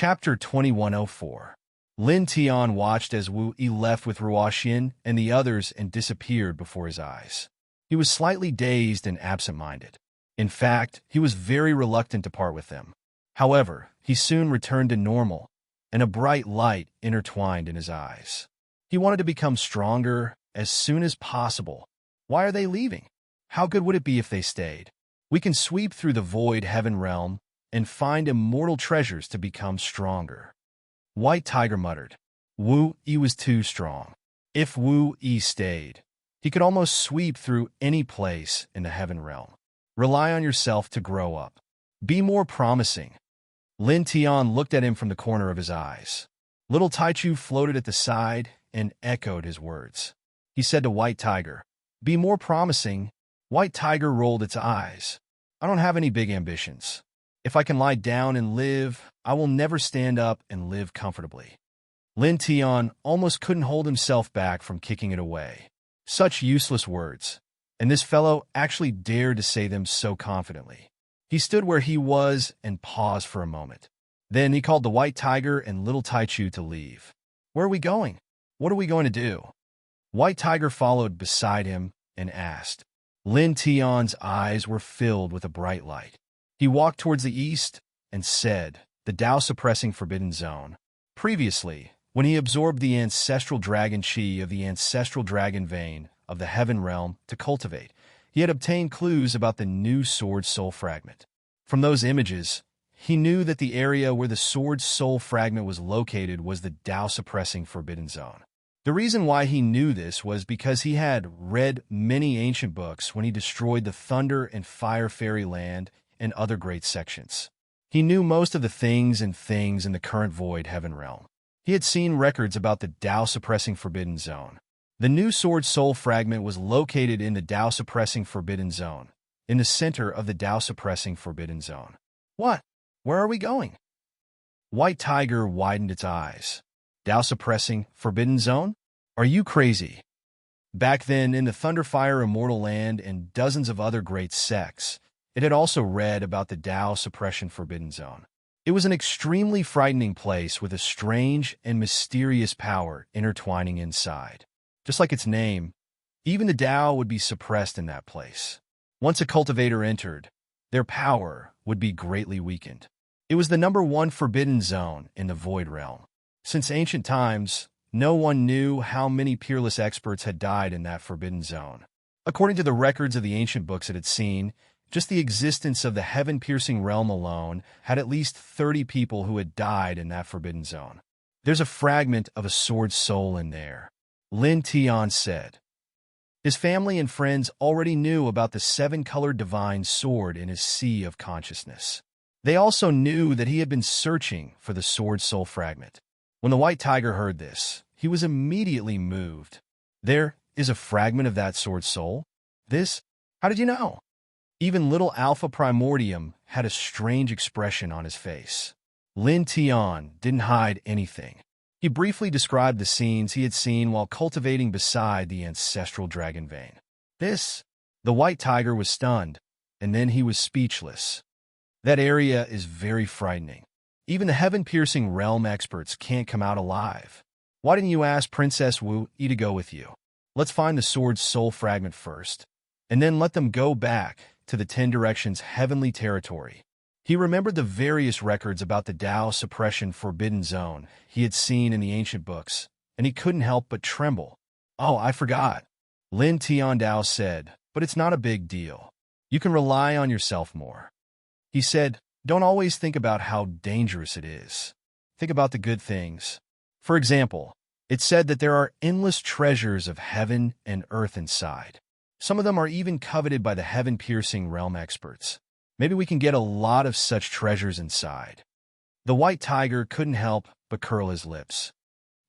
Chapter 2104. Lin Tian watched as Wu Yi left with Ruoxian and the others and disappeared before his eyes. He was slightly dazed and absent-minded. In fact, he was very reluctant to part with them. However, he soon returned to normal, and a bright light intertwined in his eyes. He wanted to become stronger as soon as possible. Why are they leaving? How good would it be if they stayed? We can sweep through the void heaven realm and find immortal treasures to become stronger. White Tiger muttered. Wu Yi was too strong. If Wu Yi stayed, he could almost sweep through any place in the heaven realm. Rely on yourself to grow up. Be more promising. Lin Tian looked at him from the corner of his eyes. Little Taichu floated at the side and echoed his words. He said to White Tiger, "Be more promising." White Tiger rolled its eyes. "I don't have any big ambitions. If I can lie down and live, I will never stand up and live comfortably." Lin Tian almost couldn't hold himself back from kicking it away. Such useless words, and this fellow actually dared to say them so confidently. He stood where he was and paused for a moment. Then he called the White Tiger and Little Taichu to leave. "Where are we going? What are we going to do?" White Tiger followed beside him and asked. Lin Tian's eyes were filled with a bright light. He walked towards the east and said, "The Tao-suppressing forbidden zone." Previously, when he absorbed the ancestral dragon chi of the ancestral dragon vein of the heaven realm to cultivate, he had obtained clues about the new sword soul fragment. From those images, he knew that the area where the sword soul fragment was located was the Tao-suppressing forbidden zone. The reason why he knew this was because he had read many ancient books when he destroyed the Thunder and Fire Fairy Land and other great sections. He knew most of the things in the current void heaven realm. He had seen records about the Tao-suppressing forbidden zone. The new sword soul fragment was located in the Tao-suppressing forbidden zone, in the center of the Tao-suppressing forbidden zone. What? Where are we going? White Tiger widened its eyes. Tao-suppressing forbidden zone? Are you crazy? Back then, in the Thunderfire Immortal Land and dozens of other great sects, it had also read about the Tao-suppression forbidden zone. It was an extremely frightening place with a strange and mysterious power intertwining inside. Just like its name, even the Tao would be suppressed in that place. Once a cultivator entered, their power would be greatly weakened. It was the #1 forbidden zone in the void realm. Since ancient times, no one knew how many peerless experts had died in that forbidden zone. According to the records of the ancient books it had seen, just the existence of the heaven-piercing realm alone had at least 30 people who had died in that forbidden zone. "There's a fragment of a sword soul in there," Lin Tian said. His family and friends already knew about the 7-colored divine sword in his sea of consciousness. They also knew that he had been searching for the sword soul fragment. When the White Tiger heard this, he was immediately moved. "There is a fragment of that sword soul? This? How did you know?" Even little Alpha Primordium had a strange expression on his face. Lin Tian didn't hide anything. He briefly described the scenes he had seen while cultivating beside the ancestral dragon vein. "This?" The White Tiger was stunned, and then he was speechless. "That area is very frightening. Even the heaven-piercing realm experts can't come out alive. Why didn't you ask Princess Wu Yi to go with you? Let's find the sword's soul fragment first, and then let them go back to the 10 Directions' heavenly territory." He remembered the various records about the Tao suppression forbidden zone he had seen in the ancient books, and he couldn't help but tremble. "Oh, I forgot," Lin Tiandao said, "but it's not a big deal. You can rely on yourself more." He said, "Don't always think about how dangerous it is. Think about the good things. For example, it said that there are endless treasures of heaven and earth inside. Some of them are even coveted by the heaven-piercing realm experts. Maybe we can get a lot of such treasures inside." The White Tiger couldn't help but curl his lips.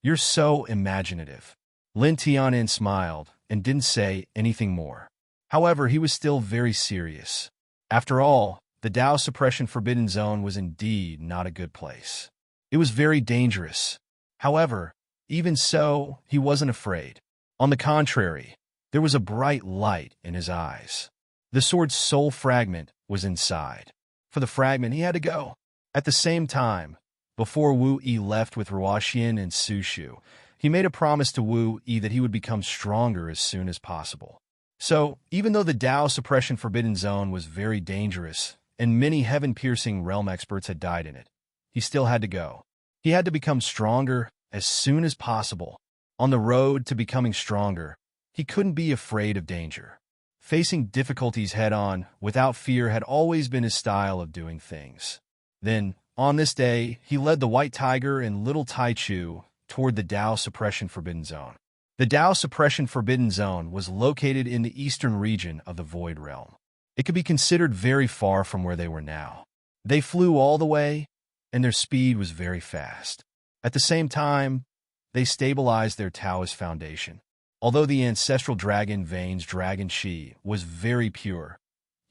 "You're so imaginative." Lin Tianan smiled and didn't say anything more. However, he was still very serious. After all, the Tao suppression forbidden zone was indeed not a good place. It was very dangerous. However, even so, he wasn't afraid. On the contrary, there was a bright light in his eyes. The sword's soul fragment was inside. For the fragment, he had to go. At the same time, Before Wu Yi left with Ruoxian and Su Shu, he made a promise to Wu Yi that he would become stronger as soon as possible. So, even though the Dao Suppression Forbidden Zone was very dangerous, and many heaven-piercing realm experts had died in it, he still had to go. He had to become stronger as soon as possible. On the road to becoming stronger, he couldn't be afraid of danger. Facing difficulties head-on, without fear, had always been his style of doing things. Then, on this day, he led the White Tiger and Little Taichu toward the Dao Suppression Forbidden Zone. The Dao Suppression Forbidden Zone was located in the eastern region of the Void Realm. It could be considered very far from where they were now. They flew all the way, and their speed was very fast. At the same time, they stabilized their Taoist foundation. Although the ancestral dragon Vane's dragon Shi was very pure,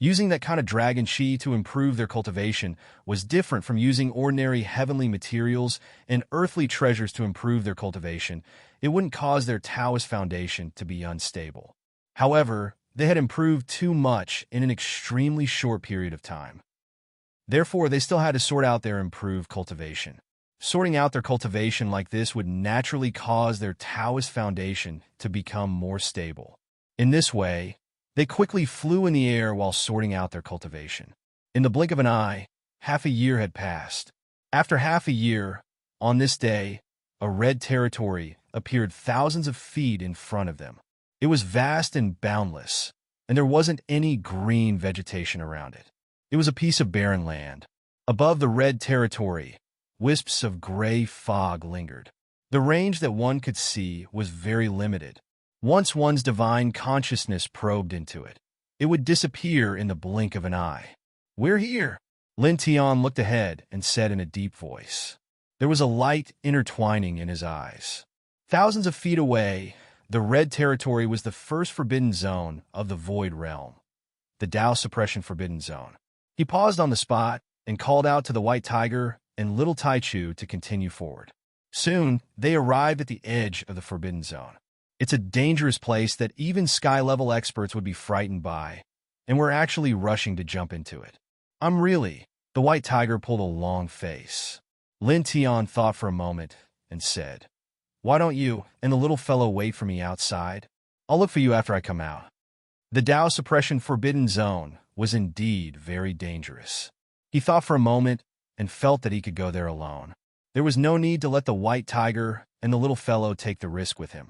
using that kind of dragon Shi to improve their cultivation was different from using ordinary heavenly materials and earthly treasures to improve their cultivation. It wouldn't cause their Taoist foundation to be unstable. However, they had improved too much in an extremely short period of time. Therefore, they still had to sort out their improved cultivation. Sorting out their cultivation like this would naturally cause their Taoist foundation to become more stable. In this way, they quickly flew in the air while sorting out their cultivation. In the blink of an eye, half a year had passed. After half a year, on this day, a red territory appeared thousands of feet in front of them. It was vast and boundless, and there wasn't any green vegetation around it. It was a piece of barren land. Above the red territory, wisps of gray fog lingered. The range that one could see was very limited. Once one's divine consciousness probed into it, it would disappear in the blink of an eye. "We're here." Lin Tian looked ahead and said in a deep voice. There was a light intertwining in his eyes. Thousands of feet away, the red territory was the first forbidden zone of the Void Realm, the Dao Suppression Forbidden Zone. He paused on the spot and called out to the White Tiger and Little Taichu to continue forward. Soon, they arrived at the edge of the Forbidden Zone. It's a dangerous place that even sky-level experts would be frightened by, and we're actually rushing to jump into it. The White Tiger pulled a long face. Lin Tian thought for a moment and said, "Why don't you and the little fellow wait for me outside? I'll look for you after I come out." The Dao Suppression Forbidden Zone was indeed very dangerous. He thought for a moment and felt that he could go there alone. There was no need to let the White Tiger and the little fellow take the risk with him.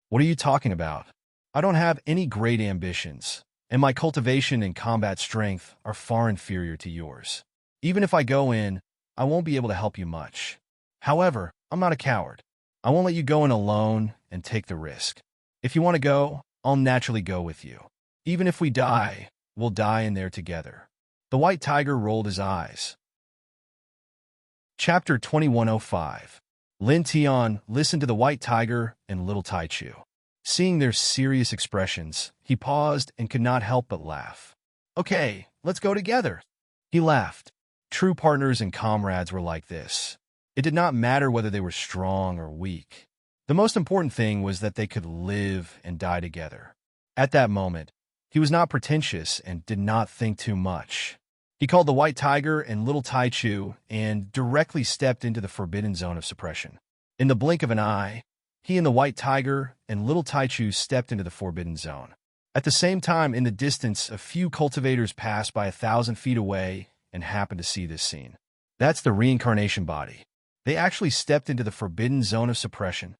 "What are you talking about? I don't have any great ambitions, and my cultivation and combat strength are far inferior to yours. Even if I go in, I won't be able to help you much. However, I'm not a coward. I won't let you go in alone and take the risk. If you want to go, I'll naturally go with you. Even if we die, we'll die in there together." The White Tiger rolled his eyes. Chapter 2105. Lin Tian listened to the White Tiger and Little Taichu. Seeing their serious expressions, he paused and could not help but laugh. "Okay, let's go together." He laughed. True partners and comrades were like this. It did not matter whether they were strong or weak. The most important thing was that they could live and die together. At that moment, he was not pretentious and did not think too much. He called the White Tiger and Little Taichu and directly stepped into the Forbidden Zone of Suppression. In the blink of an eye, he and the White Tiger and Little Taichu stepped into the Forbidden Zone. At the same time, in the distance, a few cultivators passed by 1,000 feet away and happened to see this scene. That's the reincarnation body. They actually stepped into the Forbidden Zone of Suppression.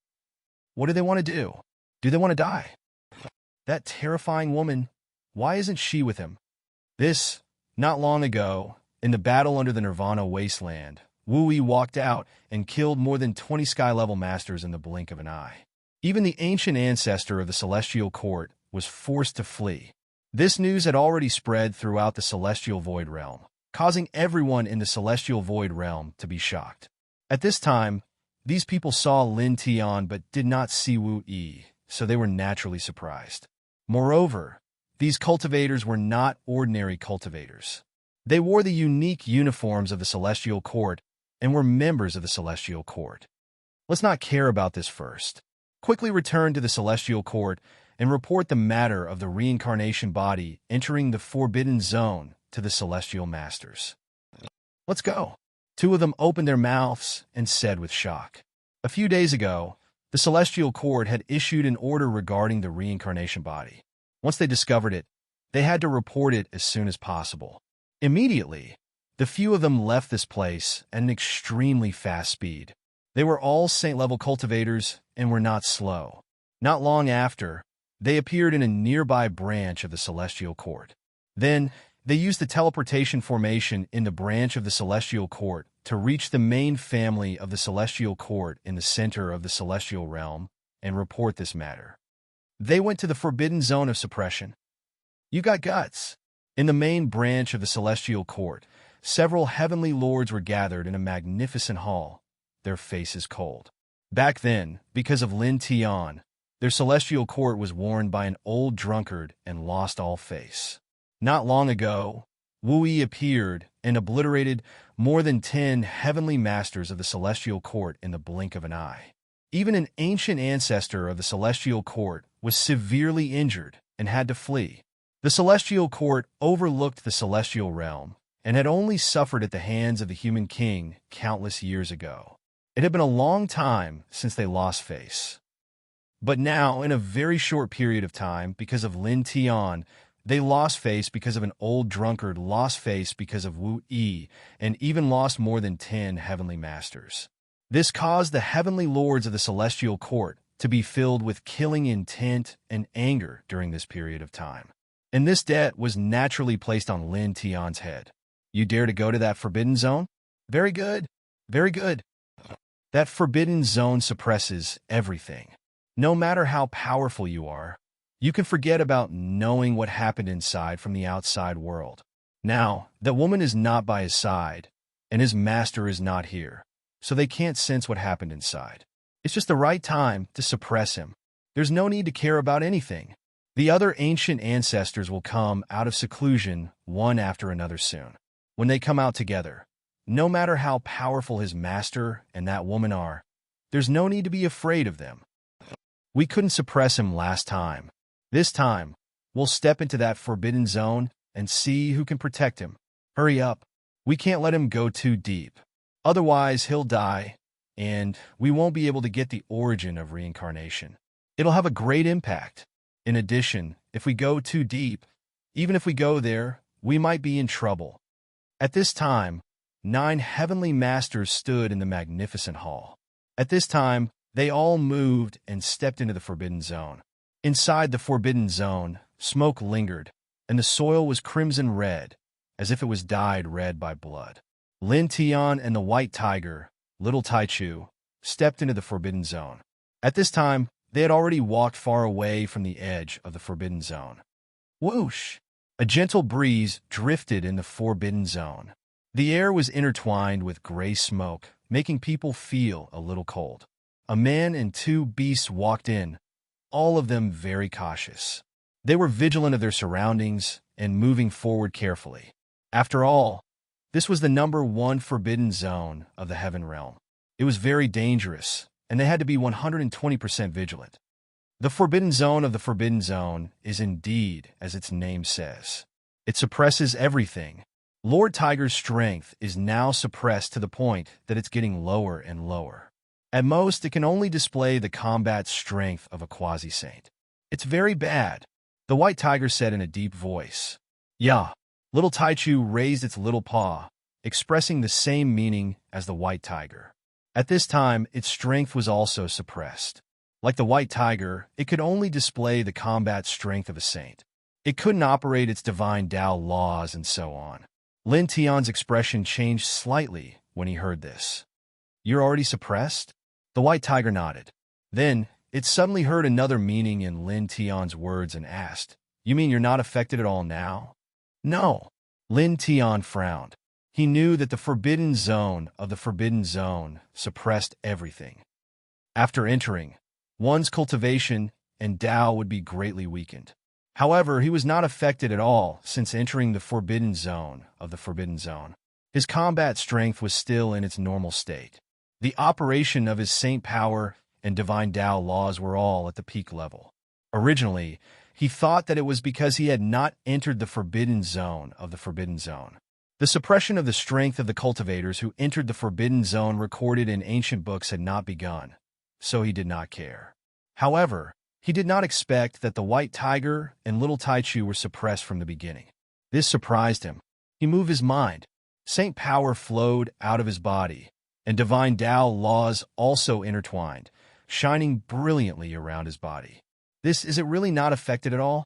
What do they want to do? Do they want to die? That terrifying woman, why isn't she with him? Not long ago, in the battle under the Nirvana Wasteland, Wu Yi walked out and killed more than 20 sky-level masters in the blink of an eye. Even the ancient ancestor of the Celestial Court was forced to flee. This news had already spread throughout the Celestial Void Realm, causing everyone in the Celestial Void Realm to be shocked. At this time, these people saw Lin Tian but did not see Wu Yi, so they were naturally surprised. Moreover, these cultivators were not ordinary cultivators. They wore the unique uniforms of the Celestial Court and were members of the Celestial Court. Let's not care about this first. Quickly return to the Celestial Court and report the matter of the reincarnation body entering the Forbidden Zone to the Celestial Masters. Let's go. Two of them opened their mouths and said with shock. A few days ago, the Celestial Court had issued an order regarding the reincarnation body. Once they discovered it, they had to report it as soon as possible. Immediately, the few of them left this place at an extremely fast speed. They were all saint-level cultivators and were not slow. Not long after, they appeared in a nearby branch of the Celestial Court. Then, they used the teleportation formation in the branch of the Celestial Court to reach the main family of the Celestial Court in the center of the Celestial Realm and report this matter. They went to the Forbidden Zone of Suppression. You got guts. In the main branch of the Celestial Court, several heavenly lords were gathered in a magnificent hall, their faces cold. Back then, because of Lin Tian, their Celestial Court was worn by an old drunkard and lost all face. Not long ago, Wu Yi appeared and obliterated more than 10 heavenly masters of the Celestial Court in the blink of an eye. Even an ancient ancestor of the Celestial Court was severely injured and had to flee. The Celestial Court overlooked the Celestial Realm and had only suffered at the hands of the human king countless years ago. It had been a long time since they lost face. But now, in a very short period of time, because of Lin Tian, they lost face because of an old drunkard, lost face because of Wu Yi, and even lost more than 10 heavenly masters. This caused the heavenly lords of the Celestial Court to be filled with killing intent and anger during this period of time. And this debt was naturally placed on Lin Tian's head. You dare to go to that Forbidden Zone? Very good. Very good. That Forbidden Zone suppresses everything. No matter how powerful you are, you can forget about knowing what happened inside from the outside world. Now, the woman is not by his side, and his master is not here, so they can't sense what happened inside. It's just the right time to suppress him. There's no need to care about anything. The other ancient ancestors will come out of seclusion one after another soon. When they come out together, no matter how powerful his master and that woman are, there's no need to be afraid of them. We couldn't suppress him last time. This time, we'll step into that Forbidden Zone and see who can protect him. Hurry up. We can't let him go too deep. Otherwise, he'll die, and we won't be able to get the origin of reincarnation. It'll have a great impact. In addition, if we go too deep, even if we go there, we might be in trouble. At this time, 9 heavenly masters stood in the magnificent hall. At this time, they all moved and stepped into the Forbidden Zone. Inside the Forbidden Zone, smoke lingered, and the soil was crimson red, as if it was dyed red by blood. Lin Tian and the White Tiger, Little Taichu, stepped into the Forbidden Zone. At this time, they had already walked far away from the edge of the Forbidden Zone. Whoosh! A gentle breeze drifted in the Forbidden Zone. The air was intertwined with gray smoke, making people feel a little cold. A man and 2 beasts walked in, all of them very cautious. They were vigilant of their surroundings and moving forward carefully. After all, this was the #1 Forbidden Zone of the Heaven Realm. It was very dangerous, and they had to be 120% vigilant. The Forbidden Zone of the Forbidden Zone is indeed as its name says. It suppresses everything. Lord Tiger's strength is now suppressed to the point that it's getting lower and lower. At most, it can only display the combat strength of a quasi-saint. It's very bad, the White Tiger said in a deep voice. Yeah. Little Taichu raised its little paw, expressing the same meaning as the White Tiger. At this time, its strength was also suppressed. Like the White Tiger, it could only display the combat strength of a saint. It couldn't operate its divine Tao laws and so on. Lin Tian's expression changed slightly when he heard this. You're already suppressed? The White Tiger nodded. Then, it suddenly heard another meaning in Lin Tian's words and asked, You mean you're not affected at all now? No. Lin Tian frowned. He knew that the Forbidden Zone of the Forbidden Zone suppressed everything. After entering, one's cultivation and Tao would be greatly weakened. However, he was not affected at all since entering the Forbidden Zone of the Forbidden Zone. His combat strength was still in its normal state. The operation of his saint power and divine Tao laws were all at the peak level. Originally, he thought that it was because he had not entered the Forbidden Zone of the Forbidden Zone. The suppression of the strength of the cultivators who entered the forbidden zone recorded in ancient books had not begun, so he did not care. However, he did not expect that the white tiger and little Taichu were suppressed from the beginning. This surprised him. He moved his mind. Saint power flowed out of his body, and divine Tao laws also intertwined, shining brilliantly around his body. Is it really not affected at all?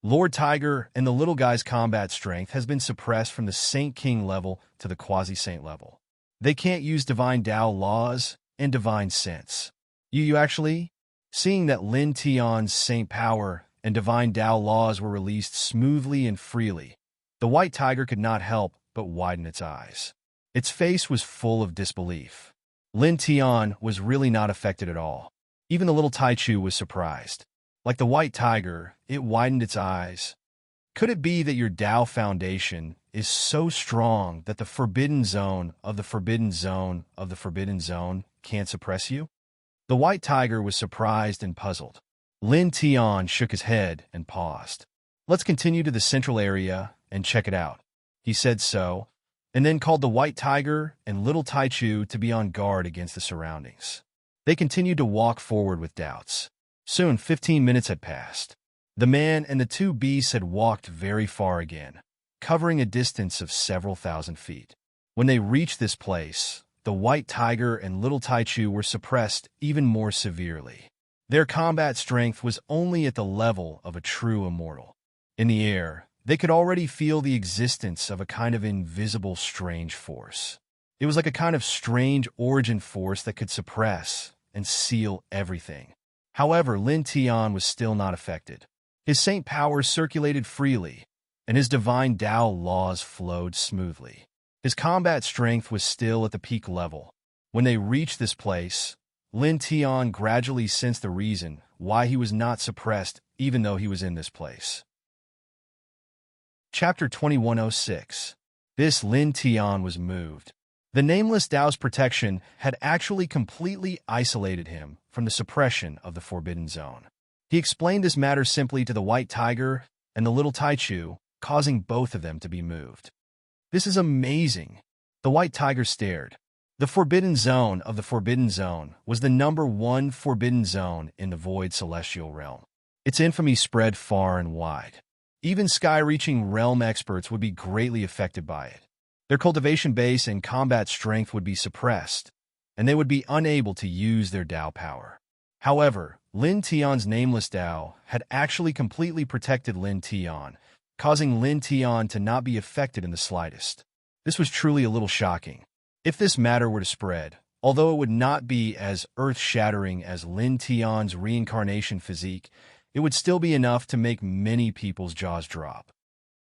Lord Tiger and the little guy's combat strength has been suppressed from the Saint King level to the quasi-saint level. They can't use divine Tao laws and divine sense. You actually? Seeing that Lin Tian's Saint power and divine Tao laws were released smoothly and freely, the white tiger could not help but widen its eyes. Its face was full of disbelief. Lin Tian was really not affected at all. Even the little Taichu was surprised. Like the white tiger, it widened its eyes. Could it be that your Tao foundation is so strong that the forbidden zone of the forbidden zone of the forbidden zone can't suppress you? The white tiger was surprised and puzzled. Lin Tian shook his head and paused. Let's continue to the central area and check it out. He said so, and then called the white tiger and little Taichu to be on guard against the surroundings. They continued to walk forward with doubts. Soon 15 minutes had passed. The man and the two beasts had walked very far again, covering a distance of several thousand feet. When they reached this place, the white tiger and little Taichu were suppressed even more severely. Their combat strength was only at the level of a true immortal. In the air, they could already feel the existence of a kind of invisible strange force. It was like a kind of strange origin force that could suppress and seal everything. However, Lin Tian was still not affected. His saint powers circulated freely, and his divine Tao laws flowed smoothly. His combat strength was still at the peak level. When they reached this place, Lin Tian gradually sensed the reason why he was not suppressed even though he was in this place. Chapter 2106. This Lin Tian was moved. The nameless Tao's protection had actually completely isolated him from the suppression of the forbidden zone. He explained this matter simply to the white tiger and the little Taichu, causing both of them to be moved. This is amazing. The white tiger stared. The forbidden zone of the forbidden zone was the #1 forbidden zone in the void celestial realm. Its infamy spread far and wide. Even sky-reaching realm experts would be greatly affected by it. Their cultivation base and combat strength would be suppressed, and they would be unable to use their Tao power. However, Lin Tian's nameless Tao had actually completely protected Lin Tian, causing Lin Tian to not be affected in the slightest. This was truly a little shocking. If this matter were to spread, although it would not be as earth-shattering as Lin Tian's reincarnation physique, it would still be enough to make many people's jaws drop.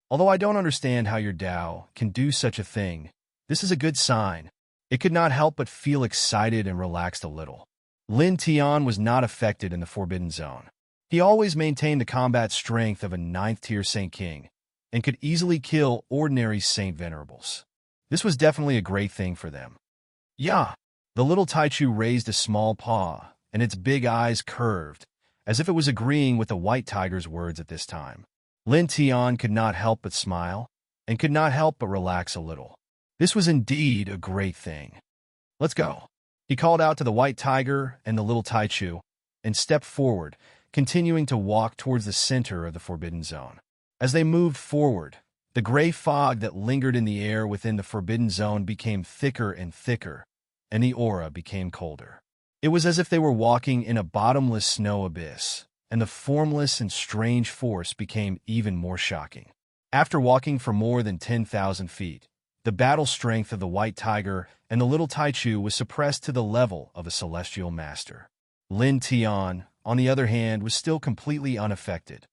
Although I don't understand how your Tao can do such a thing, this is a good sign. It could not help but feel excited and relaxed a little. Lin Tian was not affected in the Forbidden Zone. He always maintained the combat strength of a 9th-tier Saint King, and could easily kill ordinary Saint Venerables. This was definitely a great thing for them. Yeah! The little Taichu raised a small paw, and its big eyes curved, as if it was agreeing with the white tiger's words at this time. Lin Tian could not help but smile, and could not help but relax a little. This was indeed a great thing. Let's go. He called out to the white tiger and the little Taichu, and stepped forward, continuing to walk towards the center of the Forbidden Zone. As they moved forward, the gray fog that lingered in the air within the Forbidden Zone became thicker and thicker, and the aura became colder. It was as if they were walking in a bottomless snow abyss, and the formless and strange force became even more shocking. After walking for more than 10,000 feet, the battle strength of the white tiger and the little Taichu was suppressed to the level of a celestial master. Lin Tian, on the other hand, was still completely unaffected.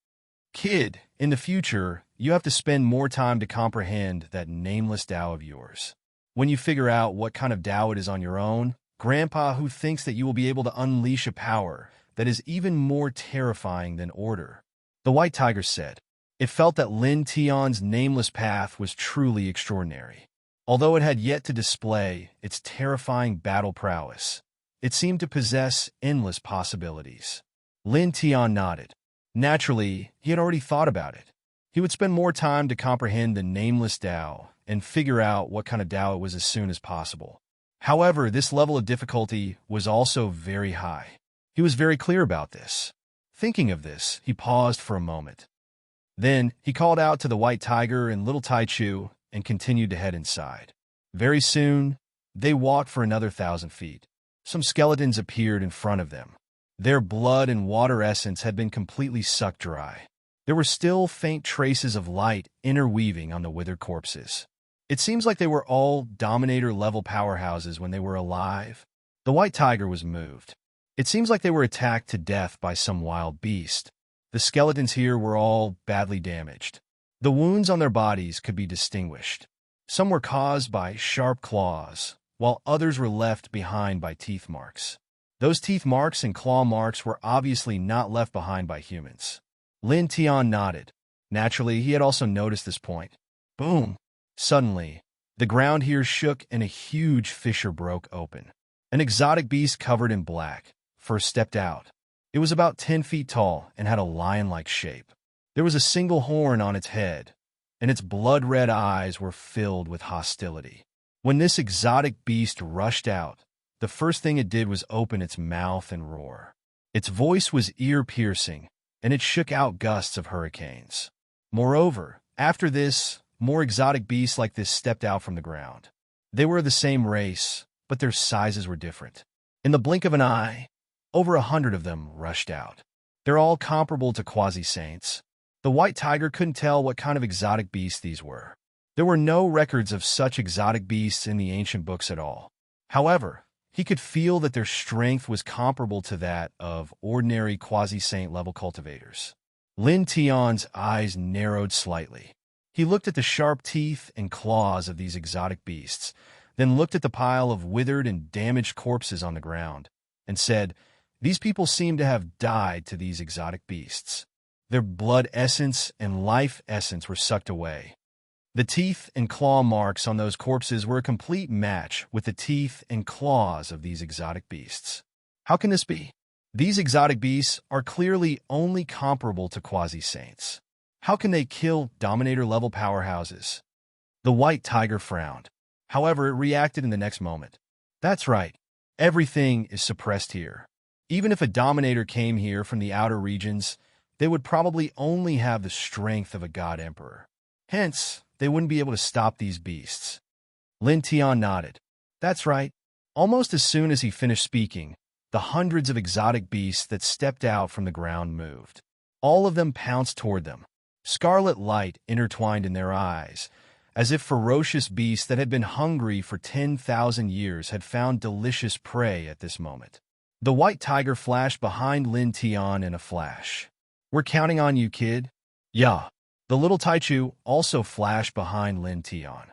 Kid, in the future, you have to spend more time to comprehend that nameless Tao of yours. When you figure out what kind of Tao it is on your own, Grandpa who thinks that you will be able to unleash a power that is even more terrifying than order. The white tiger said. It felt that Lin Tian's nameless path was truly extraordinary. Although it had yet to display its terrifying battle prowess, it seemed to possess endless possibilities. Lin Tian nodded. Naturally, he had already thought about it. He would spend more time to comprehend the nameless Tao and figure out what kind of Tao it was as soon as possible. However, this level of difficulty was also very high. He was very clear about this. Thinking of this, he paused for a moment. Then, he called out to the white tiger and little Taichu and continued to head inside. Very soon, they walked for another 1,000 feet. Some skeletons appeared in front of them. Their blood and water essence had been completely sucked dry. There were still faint traces of light interweaving on the withered corpses. It seems like they were all Dominator-level powerhouses when they were alive. The white tiger was moved. It seems like they were attacked to death by some wild beast. The skeletons here were all badly damaged. The wounds on their bodies could be distinguished. Some were caused by sharp claws, while others were left behind by teeth marks. Those teeth marks and claw marks were obviously not left behind by humans. Lin Tian nodded. Naturally, he had also noticed this point. Boom! Suddenly, the ground here shook and a huge fissure broke open. An exotic beast covered in black first stepped out. It was about 10 feet tall and had a lion-like shape. There was a single horn on its head, and its blood-red eyes were filled with hostility. When this exotic beast rushed out, the first thing it did was open its mouth and roar. Its voice was ear-piercing, and it shook out gusts of hurricanes. Moreover, after this, more exotic beasts like this stepped out from the ground. They were the same race, but their sizes were different. In the blink of an eye, over 100 of them rushed out. They're all comparable to quasi-saints. The white tiger couldn't tell what kind of exotic beasts these were. There were no records of such exotic beasts in the ancient books at all. However, he could feel that their strength was comparable to that of ordinary quasi-saint level cultivators. Lin Tian's eyes narrowed slightly. He looked at the sharp teeth and claws of these exotic beasts, then looked at the pile of withered and damaged corpses on the ground, and said, "These people seem to have died to these exotic beasts. Their blood essence and life essence were sucked away. The teeth and claw marks on those corpses were a complete match with the teeth and claws of these exotic beasts. How can this be? These exotic beasts are clearly only comparable to quasi-saints. How can they kill Dominator-level powerhouses?" The white tiger frowned. However, it reacted in the next moment. "That's right. Everything is suppressed here. Even if a Dominator came here from the outer regions, they would probably only have the strength of a god emperor. Hence, they wouldn't be able to stop these beasts." Lin Tian nodded. "That's right." Almost as soon as he finished speaking, the hundreds of exotic beasts that stepped out from the ground moved. All of them pounced toward them. Scarlet light intertwined in their eyes, as if ferocious beasts that had been hungry for 10,000 years had found delicious prey at this moment. The white tiger flashed behind Lin Tian in a flash. "We're counting on you, kid." "Yeah." The little Taichu also flashed behind Lin Tian.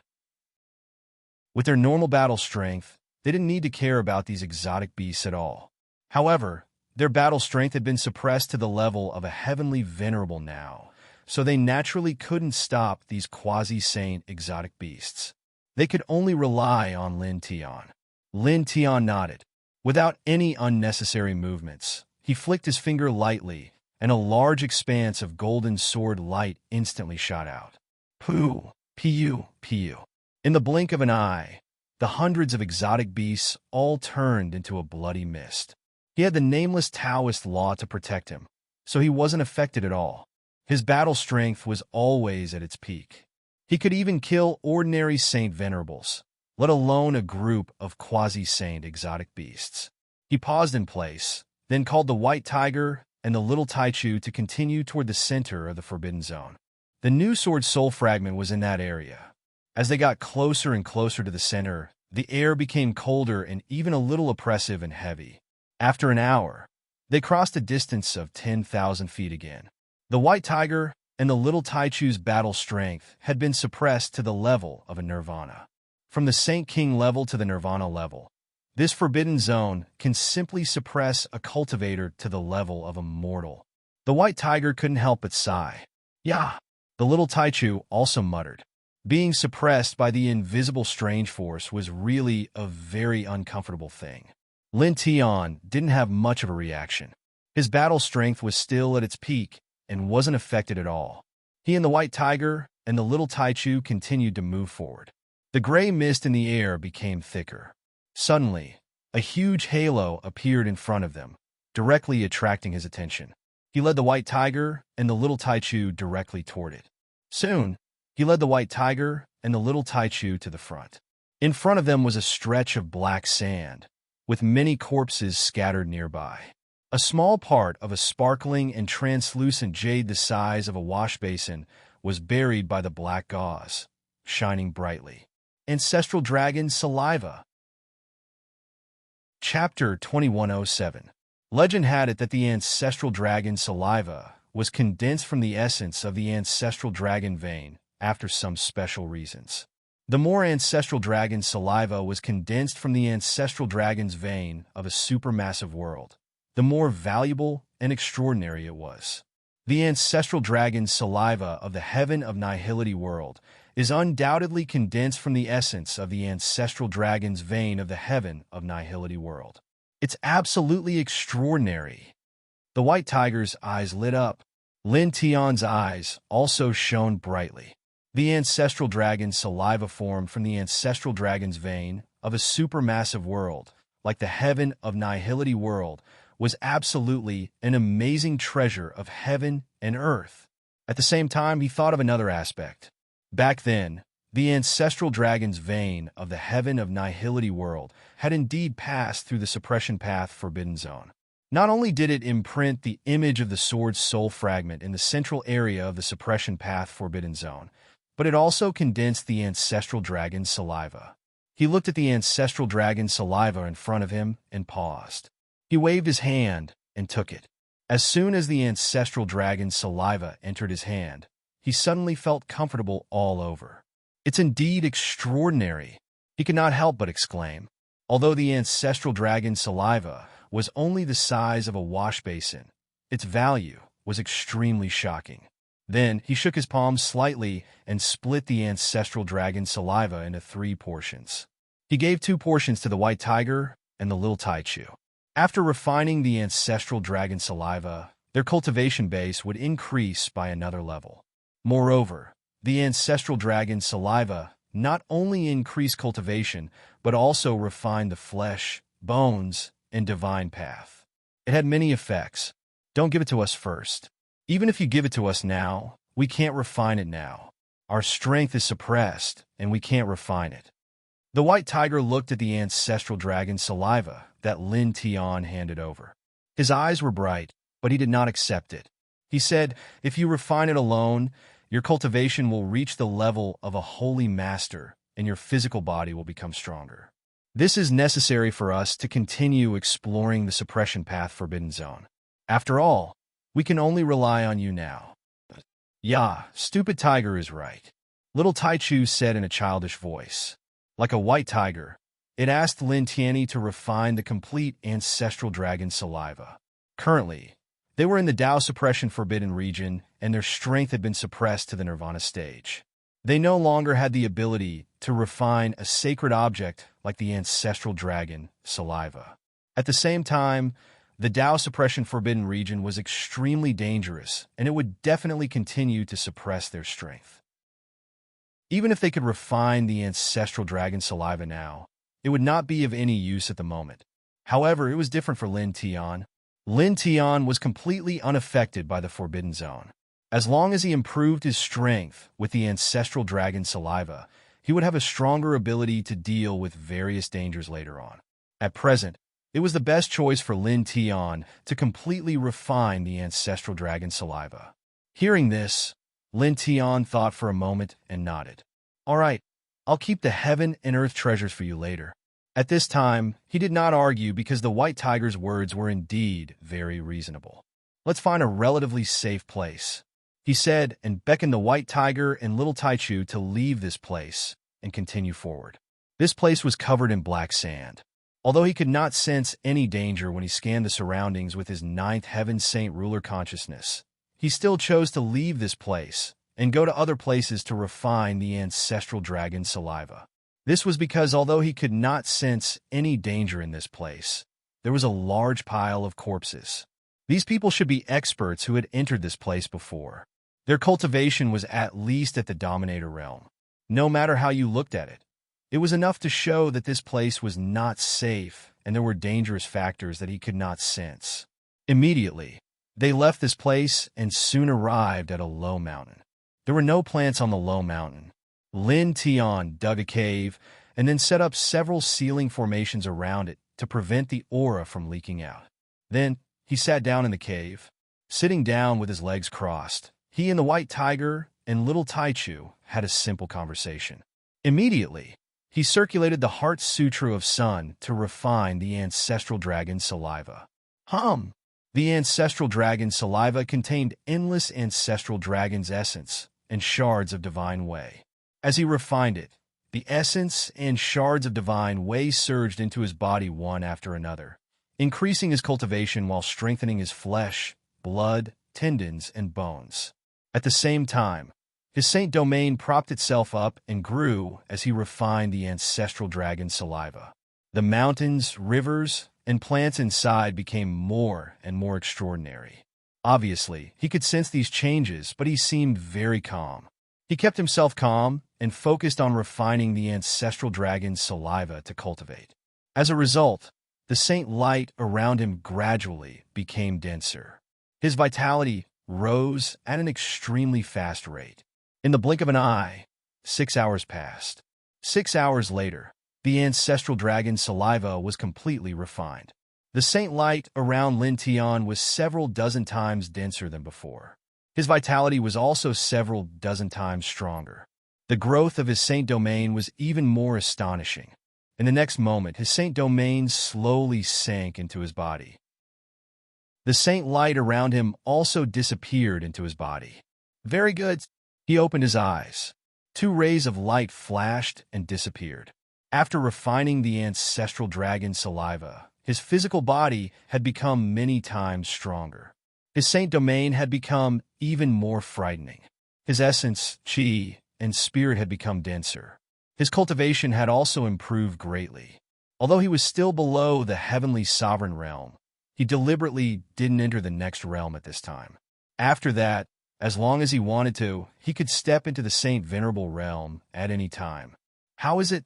With their normal battle strength, they didn't need to care about these exotic beasts at all. However, their battle strength had been suppressed to the level of a heavenly venerable now, so they naturally couldn't stop these quasi-saint exotic beasts. They could only rely on Lin Tian. Lin Tian nodded. Without any unnecessary movements, he flicked his finger lightly, and a large expanse of golden sword light instantly shot out. Pooh, Pu, Pu. In the blink of an eye, the hundreds of exotic beasts all turned into a bloody mist. He had the nameless Taoist law to protect him, so he wasn't affected at all. His battle strength was always at its peak. He could even kill ordinary saint venerables, let alone a group of quasi-saint exotic beasts. He paused in place, then called the white tiger and the little Taichu to continue toward the center of the Forbidden Zone. The new sword soul fragment was in that area. As they got closer and closer to the center, the air became colder and even a little oppressive and heavy. After an hour, they crossed a distance of 10,000 feet again. The white tiger and the little Taichu's battle strength had been suppressed to the level of a nirvana. From the Saint King level to the nirvana level, this forbidden zone can simply suppress a cultivator to the level of a mortal. The white tiger couldn't help but sigh. "Yeah." The little Taichu also muttered. Being suppressed by the invisible strange force was really a very uncomfortable thing. Lin Tian didn't have much of a reaction. His battle strength was still at its peak and wasn't affected at all. He and the white tiger and the little Taichu continued to move forward. The gray mist in the air became thicker. Suddenly, a huge halo appeared in front of them, directly attracting his attention. He led the white tiger and the little Taichu directly toward it. Soon, he led the white tiger and the little Taichu to the front. In front of them was a stretch of black sand, with many corpses scattered nearby. A small part of a sparkling and translucent jade the size of a wash basin was buried by the black gauze, shining brightly. Ancestral Dragon Saliva. Chapter 2107. Legend had it that the ancestral dragon saliva was condensed from the essence of the ancestral dragon vein after some special reasons. The more ancestral dragon saliva was condensed from the ancestral dragon's vein of a supermassive world, the more valuable and extraordinary it was. The ancestral dragon saliva of the heaven of nihility world is undoubtedly condensed from the essence of the ancestral dragon's vein of the heaven of nihility world. It's absolutely extraordinary. The white tiger's eyes lit up. Lin Tian's eyes also shone brightly. The ancestral dragon's saliva formed from the ancestral dragon's vein of a supermassive world, like the heaven of nihility world, was absolutely an amazing treasure of heaven and earth. At the same time, he thought of another aspect. Back then, the ancestral dragon's vein of the heaven of nihility world had indeed passed through the suppression path forbidden zone. Not only did it imprint the image of the sword's soul fragment in the central area of the suppression path forbidden zone, but it also condensed the ancestral dragon's saliva. He looked at the ancestral dragon's saliva in front of him and paused. He waved his hand and took it. As soon as the ancestral dragon's saliva entered his hand, he suddenly felt comfortable all over. It's indeed extraordinary, he could not help but exclaim. Although the ancestral dragon's saliva was only the size of a wash basin, its value was extremely shocking. Then he shook his palms slightly and split the ancestral dragon's saliva into 3 portions. He gave 2 portions to the white tiger and the little Taichu. After refining the ancestral dragon saliva, their cultivation base would increase by another level. Moreover, the ancestral dragon saliva not only increased cultivation, but also refined the flesh, bones, and divine path. It had many effects. Don't give it to us first. Even if you give it to us now, we can't refine it now. Our strength is suppressed, and we can't refine it. The white tiger looked at the ancestral dragon saliva that Lin Tian handed over. His eyes were bright, but he did not accept it. He said, "If you refine it alone, your cultivation will reach the level of a holy master, and your physical body will become stronger. This is necessary for us to continue exploring the suppression path forbidden zone. After all, we can only rely on you now." "Yeah, stupid tiger is right," little Taichu said in a childish voice. Like a white tiger, it asked Lin Tianyi to refine the complete ancestral dragon saliva. Currently, they were in the Tao suppression forbidden region, and their strength had been suppressed to the nirvana stage. They no longer had the ability to refine a sacred object like the ancestral dragon saliva. At the same time, the Tao suppression forbidden region was extremely dangerous, and it would definitely continue to suppress their strength. Even if they could refine the ancestral dragon saliva now, it would not be of any use at the moment. However, it was different for Lin Tian. Lin Tian was completely unaffected by the forbidden zone. As long as he improved his strength with the ancestral dragon saliva, he would have a stronger ability to deal with various dangers later on. At present, it was the best choice for Lin Tian to completely refine the ancestral dragon saliva. Hearing this, Lin Tian thought for a moment and nodded. "All right, I'll keep the heaven and earth treasures for you later." At this time, he did not argue because the white tiger's words were indeed very reasonable. "Let's find a relatively safe place," he said, and beckoned the white tiger and little Taichu to leave this place and continue forward. This place was covered in black sand. Although he could not sense any danger when he scanned the surroundings with his 9th heaven saint ruler consciousness, he still chose to leave this place and go to other places to refine the ancestral dragon saliva. This was because although he could not sense any danger in this place, there was a large pile of corpses. These people should be experts who had entered this place before. Their cultivation was at least at the Dominator realm. No matter how you looked at it, it was enough to show that this place was not safe and there were dangerous factors that he could not sense. Immediately, they left this place and soon arrived at a low mountain. There were no plants on the low mountain. Lin Tian dug a cave and then set up several ceiling formations around it to prevent the aura from leaking out. Then, he sat down in the cave. Sitting down with his legs crossed, he and the white tiger and little Taichu had a simple conversation. Immediately, he circulated the Heart Sutra of Sun to refine the ancestral dragon's saliva. The ancestral dragon's saliva contained endless ancestral dragon's essence and shards of divine wei. As he refined it, the essence and shards of divine wei surged into his body one after another, increasing his cultivation while strengthening his flesh, blood, tendons, and bones. At the same time, his saint domain propped itself up and grew as he refined the ancestral dragon's saliva. The mountains, rivers, and plants inside became more and more extraordinary. Obviously, he could sense these changes, but he seemed very calm. He kept himself calm and focused on refining the ancestral dragon's saliva to cultivate. As a result, the saint light around him gradually became denser. His vitality rose at an extremely fast rate. In the blink of an eye, 6 hours passed. 6 hours later, the ancestral dragon's saliva was completely refined. The saint light around Lin Tian was several dozen times denser than before. His vitality was also several dozen times stronger. The growth of his saint domain was even more astonishing. In the next moment, his saint domain slowly sank into his body. The saint light around him also disappeared into his body. Very good. He opened his eyes. 2 rays of light flashed and disappeared. After refining the ancestral dragon's saliva, his physical body had become many times stronger. His saint domain had become even more frightening. His essence, qi, and spirit had become denser. His cultivation had also improved greatly. Although he was still below the heavenly sovereign realm, he deliberately didn't enter the next realm at this time. After that, as long as he wanted to, he could step into the Saint Venerable realm at any time. How is it?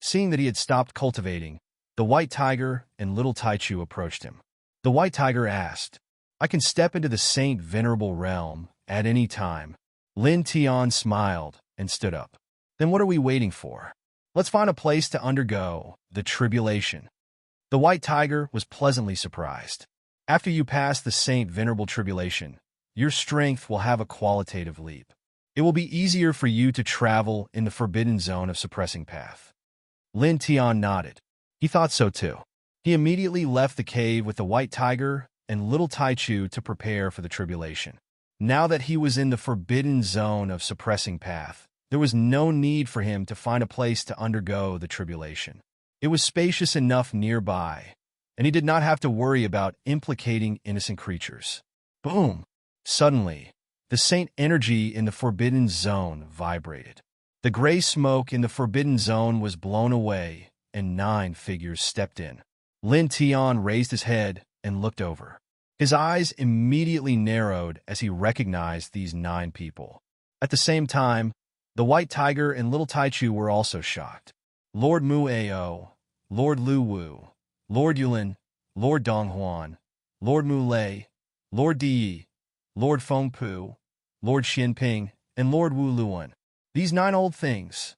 Seeing that he had stopped cultivating, the white tiger and little Taichu approached him. The white tiger asked, "I can step into the Saint Venerable realm at any time." Lin Tian smiled and stood up. Then what are we waiting for? Let's find a place to undergo the tribulation. The white tiger was pleasantly surprised. After you pass the Saint Venerable tribulation, your strength will have a qualitative leap. It will be easier for you to travel in the forbidden zone of suppressing path. Lin Tian nodded. He thought so too. He immediately left the cave with the white tiger and little Taichu to prepare for the tribulation. Now that he was in the forbidden zone of suppressing path, there was no need for him to find a place to undergo the tribulation. It was spacious enough nearby, and he did not have to worry about implicating innocent creatures. Boom! Suddenly, the saint energy in the forbidden zone vibrated. The gray smoke in the forbidden zone was blown away, and 9 figures stepped in. Lin Tian raised his head and looked over. His eyes immediately narrowed as he recognized these 9 people. At the same time, the white tiger and little Taichu were also shocked. Lord Mu Ao, Lord Lu Wu, Lord Yulin, Lord Donghuan, Lord Mu Lei, Lord Di, Lord Feng Pu, Lord Xinping, and Lord Wu Luan. These 9 old things.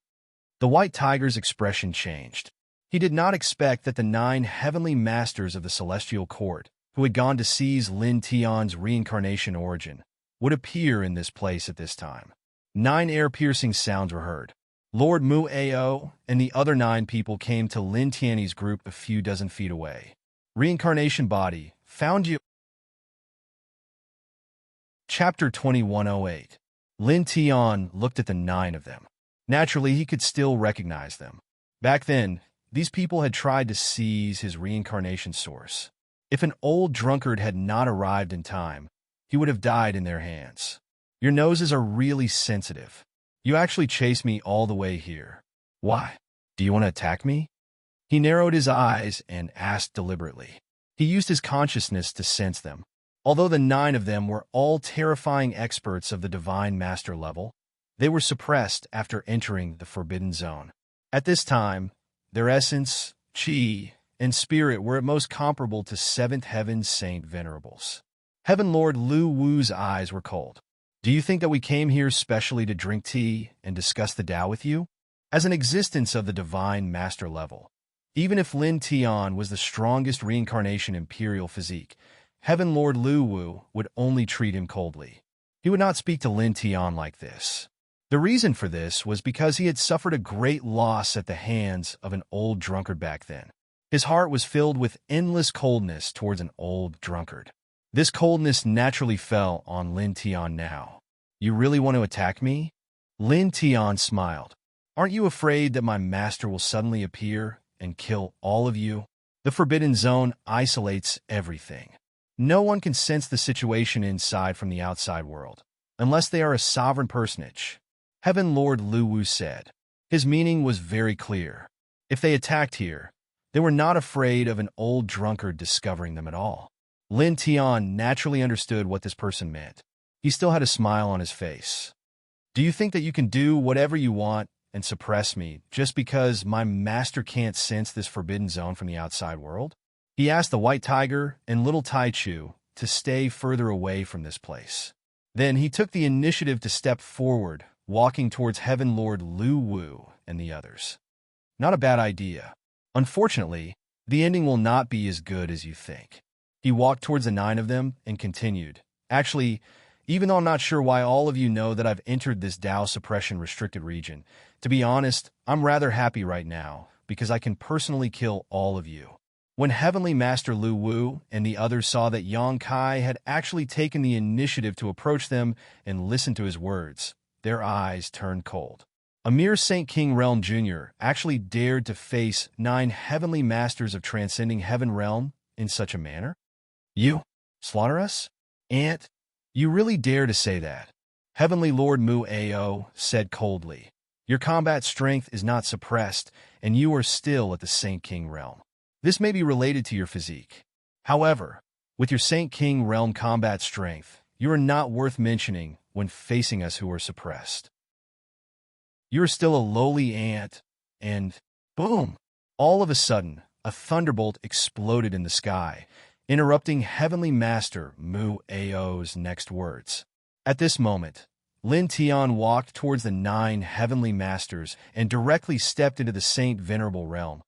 The white tiger's expression changed. He did not expect that the 9 heavenly masters of the celestial court, who had gone to seize Lin Tian's reincarnation origin, would appear in this place at this time. 9 ear-piercing sounds were heard. Lord Mu Ao and the other 9 people came to Lin Tian's group a few dozen feet away. Reincarnation body, found you. Chapter 2108. Lin Tian looked at the 9 of them. Naturally, he could still recognize them. Back then, these people had tried to seize his reincarnation source. If an old drunkard had not arrived in time, he would have died in their hands. Your noses are really sensitive. You actually chased me all the way here. Why? Do you want to attack me? He narrowed his eyes and asked deliberately. He used his consciousness to sense them. Although the 9 of them were all terrifying experts of the Divine Master level, they were suppressed after entering the Forbidden Zone. At this time, their essence, chi, and spirit were at most comparable to 7th Heaven's Saint Venerables. Heaven Lord Lu Wu's eyes were cold. Do you think that we came here specially to drink tea and discuss the Tao with you? As an existence of the Divine Master level, even if Lin Tian was the strongest reincarnation imperial physique, Heaven Lord Lu Wu would only treat him coldly. He would not speak to Lin Tian like this. The reason for this was because he had suffered a great loss at the hands of an old drunkard back then. His heart was filled with endless coldness towards an old drunkard. This coldness naturally fell on Lin Tian now. You really want to attack me? Lin Tian smiled. Aren't you afraid that my master will suddenly appear and kill all of you? The Forbidden Zone isolates everything. No one can sense the situation inside from the outside world, unless they are a sovereign personage. Heaven Lord Lu Wu said. His meaning was very clear. If they attacked here, they were not afraid of an old drunkard discovering them at all. Lin Tian naturally understood what this person meant. He still had a smile on his face. Do you think that you can do whatever you want and suppress me just because my master can't sense this forbidden zone from the outside world? He asked the White Tiger and Little Tai Chu to stay further away from this place. Then he took the initiative to step forward, walking towards Heaven Lord Lu Wu and the others. Not a bad idea. Unfortunately, the ending will not be as good as you think. He walked towards the 9 of them and continued. Actually, even though I'm not sure why all of you know that I've entered this Tao suppression restricted region, to be honest, I'm rather happy right now because I can personally kill all of you. When Heavenly Master Lu Wu and the others saw that Yang Kai had actually taken the initiative to approach them and listen to his words, their eyes turned cold. A mere Saint King Realm Jr. actually dared to face 9 Heavenly Masters of Transcending Heaven Realm in such a manner? You? Slaughter us? Ant? You really dare to say that? Heavenly Lord Mu Ao said coldly. Your combat strength is not suppressed, and you are still at the Saint King Realm. This may be related to your physique. However, with your Saint King Realm combat strength, you are not worth mentioning when facing us who are suppressed. You are still a lowly ant, and boom! All of a sudden, a thunderbolt exploded in the sky, interrupting Heavenly Master Mu Ao's next words. At this moment, Lin Tian walked towards the 9 Heavenly Masters and directly stepped into the Saint Venerable realm,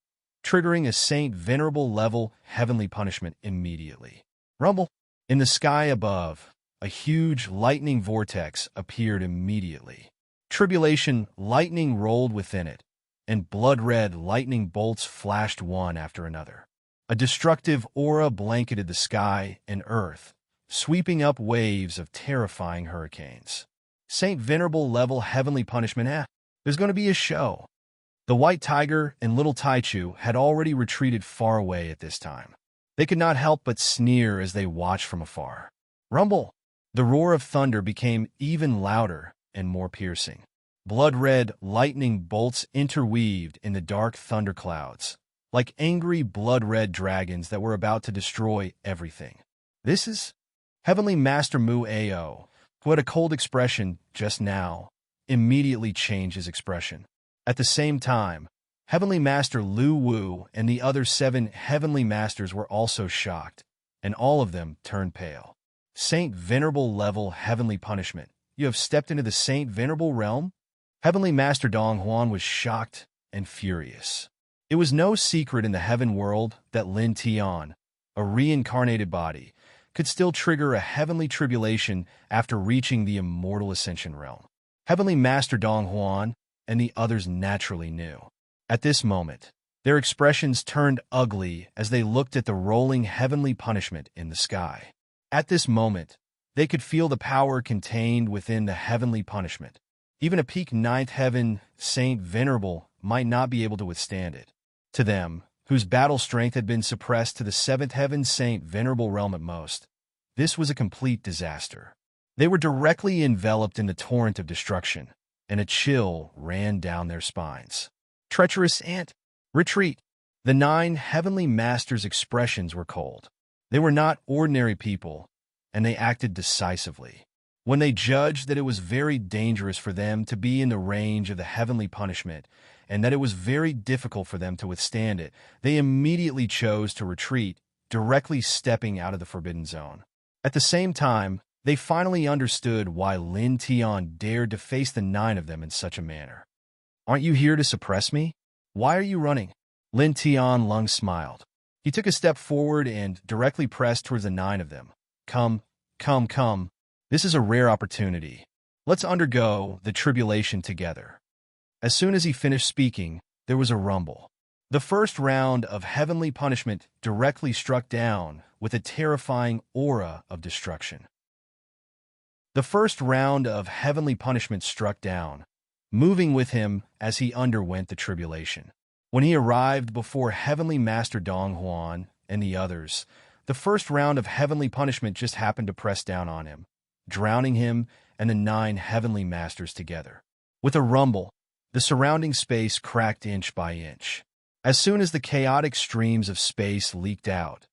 triggering a Saint Venerable level heavenly punishment immediately. Rumble! In the sky above, a huge lightning vortex appeared immediately. Tribulation lightning rolled within it, and blood-red lightning bolts flashed one after another. A destructive aura blanketed the sky and earth, sweeping up waves of terrifying hurricanes. Saint Venerable level heavenly punishment, there's going to be a show. The White Tiger and Little Tai Chu had already retreated far away at this time. They could not help but sneer as they watched from afar. Rumble! The roar of thunder became even louder and more piercing. Blood-red lightning bolts interweaved in the dark thunderclouds, like angry blood-red dragons that were about to destroy everything. This is Heavenly Master Mu Ao, who had a cold expression just now, immediately changed his expression. At the same time, Heavenly Master Lu Wu and the other 7 Heavenly Masters were also shocked, and all of them turned pale. Saint Venerable level heavenly punishment. You have stepped into the Saint Venerable realm? Heavenly Master Dong Huan was shocked and furious. It was no secret in the heaven world that Lin Tian, a reincarnated body, could still trigger a heavenly tribulation after reaching the immortal ascension realm. Heavenly Master Dong Huan and the others naturally knew. At this moment, their expressions turned ugly as they looked at the rolling heavenly punishment in the sky. At this moment, they could feel the power contained within the heavenly punishment. Even a peak 9th heaven Saint Venerable might not be able to withstand it. To them, whose battle strength had been suppressed to the 7th heaven Saint Venerable realm at most, this was a complete disaster. They were directly enveloped in the torrent of destruction, and a chill ran down their spines. Treacherous ant! Retreat! The 9 Heavenly Masters' expressions were cold. They were not ordinary people. and they acted decisively. When they judged that it was very dangerous for them to be in the range of the heavenly punishment, and that it was very difficult for them to withstand it, they immediately chose to retreat, directly stepping out of the forbidden zone. At the same time, they finally understood why Lin Tian dared to face the 9 of them in such a manner. "Aren't you here to suppress me? Why are you running?" Lin Tian Lung smiled. He took a step forward and directly pressed towards the 9 of them. Come, come, come. This is a rare opportunity. Let's undergo the tribulation together." As soon as he finished speaking, there was a rumble. The first round of heavenly punishment directly struck down with a terrifying aura of destruction. The first round of heavenly punishment struck down, moving with him as he underwent the tribulation. When he arrived before Heavenly Master Dong Huan and the others, the first round of heavenly punishment just happened to press down on him, drowning him and the 9 heavenly masters together. With a rumble, the surrounding space cracked inch by inch. As soon as the chaotic streams of space leaked out,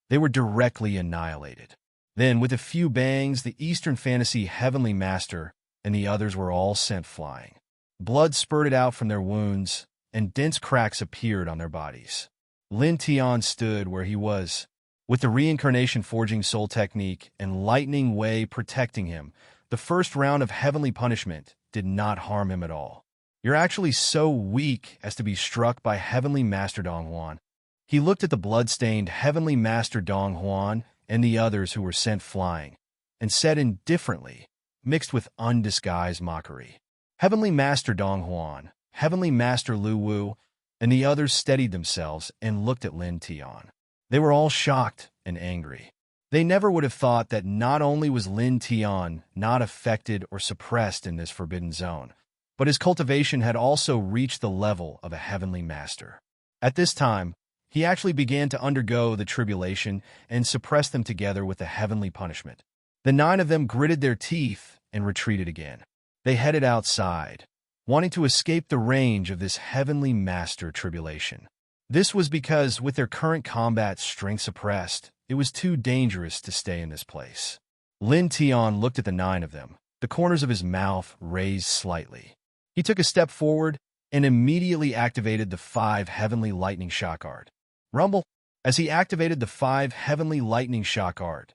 they were directly annihilated. Then, with a few bangs, the Eastern Fantasy Heavenly Master and the others were all sent flying. Blood spurted out from their wounds, and dense cracks appeared on their bodies. Lin Tian stood where he was, with the reincarnation forging soul technique and lightning way protecting him. The first round of heavenly punishment did not harm him at all. "You're actually so weak as to be struck by Heavenly Master Dong Huan." He looked at the blood-stained Heavenly Master Dong Huan and the others who were sent flying, and said indifferently, mixed with undisguised mockery, "Heavenly Master Dong Huan, Heavenly Master Lu Wu," and the others steadied themselves and looked at Lin Tian. They were all shocked and angry. They never would have thought that not only was Lin Tian not affected or suppressed in this forbidden zone, but his cultivation had also reached the level of a heavenly master. At this time, he actually began to undergo the tribulation and suppress them together with the heavenly punishment. The 9 of them gritted their teeth and retreated again. They headed outside, wanting to escape the range of this heavenly master tribulation. This was because, with their current combat strength suppressed, it was too dangerous to stay in this place. Lin Tian looked at the 9 of them, the corners of his mouth raised slightly. He took a step forward and immediately activated the 5 heavenly lightning shock art. Rumble! As he activated the 5 heavenly lightning shock art,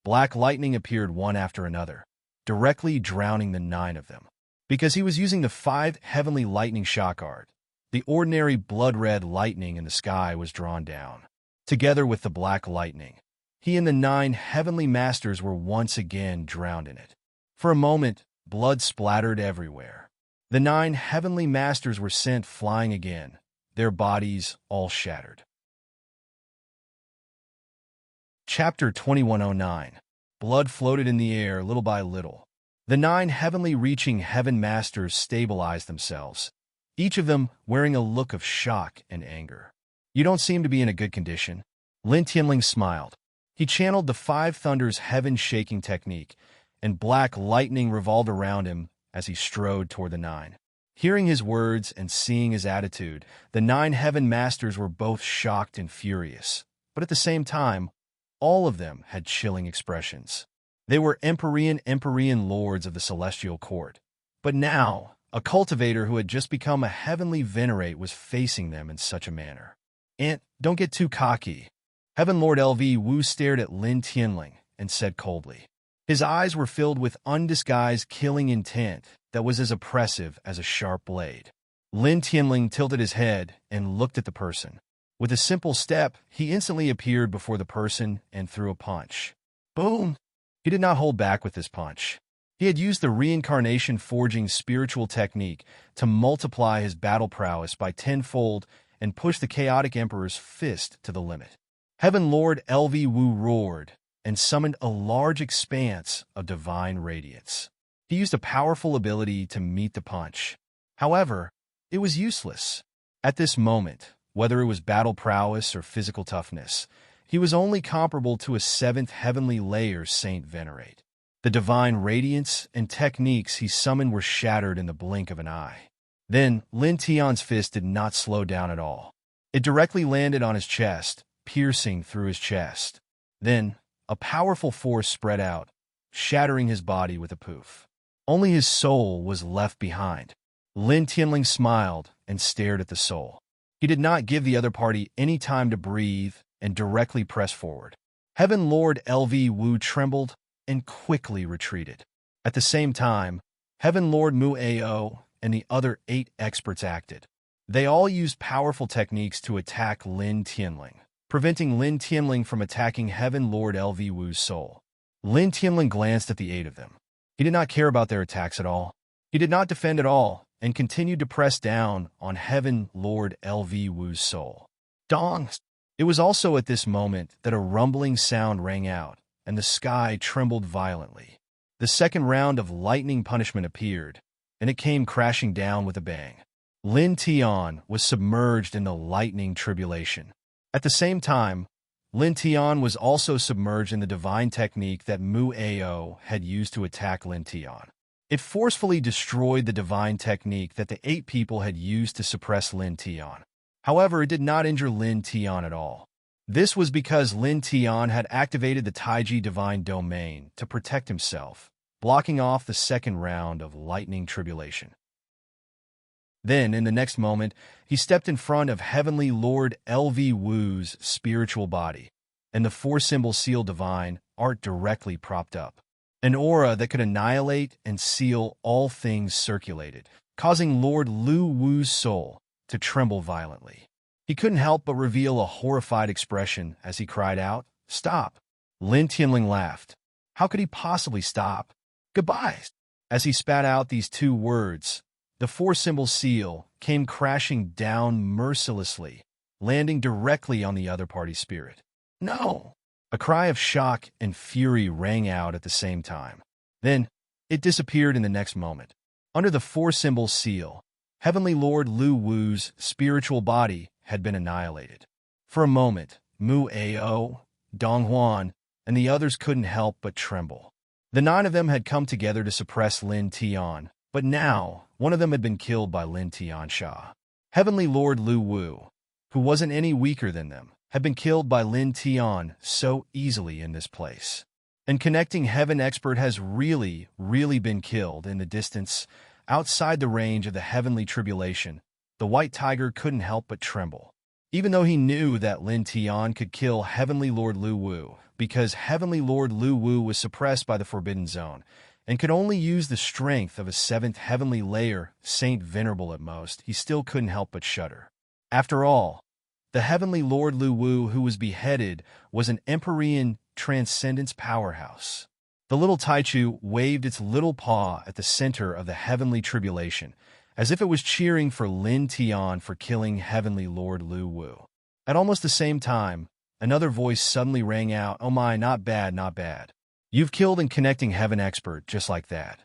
black lightning appeared one after another, directly drowning the 9 of them. Because he was using the 5 heavenly lightning shock art, the ordinary blood-red lightning in the sky was drawn down. Together with the black lightning, he and the 9 heavenly masters were once again drowned in it. For a moment, blood splattered everywhere. The 9 heavenly masters were sent flying again, their bodies all shattered. Chapter 2109. Blood floated in the air little by little. The 9 heavenly reaching heaven masters stabilized themselves, each of them wearing a look of shock and anger. "You don't seem to be in a good condition." Lin Tianling smiled. He channeled the 5 thunders heaven-shaking technique, and black lightning revolved around him as he strode toward the 9. Hearing his words and seeing his attitude, the 9 heaven masters were both shocked and furious, but at the same time, all of them had chilling expressions. They were Empyrean lords of the celestial court, but now, a cultivator who had just become a heavenly venerate was facing them in such a manner. "Aunt, don't get too cocky." Heaven Lord LV Wu stared at Lin Tianling and said coldly. His eyes were filled with undisguised killing intent that was as oppressive as a sharp blade. Lin Tianling tilted his head and looked at the person. With a simple step, he instantly appeared before the person and threw a punch. Boom! He did not hold back with this punch. He had used the reincarnation forging spiritual technique to multiply his battle prowess by tenfold and push the chaotic emperor's fist to the limit. Heaven Lord LV Wu roared and summoned a large expanse of divine radiance. He used a powerful ability to meet the punch. However, it was useless. At this moment, whether it was battle prowess or physical toughness, he was only comparable to a 7th heavenly layer Saint Venerate. The divine radiance and techniques he summoned were shattered in the blink of an eye. Then, Lin Tian's fist did not slow down at all. It directly landed on his chest, piercing through his chest. Then, a powerful force spread out, shattering his body with a poof. Only his soul was left behind. Lin Tianling smiled and stared at the soul. He did not give the other party any time to breathe and directly pressed forward. Heaven Lord LV Wu trembled and quickly retreated. At the same time, Heaven Lord Mu Ao and the other 8 experts acted. They all used powerful techniques to attack Lin Tianling, preventing Lin Tianling from attacking Heaven Lord LV Wu's soul. Lin Tianling glanced at the 8 of them. He did not care about their attacks at all. He did not defend at all and continued to press down on Heaven Lord LV Wu's soul. Dong! It was also at this moment that a rumbling sound rang out, and the sky trembled violently. The second round of lightning punishment appeared, and it came crashing down with a bang. Lin Tian was submerged in the lightning tribulation. At the same time, Lin Tian was also submerged in the divine technique that Mu Ao had used to attack Lin Tian. It forcefully destroyed the divine technique that the 8 people had used to suppress Lin Tian. However, it did not injure Lin Tian at all. This was because Lin Tian had activated the Taiji Divine Domain to protect himself, blocking off the second round of lightning tribulation. Then, in the next moment, he stepped in front of Heavenly Lord LV Wu's spiritual body, and the 4-symbol seal divine art directly propped up. An aura that could annihilate and seal all things circulated, causing Lord Lu Wu's soul to tremble violently. He couldn't help but reveal a horrified expression as he cried out, "Stop!" Lin Tianling laughed. How could he possibly stop? Goodbye! As he spat out these 2 words, the 4-symbol seal came crashing down mercilessly, landing directly on the other party's spirit. No! A cry of shock and fury rang out at the same time. Then, it disappeared in the next moment. Under the 4-symbol seal, Heavenly Lord Lu Wu's spiritual body had been annihilated. For a moment, Mu Ao, Dong Huan, and the others couldn't help but tremble. The 9 of them had come together to suppress Lin Tian, but now, one of them had been killed by Lin Tian Sha. Heavenly Lord Lu Wu, who wasn't any weaker than them, had been killed by Lin Tian so easily in this place. And connecting Heaven Expert has really been killed in the distance, outside the range of the heavenly tribulation. The White Tiger couldn't help but tremble. Even though he knew that Lin Tian could kill Heavenly Lord Lu Wu, because Heavenly Lord Lu Wu was suppressed by the Forbidden Zone, and could only use the strength of a 7th heavenly layer, Saint Venerable at most, he still couldn't help but shudder. After all, the Heavenly Lord Lu Wu who was beheaded was an Empyrean transcendence powerhouse. The little Taichu waved its little paw at the center of the heavenly tribulation, as if it was cheering for Lin Tian for killing Heavenly Lord Lu Wu. At almost the same time, another voice suddenly rang out, "Oh my, not bad, not bad. You've killed and connecting Heaven Expert just like that."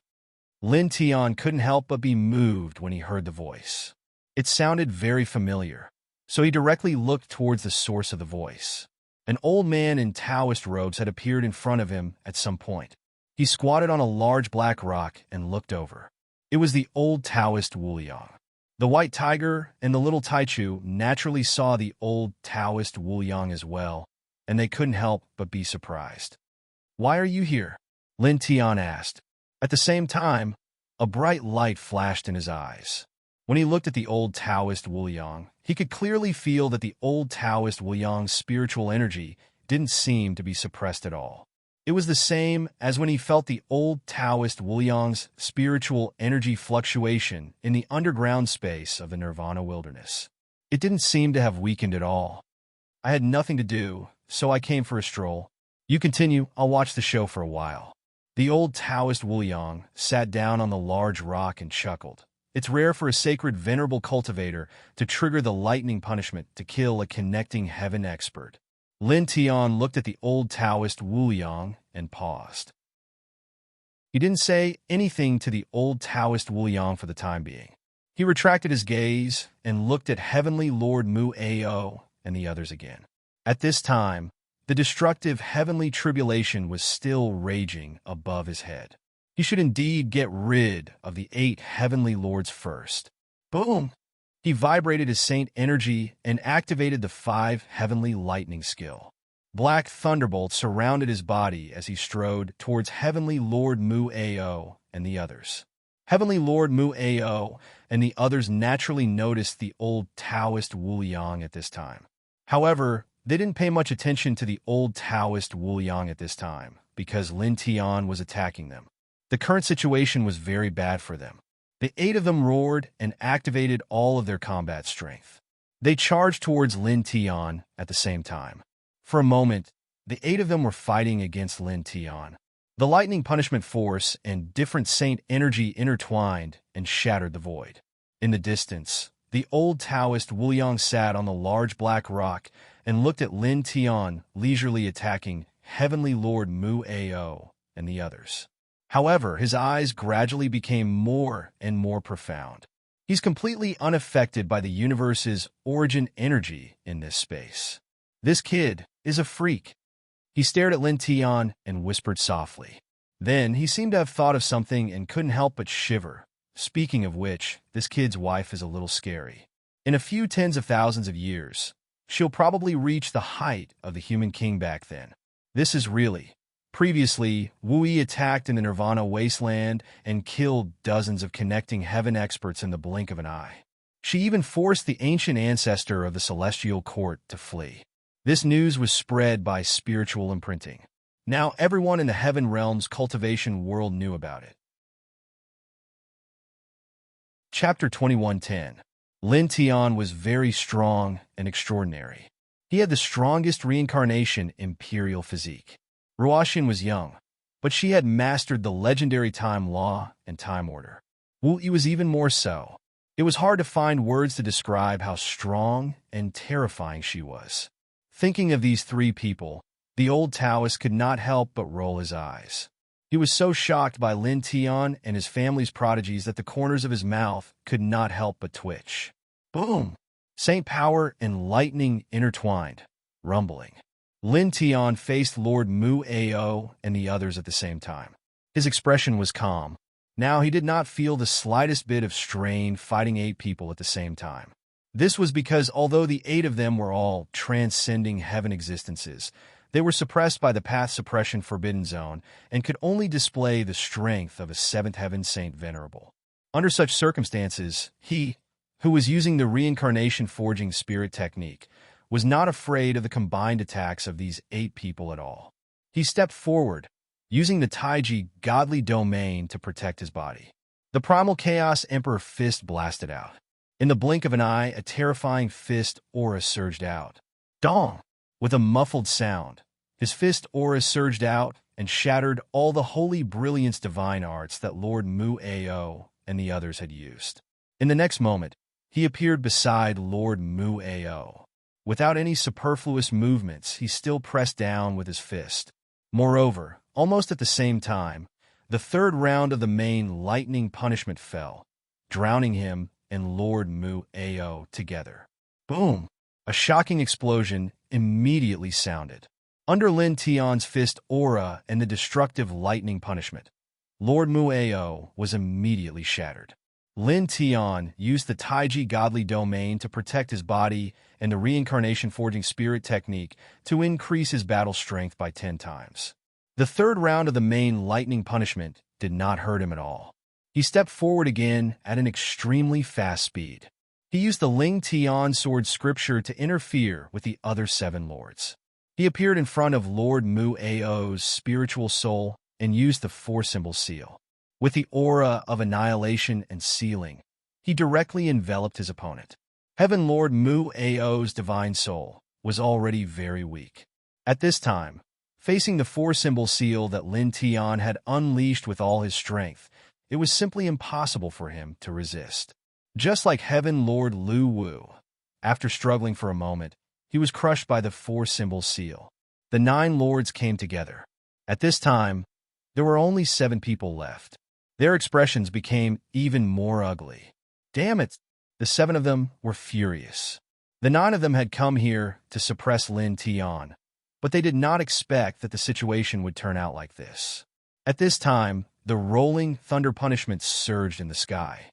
Lin Tian couldn't help but be moved when he heard the voice. It sounded very familiar, so he directly looked towards the source of the voice. An old man in Taoist robes had appeared in front of him at some point. He squatted on a large black rock and looked over. It was the old Taoist Wu Yang. The White Tiger and the little Taichu naturally saw the old Taoist Wu Yang as well, and they couldn't help but be surprised. "Why are you here?" Lin Tian asked. At the same time, a bright light flashed in his eyes. When he looked at the old Taoist Wu Yang, he could clearly feel that the old Taoist Wu Yang's spiritual energy didn't seem to be suppressed at all. It was the same as when he felt the old Taoist Wu Yang's spiritual energy fluctuation in the underground space of the Nirvana wilderness. It didn't seem to have weakened at all. "I had nothing to do, so I came for a stroll. You continue, I'll watch the show for a while." The old Taoist Wu Yang sat down on the large rock and chuckled. It's rare for a sacred venerable cultivator to trigger the lightning punishment to kill a connecting Heaven Expert. Lin Tian looked at the old Taoist Wu Yang and paused. He didn't say anything to the old Taoist Wu Yang for the time being. He retracted his gaze and looked at Heavenly Lord Mu Ao and the others again. At this time, the destructive heavenly tribulation was still raging above his head. He should indeed get rid of the 8 heavenly lords first. Boom! He vibrated his saint energy and activated the 5 heavenly lightning skill. Black thunderbolts surrounded his body as he strode towards Heavenly Lord Mu-Ao and the others. Heavenly Lord Mu-Ao and the others naturally noticed the old Taoist Wu Yang at this time. However, they didn't pay much attention to the old Taoist Wu Yang at this time because Lin Tian was attacking them. The current situation was very bad for them. The 8 of them roared and activated all of their combat strength. They charged towards Lin Tian at the same time. For a moment, the 8 of them were fighting against Lin Tian. The lightning punishment force and different saint energy intertwined and shattered the void. In the distance, the old Taoist Wu Yang sat on the large black rock and looked at Lin Tian leisurely attacking Heavenly Lord Mu-Ao and the others. However, his eyes gradually became more and more profound. He's completely unaffected by the universe's origin energy in this space. This kid is a freak. He stared at Lin Tian and whispered softly. Then he seemed to have thought of something and couldn't help but shiver. Speaking of which, this kid's wife is a little scary. In a few tens of thousands of years, she'll probably reach the height of the human king back then. This is really. Previously, Wu Yi attacked in the Nirvana wasteland and killed dozens of connecting heaven experts in the blink of an eye. She even forced the ancient ancestor of the celestial court to flee. This news was spread by spiritual imprinting. Now everyone in the heaven realm's cultivation world knew about it. Chapter 2110. Lin Tian was very strong and extraordinary. He had the strongest reincarnation imperial physique. Ruoxian was young, but she had mastered the legendary time law and time order. Wu Yi was even more so. It was hard to find words to describe how strong and terrifying she was. Thinking of these 3 people, the old Taoist could not help but roll his eyes. He was so shocked by Lin Tian and his family's prodigies that the corners of his mouth could not help but twitch. Boom! Saint power and lightning intertwined, rumbling. Lin Tian faced Lord Mu-Ao and the others at the same time. His expression was calm. Now he did not feel the slightest bit of strain fighting 8 people at the same time. This was because although the 8 of them were all transcending heaven existences, they were suppressed by the path suppression forbidden zone and could only display the strength of a 7th heaven saint venerable. Under such circumstances, he, who was using the reincarnation forging spirit technique, was not afraid of the combined attacks of these 8 people at all. He stepped forward, using the Taiji godly domain to protect his body. The primal chaos emperor fist blasted out. In the blink of an eye, a terrifying fist aura surged out. Dong! With a muffled sound, his fist aura surged out and shattered all the holy brilliance divine arts that Lord Mu-Ao and the others had used. In the next moment, he appeared beside Lord Mu-Ao. Without any superfluous movements, he still pressed down with his fist. Moreover, almost at the same time, the 3rd round of the main lightning punishment fell, drowning him and Lord Mu-Ao together. Boom! A shocking explosion immediately sounded. Under Lin Tian's fist aura and the destructive lightning punishment, Lord Mu-Ao was immediately shattered. Lin Tian used the Taiji godly domain to protect his body and the reincarnation forging spirit technique to increase his battle strength by 10 times. The 3rd round of the main lightning punishment did not hurt him at all. He stepped forward again at an extremely fast speed. He used the Ling Tian sword scripture to interfere with the other 7 lords. He appeared in front of Lord Mu-Ao's spiritual soul and used the 4-symbol seal. With the aura of annihilation and sealing, he directly enveloped his opponent. Heaven Lord Mu-Ao's divine soul was already very weak. At this time, facing the 4-symbol seal that Lin Tian had unleashed with all his strength, it was simply impossible for him to resist. Just like Heaven Lord Lu Wu, after struggling for a moment, he was crushed by the 4-symbol seal. The 9 lords came together. At this time, there were only 7 people left. Their expressions became even more ugly. Damn it! The 7 of them were furious. The 9 of them had come here to suppress Lin Tian, but they did not expect that the situation would turn out like this. At this time, the rolling thunder punishment surged in the sky.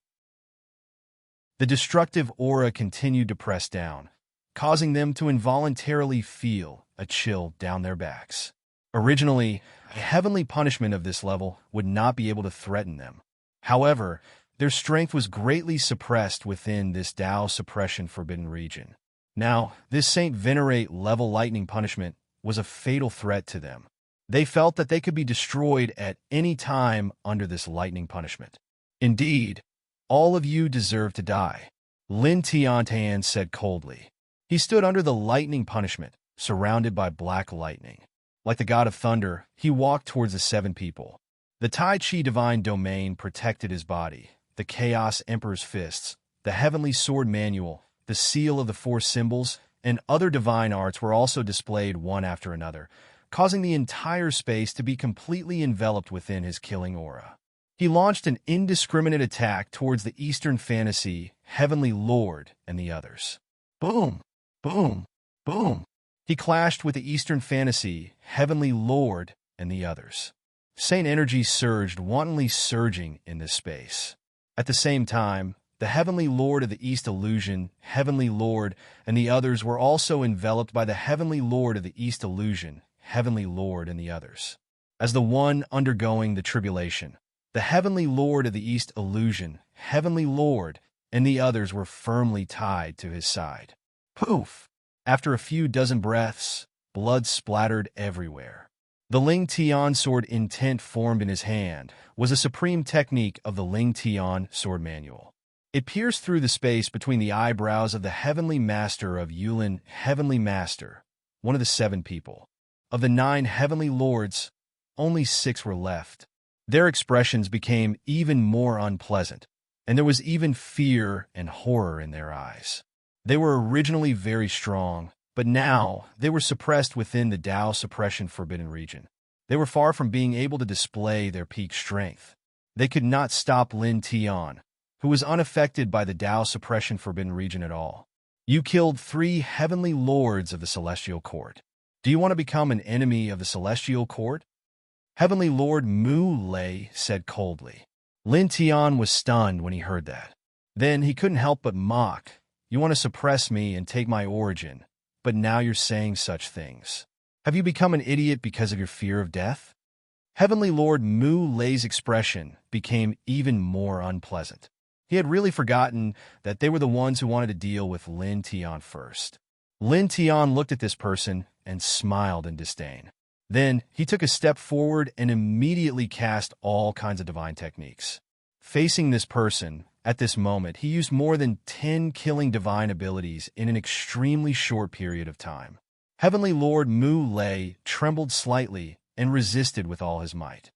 The destructive aura continued to press down, causing them to involuntarily feel a chill down their backs. Originally, a heavenly punishment of this level would not be able to threaten them. However, their strength was greatly suppressed within this Tao suppression forbidden region. Now, this Saint Venerate level lightning punishment was a fatal threat to them. They felt that they could be destroyed at any time under this lightning punishment. Indeed, all of you deserve to die, Lin Tiantian said coldly. He stood under the lightning punishment, surrounded by black lightning. Like the god of thunder, he walked towards the 7 people. The Tai Chi divine domain protected his body, the Chaos Emperor's fists, the heavenly sword manual, the seal of the 4 symbols, and other divine arts were also displayed one after another, causing the entire space to be completely enveloped within his killing aura. He launched an indiscriminate attack towards the Eastern Fantasy, Heavenly Lord, and the others. Boom! Boom! Boom! He clashed with the Eastern Fantasy, Heavenly Lord, and the others. Saint energy surged, wantonly surging in this space. At the same time, the Heavenly Lord of the East Illusion, Heavenly Lord, and the others were also enveloped by the Heavenly Lord of the East Illusion, Heavenly Lord, and the others. As the one undergoing the tribulation, the Heavenly Lord of the East Illusion, Heavenly Lord, and the others were firmly tied to his side. Poof! After a few dozen breaths, blood splattered everywhere. The Ling Tian sword intent formed in his hand was a supreme technique of the Ling Tian sword manual. It pierced through the space between the eyebrows of the Heavenly Master of Yulin, Heavenly Master, one of the 7 people. Of the 9 Heavenly Lords, only 6 were left. Their expressions became even more unpleasant, and there was even fear and horror in their eyes. They were originally very strong, but now they were suppressed within the Tao suppression forbidden region. They were far from being able to display their peak strength. They could not stop Lin Tian, who was unaffected by the Tao suppression forbidden region at all. You killed 3 Heavenly Lords of the Celestial Court. Do you want to become an enemy of the Celestial Court? Heavenly Lord Mu Lei said coldly. Lin Tian was stunned when he heard that. Then he couldn't help but mock. You want to suppress me and take my origin, but now you're saying such things. Have you become an idiot because of your fear of death? Heavenly Lord Mu Lei's expression became even more unpleasant. He had really forgotten that they were the ones who wanted to deal with Lin Tian first. Lin Tian looked at this person and smiled in disdain. Then he took a step forward and immediately cast all kinds of divine techniques. Facing this person, at this moment, he used more than 10 killing divine abilities in an extremely short period of time. Heavenly Lord Mu Lei trembled slightly and resisted with all his might.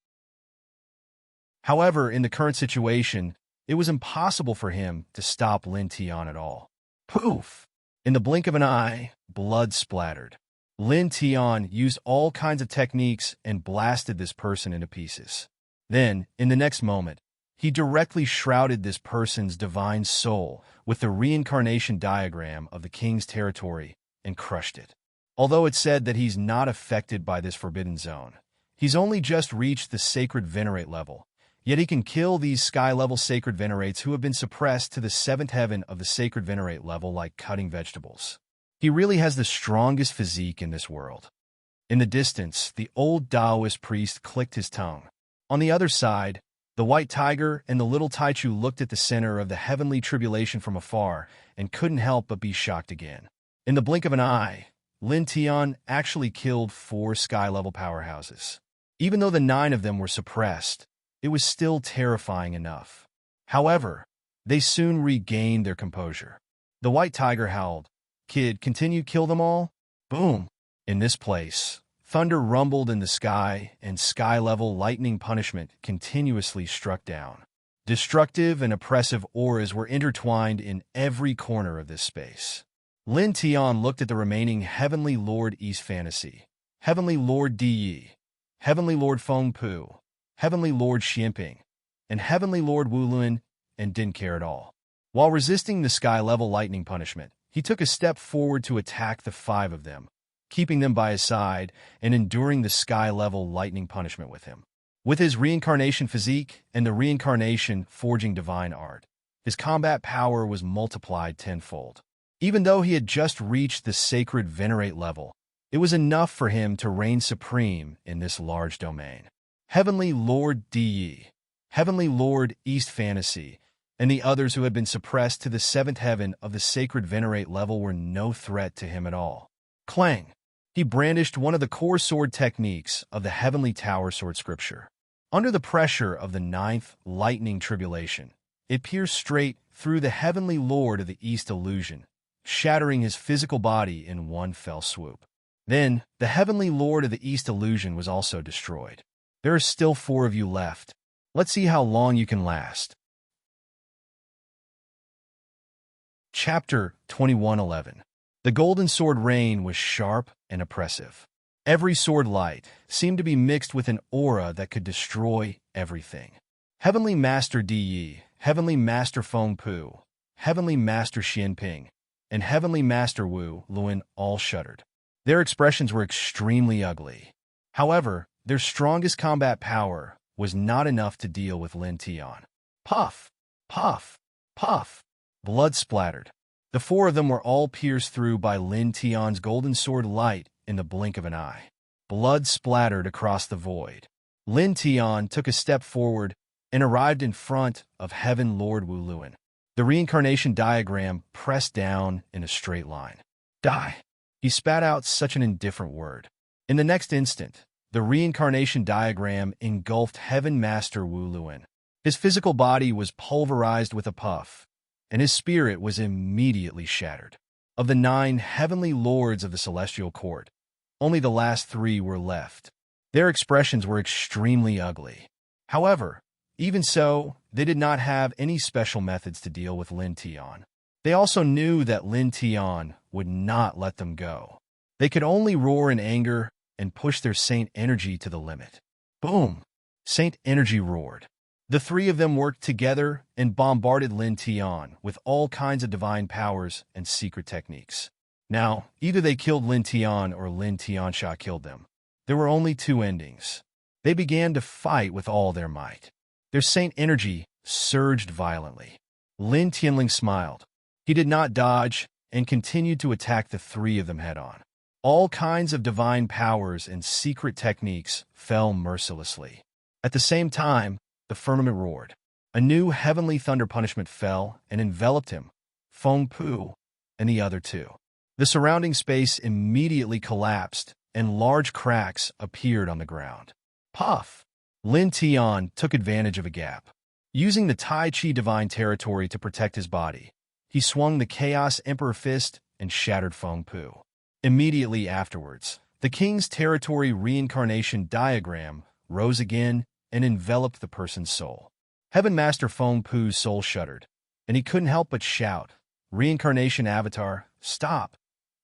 However, in the current situation, it was impossible for him to stop Lin Tian at all. Poof! In the blink of an eye, blood splattered. Lin Tian used all kinds of techniques and blasted this person into pieces. Then, in the next moment, he directly shrouded this person's divine soul with the reincarnation diagram of the king's territory and crushed it. Although it said that he's not affected by this forbidden zone, he's only just reached the sacred venerate level, yet he can kill these sky-level sacred venerates who have been suppressed to the 7th heaven of the sacred venerate level like cutting vegetables. He really has the strongest physique in this world. In the distance, the old Taoist priest clicked his tongue. On the other side, the white tiger and the little Taichu looked at the center of the heavenly tribulation from afar and couldn't help but be shocked again. In the blink of an eye, Lin Tian actually killed 4 sky-level powerhouses. Even though the 9 of them were suppressed, it was still terrifying enough. However, they soon regained their composure. The white tiger howled, "Kid, continue, kill them all?" Boom! In this place, thunder rumbled in the sky, and sky-level lightning punishment continuously struck down. Destructive and oppressive auras were intertwined in every corner of this space. Lin Tian looked at the remaining Heavenly Lord East Fantasy, Heavenly Lord Di, Heavenly Lord Feng Pu, Heavenly Lord Xianping, and Heavenly Lord Wuluan, and didn't care at all. While resisting the sky-level lightning punishment, he took a step forward to attack the 5 of them, keeping them by his side and enduring the sky-level lightning punishment with him. With his reincarnation physique and the reincarnation forging divine art, his combat power was multiplied tenfold. Even though he had just reached the sacred venerate level, It was enough for him to reign supreme in this large domain. Heavenly Lord Deities, Heavenly Lord East Fantasy, and the others who had been suppressed to the seventh heaven of the sacred venerate level were no threat to him at all. Clang! He brandished one of the core sword techniques of the Heavenly Tower sword scripture. Under the pressure of the ninth lightning tribulation, it pierced straight through the Heavenly Lord of the East illusion, shattering his physical body in one fell swoop. Then, the Heavenly Lord of the East illusion was also destroyed. There are still 4 of you left. Let's see how long you can last. Chapter 2111. The Golden Sword reign was sharp and oppressive. Every sword light seemed to be mixed with an aura that could destroy everything. Heavenly Master Di, Heavenly Master Feng Pu, Heavenly Master Xian Ping, and Heavenly Master Wu Luan all shuddered. Their expressions were extremely ugly. However, their strongest combat power was not enough to deal with Lin Tian. Puff! Puff! Puff! Blood splattered. The 4 of them were all pierced through by Lin Tian's golden sword light in the blink of an eye. Blood splattered across the void. Lin Tian took a step forward and arrived in front of Heaven Lord Wu Luan. The reincarnation diagram pressed down in a straight line. Die! He spat out such an indifferent word. In the next instant, the reincarnation diagram engulfed Heaven Master Wu Luan. His physical body was pulverized with a puff, and his spirit was immediately shattered. Of the 9 heavenly lords of the celestial court, only the last 3 were left. Their expressions were extremely ugly. However, even so, they did not have any special methods to deal with Lin Tian. They also knew that Lin Tian would not let them go. They could only roar in anger and push their saint energy to the limit. Boom! Saint energy roared. The 3 of them worked together and bombarded Lin Tian with all kinds of divine powers and secret techniques. Now, either they killed Lin Tian or Lin Tiansha killed them. There were only 2 endings. They began to fight with all their might. Their saint energy surged violently. Lin Tianling smiled. He did not dodge and continued to attack the 3 of them head-on. All kinds of divine powers and secret techniques fell mercilessly. At the same time, the firmament roared. A new heavenly thunder punishment fell and enveloped him, Feng Pu, and the other 2. The surrounding space immediately collapsed, and large cracks appeared on the ground. Puff! Lin Tian took advantage of a gap. Using the Tai Chi divine territory to protect his body, he swung the Chaos Emperor Fist and shattered Feng Pu. Immediately afterwards, the king's territory reincarnation diagram rose again and enveloped the person's soul. Heaven Master Feng Pu's soul shuddered, and he couldn't help but shout, "Reincarnation Avatar, stop!"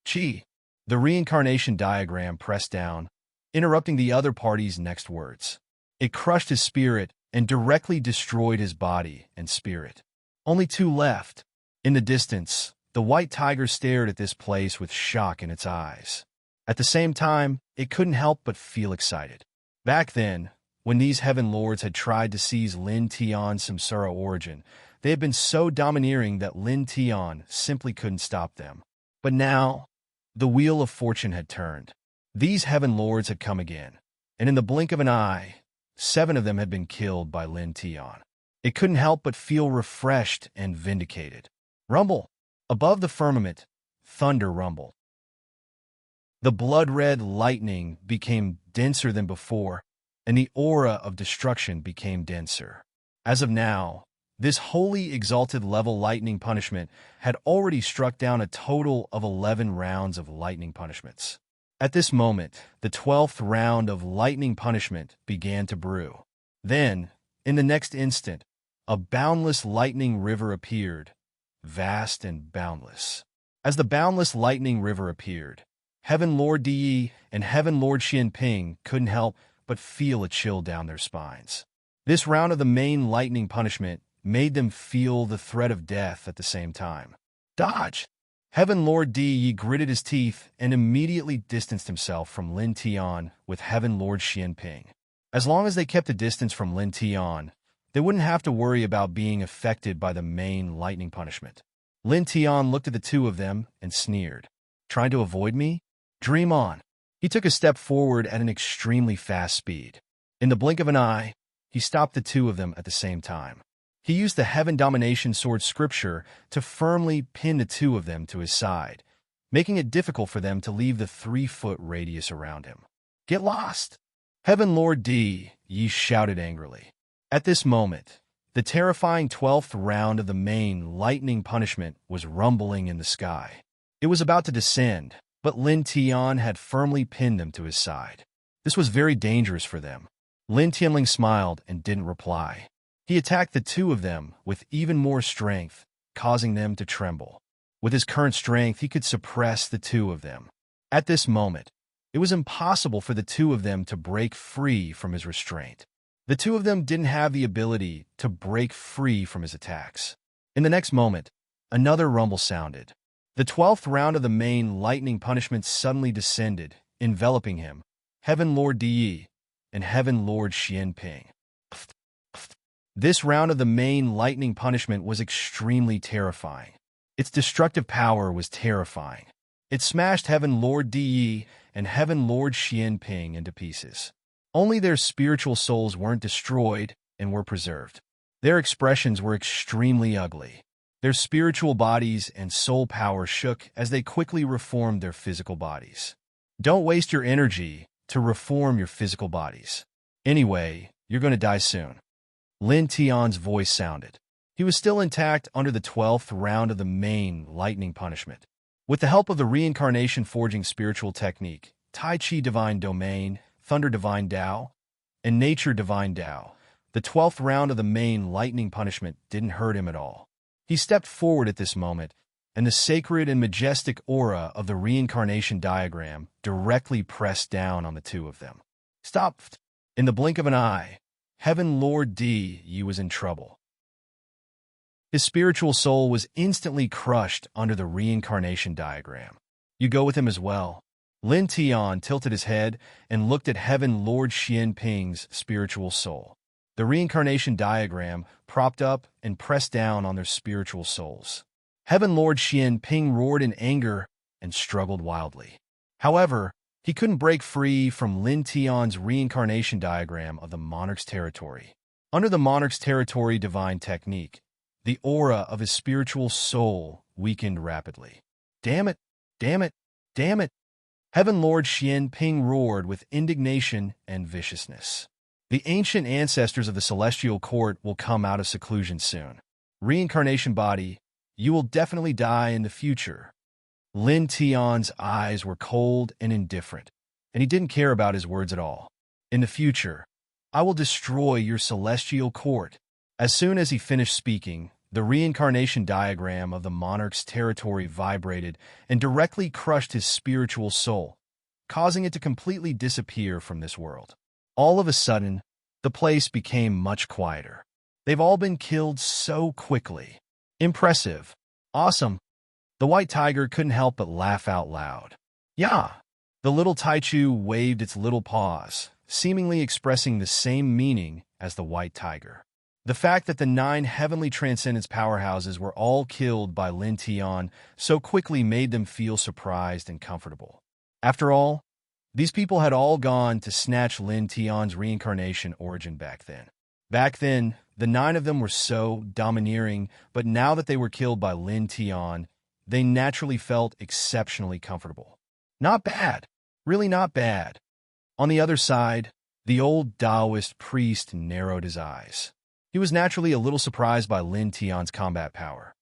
Chi! The reincarnation diagram pressed down, interrupting the other party's next words. It crushed his spirit and directly destroyed his body and spirit. Only 2 left. In the distance, the white tiger stared at this place with shock in its eyes. At the same time, it couldn't help but feel excited. Back then, when these heaven lords had tried to seize Lin Tian's samsara origin, they had been so domineering that Lin Tian simply couldn't stop them. But now, the wheel of fortune had turned. These heaven lords had come again, and in the blink of an eye, 7 of them had been killed by Lin Tian. It couldn't help but feel refreshed and vindicated. Rumble! Above the firmament, thunder rumbled. The blood-red lightning became denser than before, and the aura of destruction became denser. As of now, this holy exalted level lightning punishment had already struck down a total of 11 rounds of lightning punishments. At this moment, the 12th round of lightning punishment began to brew. Then, in the next instant, a boundless lightning river appeared, vast and boundless. As the boundless lightning river appeared, Heaven Lord Di and Heaven Lord Xian Ping couldn't help but feel a chill down their spines. This round of the main lightning punishment made them feel the threat of death at the same time. Dodge! Heaven Lord Di gritted his teeth and immediately distanced himself from Lin Tian with Heaven Lord Xian Ping. As long as they kept a distance from Lin Tian, they wouldn't have to worry about being affected by the main lightning punishment. Lin Tian looked at the 2 of them and sneered. Trying to avoid me? Dream on. He took a step forward at an extremely fast speed. In the blink of an eye, he stopped the two of them at the same time. He used the Heaven Domination Sword scripture to firmly pin the two of them to his side, making it difficult for them to leave the 3-foot radius around him. "Get lost!" Heaven Lord D, Yi shouted angrily. At this moment, the terrifying 12th round of the main lightning punishment was rumbling in the sky. It was about to descend, but Lin Tian had firmly pinned them to his side. This was very dangerous for them. Lin Tianling smiled and didn't reply. He attacked the two of them with even more strength, causing them to tremble. With his current strength, he could suppress the two of them. At this moment, it was impossible for the two of them to break free from his restraint. The two of them didn't have the ability to break free from his attacks. In the next moment, another rumble sounded. The 12th round of the main lightning punishment suddenly descended, enveloping him, Heaven Lord Di, and Heaven Lord Xianping. This round of the main lightning punishment was extremely terrifying. Its destructive power was terrifying. It smashed Heaven Lord Di and Heaven Lord Xianping into pieces. Only their spiritual souls weren't destroyed and were preserved. Their expressions were extremely ugly. Their spiritual bodies and soul power shook as they quickly reformed their physical bodies. Don't waste your energy to reform your physical bodies. Anyway, you're going to die soon. Lin Tian's voice sounded. He was still intact under the 12th round of the main lightning punishment. With the help of the reincarnation forging spiritual technique, Tai Chi Divine Domain, Thunder Divine Tao, and Nature Divine Tao, the 12th round of the main lightning punishment didn't hurt him at all. He stepped forward at this moment, and the sacred and majestic aura of the reincarnation diagram directly pressed down on the two of them. Stop! In the blink of an eye, Heaven Lord D, Yi was in trouble. His spiritual soul was instantly crushed under the reincarnation diagram. You go with him as well. Lin Tian tilted his head and looked at Heaven Lord Xianping's spiritual soul. The reincarnation diagram propped up and pressed down on their spiritual souls. Heaven Lord Xianping roared in anger and struggled wildly. However, he couldn't break free from Lin Tian's reincarnation diagram of the monarch's territory. Under the monarch's territory divine technique, the aura of his spiritual soul weakened rapidly. Damn it! Damn it! Damn it! Heaven Lord Xianping roared with indignation and viciousness. The ancient ancestors of the celestial court will come out of seclusion soon. Reincarnation body, you will definitely die in the future. Lin Tian's eyes were cold and indifferent, and he didn't care about his words at all. In the future, I will destroy your celestial court. As soon as he finished speaking, the reincarnation diagram of the monarch's territory vibrated and directly crushed his spiritual soul, causing it to completely disappear from this world. All of a sudden, the place became much quieter. They've all been killed so quickly. Impressive. Awesome. The white tiger couldn't help but laugh out loud. Yeah. The little Taichu waved its little paws, seemingly expressing the same meaning as the white tiger. The fact that the 9 heavenly transcendence powerhouses were all killed by Lin Tian so quickly made them feel surprised and comfortable. After all, these people had all gone to snatch Lin Tian's reincarnation origin back then. Back then, the 9 of them were so domineering, but now that they were killed by Lin Tian, they naturally felt exceptionally comfortable. Not bad. Really not bad. On the other side, the old Taoist priest narrowed his eyes. He was naturally a little surprised by Lin Tian's combat power.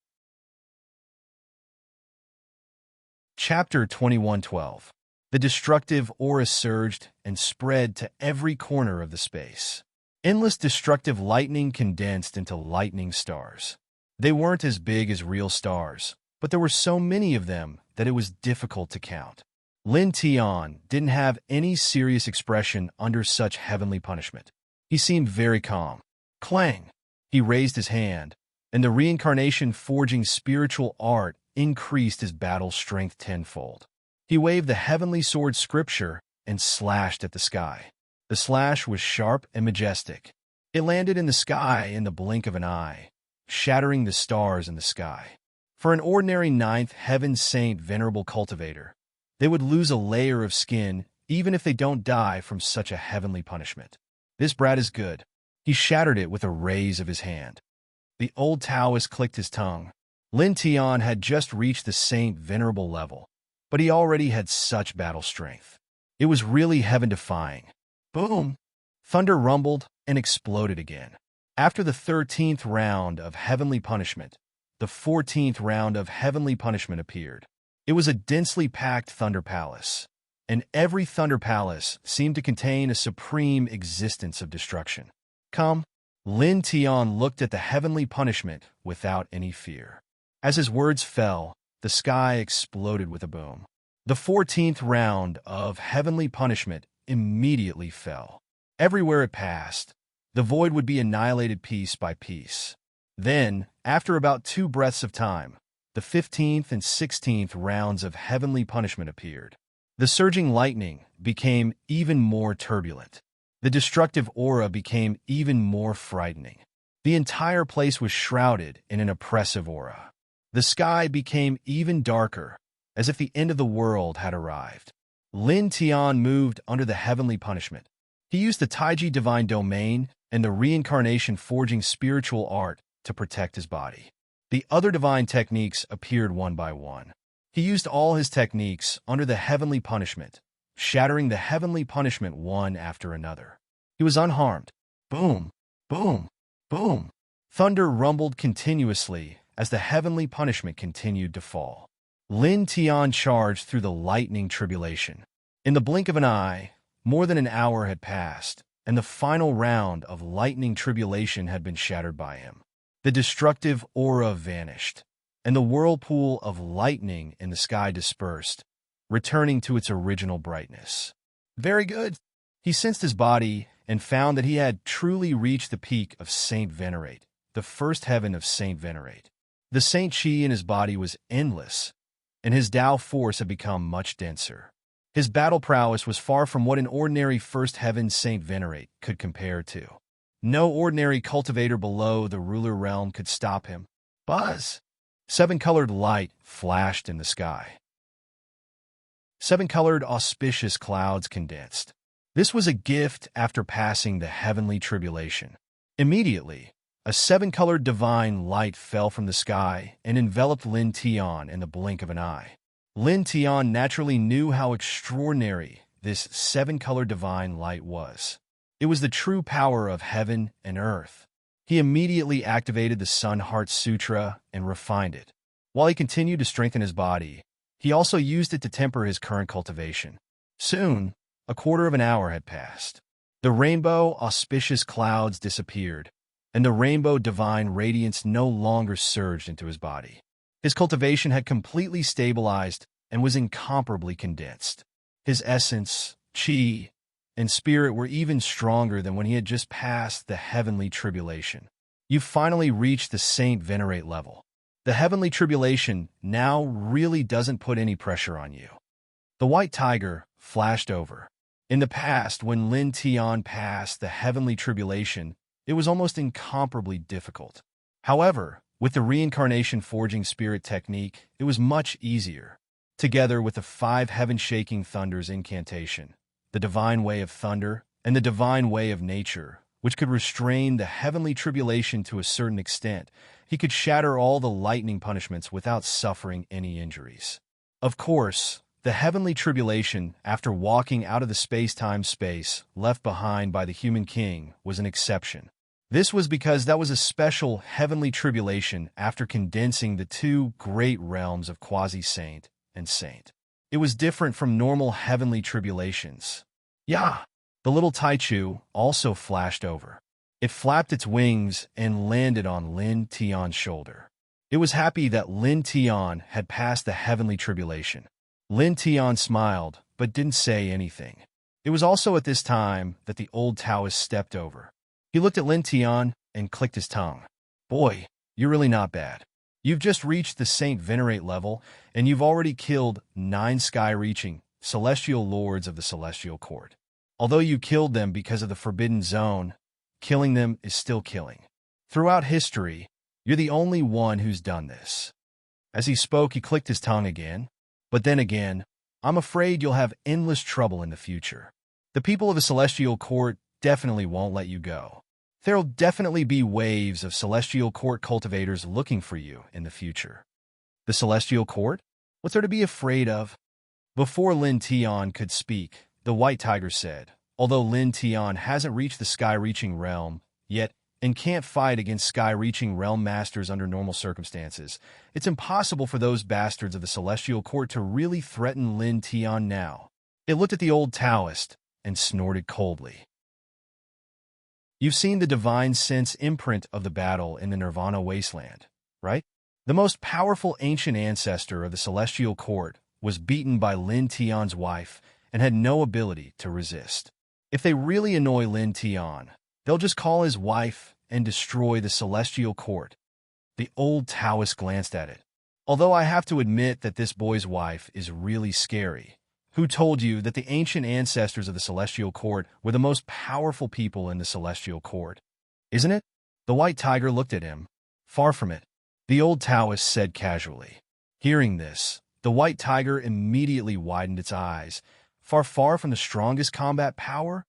Chapter 2112. The destructive aura surged and spread to every corner of the space. Endless destructive lightning condensed into lightning stars. They weren't as big as real stars, but there were so many of them that it was difficult to count. Lin Tian didn't have any serious expression under such heavenly punishment. He seemed very calm. Clang! He raised his hand, and the reincarnation forging spiritual art increased his battle strength tenfold. He waved the heavenly sword scripture and slashed at the sky. The slash was sharp and majestic. It landed in the sky in the blink of an eye, shattering the stars in the sky. For an ordinary 9th heaven saint venerable cultivator, they would lose a layer of skin even if they don't die from such a heavenly punishment. This brat is good. He shattered it with a raise of his hand. The old Taoist clicked his tongue. Lin Tian had just reached the saint venerable level, but he already had such battle strength. It was really heaven-defying. Boom! Thunder rumbled and exploded again. After the 13th round of heavenly punishment, the 14th round of heavenly punishment appeared. It was a densely packed thunder palace, and every thunder palace seemed to contain a supreme existence of destruction. Come, Lin Tian looked at the heavenly punishment without any fear. As his words fell, the sky exploded with a boom. The 14th round of heavenly punishment immediately fell. Everywhere it passed, the void would be annihilated piece by piece. Then, after about 2 breaths of time, the 15th and 16th rounds of heavenly punishment appeared. The surging lightning became even more turbulent. The destructive aura became even more frightening. The entire place was shrouded in an oppressive aura. The sky became even darker, as if the end of the world had arrived. Lin Tian moved under the heavenly punishment. He used the Taiji divine domain and the reincarnation forging spiritual art to protect his body. The other divine techniques appeared one by one. He used all his techniques under the heavenly punishment, shattering the heavenly punishment one after another. He was unharmed. Boom, boom, boom. Thunder rumbled continuously as the heavenly punishment continued to fall. Lin Tian charged through the lightning tribulation. In the blink of an eye, more than an hour had passed, and the final round of lightning tribulation had been shattered by him. The destructive aura vanished, and the whirlpool of lightning in the sky dispersed, returning to its original brightness. Very good. He sensed his body and found that he had truly reached the peak of Saint Venerate, the first heaven of Saint Venerate. The Saint Chi in his body was endless, and his Tao force had become much denser. His battle prowess was far from what an ordinary first heaven Saint Venerate could compare to. No ordinary cultivator below the ruler realm could stop him. Buzz! 7-colored light flashed in the sky. 7-colored auspicious clouds condensed. This was a gift after passing the heavenly tribulation. Immediately, a 7-colored divine light fell from the sky and enveloped Lin Tian in the blink of an eye. Lin Tian naturally knew how extraordinary this 7-colored divine light was. It was the true power of heaven and earth. He immediately activated the Sun Heart Sutra and refined it. While he continued to strengthen his body, he also used it to temper his current cultivation. Soon, a quarter of an hour had passed. The rainbow auspicious clouds disappeared, and the rainbow divine radiance no longer surged into his body. His cultivation had completely stabilized and was incomparably condensed. His essence, chi, and spirit were even stronger than when he had just passed the heavenly tribulation. You've finally reached the Saint Venerate level. The heavenly tribulation now really doesn't put any pressure on you. The white tiger flashed over. In the past, when Lin Tian passed the heavenly tribulation, it was almost incomparably difficult. However, with the reincarnation forging spirit technique, it was much easier. Together with the 5 heaven-shaking thunders incantation, the divine way of thunder, and the divine way of nature, which could restrain the heavenly tribulation to a certain extent, he could shatter all the lightning punishments without suffering any injuries. Of course, the heavenly tribulation, after walking out of the space-time space left behind by the human king, was an exception. This was because that was a special heavenly tribulation after condensing the 2 great realms of quasi-saint and saint. It was different from normal heavenly tribulations. Yeah! The little Taichu also flashed over. It flapped its wings and landed on Lin Tian's shoulder. It was happy that Lin Tian had passed the heavenly tribulation. Lin Tian smiled, but didn't say anything. It was also at this time that the old Taoist stepped over. He looked at Lin Tian and clicked his tongue. Boy, you're really not bad. You've just reached the Saint Venerate level, and you've already killed 9 sky-reaching celestial lords of the celestial court. Although you killed them because of the forbidden zone, killing them is still killing. Throughout history, you're the only one who's done this. As he spoke, he clicked his tongue again, but then again, I'm afraid you'll have endless trouble in the future. The people of the Celestial Court definitely won't let you go. There'll definitely be waves of Celestial Court cultivators looking for you in the future. The Celestial Court? What's there to be afraid of? Before Lin Tian could speak, the White Tiger said, although Lin Tian hasn't reached the sky-reaching realm yet and can't fight against sky-reaching realm masters under normal circumstances, it's impossible for those bastards of the Celestial Court to really threaten Lin Tian now. It looked at the old Taoist and snorted coldly. You've seen the divine sense imprint of the battle in the Nirvana wasteland, right? The most powerful ancient ancestor of the Celestial Court was beaten by Lin Tian's wife and had no ability to resist. If they really annoy Lin Tian, they'll just call his wife and destroy the Celestial Court. The old Taoist glanced at it. Although I have to admit that this boy's wife is really scary. Who told you that the ancient ancestors of the Celestial Court were the most powerful people in the Celestial Court? Isn't it? The White Tiger looked at him. Far from it, the old Taoist said casually. Hearing this, the White Tiger immediately widened its eyes. Far from the strongest combat power?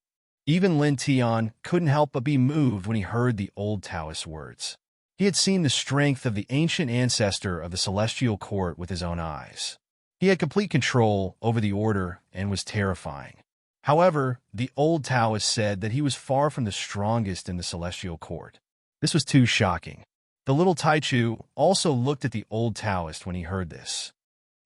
Even Lin Tian couldn't help but be moved when he heard the old Taoist's words. He had seen the strength of the ancient ancestor of the Celestial Court with his own eyes. He had complete control over the order and was terrifying. However, the old Taoist said that he was far from the strongest in the Celestial Court. This was too shocking. The little Taichu also looked at the old Taoist when he heard this.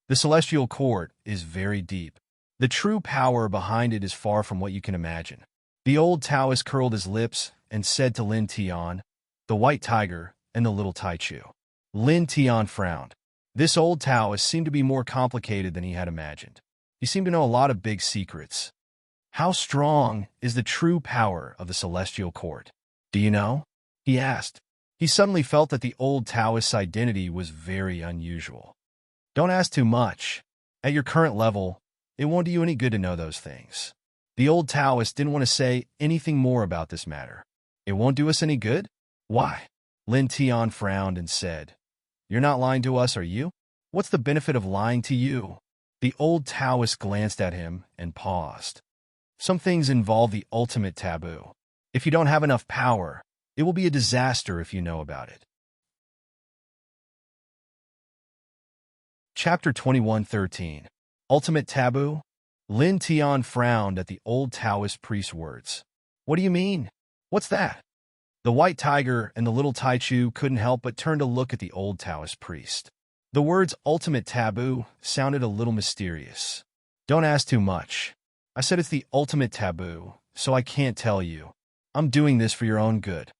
The Celestial Court is very deep. The true power behind it is far from what you can imagine. The old Taoist curled his lips and said to Lin Tian, the White Tiger, and the little Taichu. Lin Tian frowned. This old Taoist seemed to be more complicated than he had imagined. He seemed to know a lot of big secrets. How strong is the true power of the Celestial Court? Do you know? He asked. He suddenly felt that the old Taoist's identity was very unusual. Don't ask too much. At your current level, it won't do you any good to know those things. The old Taoist didn't want to say anything more about this matter. It won't do us any good? Why? Lin Tian frowned and said, You're not lying to us, are you? What's the benefit of lying to you? The old Taoist glanced at him and paused. Some things involve the ultimate taboo. If you don't have enough power, it will be a disaster if you know about it. Chapter 21:13. Ultimate Taboo? Lin Tian frowned at the old Taoist priest's words. What do you mean? What's that? The White Tiger and the little Taichu couldn't help but turn to look at the old Taoist priest. The words ultimate taboo sounded a little mysterious. Don't ask too much. I said it's the ultimate taboo, so I can't tell you. I'm doing this for your own good.